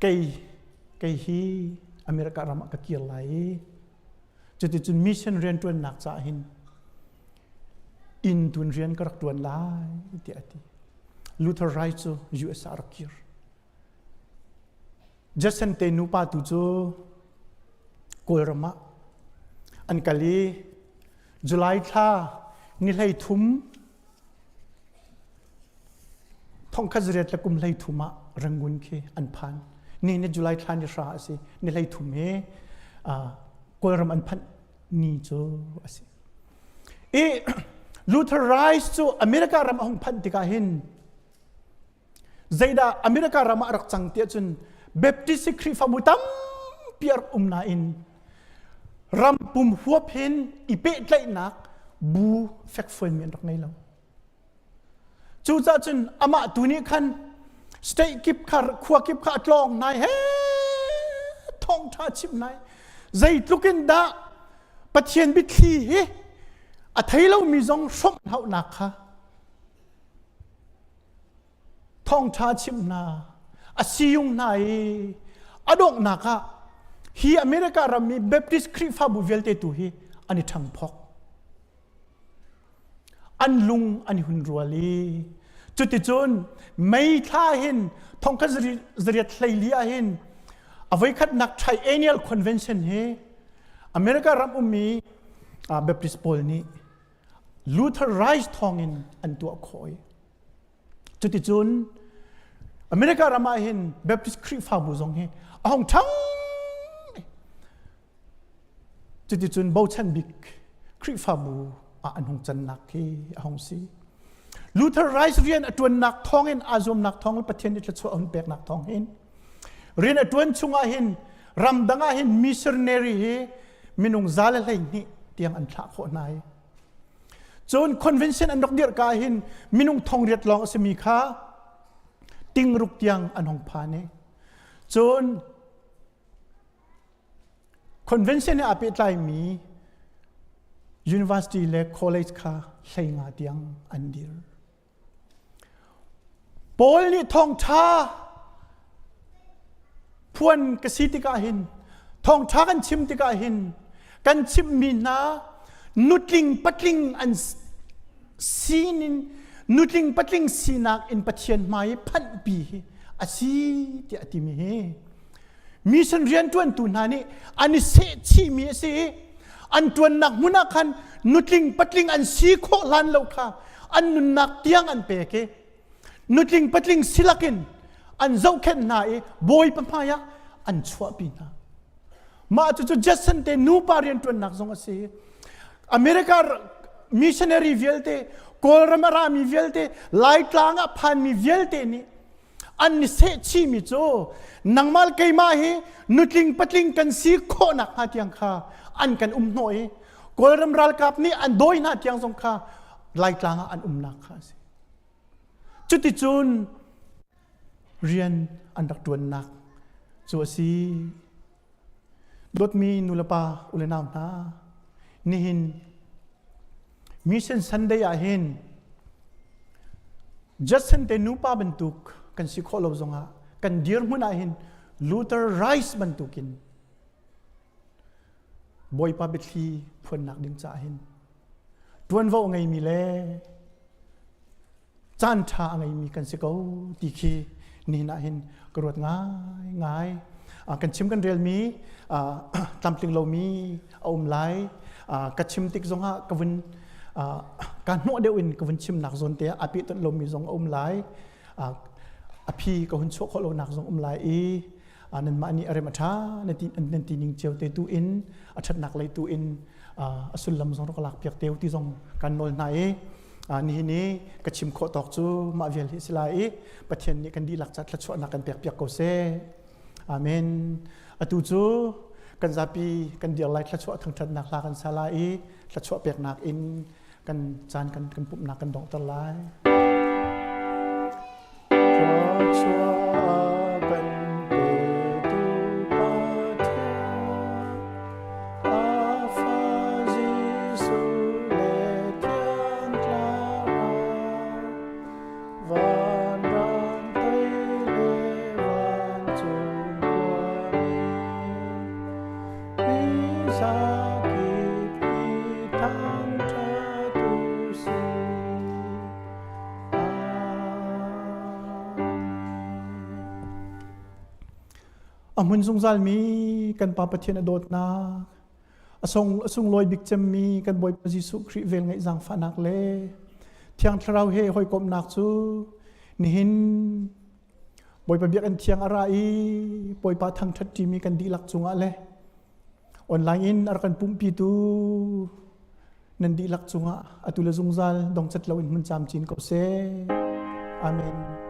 เกยฮีอเมริการามักเกียร์ไหลจุดจุนมิชชั่นเรียนตัวหนักจ่าหินอินตุนเรียนก็รักตัวไหลเดียดีลูเทอร์ไรซ์จูยูเอสอาร์เกียร์จัสเซนเตนูปาตุจูโกลรามาอันกาลี จุลัยทานิเลยทุมท่องขจเรียดและกุมเลยทุมะรังกุนเคอันพันนี่ในจุลัยทานิราสินิเลยทุมเฮกอลรำอันพันนี่โจสิลูเทอร์ไรส์โจอเมริการำอันพันติกาหินใจดาอเมริการำรักจังเตียจนเบปติสิครีฟามุตัมเปียร์นาอินรำปุ่มหัวเพนอีเปตไลนักบูเฟกฟอนเมียนรักในเราจูจ่าจนอามาตัวนี้คันสเตย์กิบขาขวากิบขาตลองนายเฮ้ท่องท่าชิมนายใจลุกินดาปะเทียนบิทลีเฮอาทัยเรามีจงส่งเท่านักค่ะท่องท่าชิมนาอาศิยุงนายอดงนักค่ะฮีอเมริการามีเบปติสคริฟาบุเวลเตตุฮีอันนี้ทั้งพกอันลุงอันนี้หุ่นรัวลีจุดที่จนไม่ท่าเห็นท่องกันจริยธรรมลีอาเห็นเอาไว้คัดนักไทยแอนนิลคอนเวนชั่นเฮอเมริการามมีเบปติสโพลนี้ลูเทอร์ไรส์ทองอินอันตัวคอยจุดที่จนอเมริการามาเห็นเบปติสคริฟาบุซงเฮเอาห้องทั้งจุดที่จนบ่ชันบิกคริฟาบูอันหงจันนักเฮหงสีลูเทอร์ไรส์เรียนตัวนักท้องเห็นอาซมนักท้องประเทศนี้จะช่วยอันเปียกนักท้องเห็นเรียนตัวชุงอาเห็นรำดังอาเห็นมิสชันนารีเฮมินุงซาเลเลยนี่เตียงอันทักคนไหนจนคอนเวนชั่นอันดอกเดียร์กาเห็นมินุงทองเรียดลองสมีค่าติงรุกเตียงอันหงพานีจนคอนเวนชั่นเนี่ยอาเป็ดไลมี University และ College ค่ะใช้งานเตียงอันเดียวโปลนี่ท่องท่าพวนกสิติกาหินท่องท่ากันชิมติกาหินกันชิมมีนานุดลิงปัดลิงอันซีนินนุดลิงปัดลิงซีนักอินปัจเจียนไม้พันปีอาศีที่อติมีมีสันเรียนตัวตุนานี่อันนี้เสชีมีเสอันตัวนักมุนักขันนุดลิงปัดลิงอันซีโคลันเลวค่ะอันนุนักเตียงอันเปเกนุดลิงปัดลิงสิลักินอันเจ้าเข็นนายบอยปมายะอันชัวปีนามาจุดจัสันเตนูปารียนตัวนักสงเสอเมริกามิชชันนารีเวลเตโคลรามารามีเวลเตไลท์ลางอพันมีเวลเตนี่อันนี้เสชีมิโจนังมาลเกยมาเฮนุดลิงปัดลิงกันซีโคนักหาเตียงข้าอันกันหน่อยโคลรามารากับนี่อันโดยหน้าเตียงสงข้าไลท์ลางอันนักข้าสิจุดที่จุนเรียนอันดักตัวนักจัวซีรถมีนุลปาอุลนามนานี่เห็นมิชชั่นซันเดียเห็นจัสเซนเตนูปาบรรทุกกันสิโคลบซงฮะกันเดียร์มุนาเห็นลูเทอร์ไรส์บรรทุกินบอยปาเบตลีพวนนักดึงจ่าเห็นตวนว่าไงมีเล่จานชาไงมีกันสิเขาตีคีนี่นะเห็นกรวดง่ายกันชิมกันเรียลมีตำติงเรามีอมไลกัดชิมติกซงฮะกวนการโน้เดียวอินกวนชิมหนักซนเตียอภิตุนเรามีซงอมไลอภิกวนโชคเราหนักซงอมไลนั่นมาอันนี้อะไรมาช้านั่นตีนิงเจียวเตตูอินชัดหนักเลยตูอินสุลลัมซงรักหลักเปียกเตียวที่ซงการโนลนายนี่กระชิมโคตอกจูมาเวลฮิสไลประเทศนี้กันดีหลักจัดละชวนักกันเปียกโกเซอาเมนอตูจูกันซาปีกันเดียวไล่ละชวทั้งทัดนักลากันซาลาละชวเปียกนักอินกันจานกันปุ่มนักกันดองตะไลมุนสงสารมีกันปาปะเทียนโดดนา asong loi bik chem mi kan boi pa Jesu Christ vel ngai jang fanak le thiang thrau he hoi kom nak chu ni hin boi pa biak an thiang ara I boi pa thang that ti mi kan di lak chunga le online in ar kan pum pi tu nan di lak chunga atula zungzal dong chat lawin mun cham chin ko se amen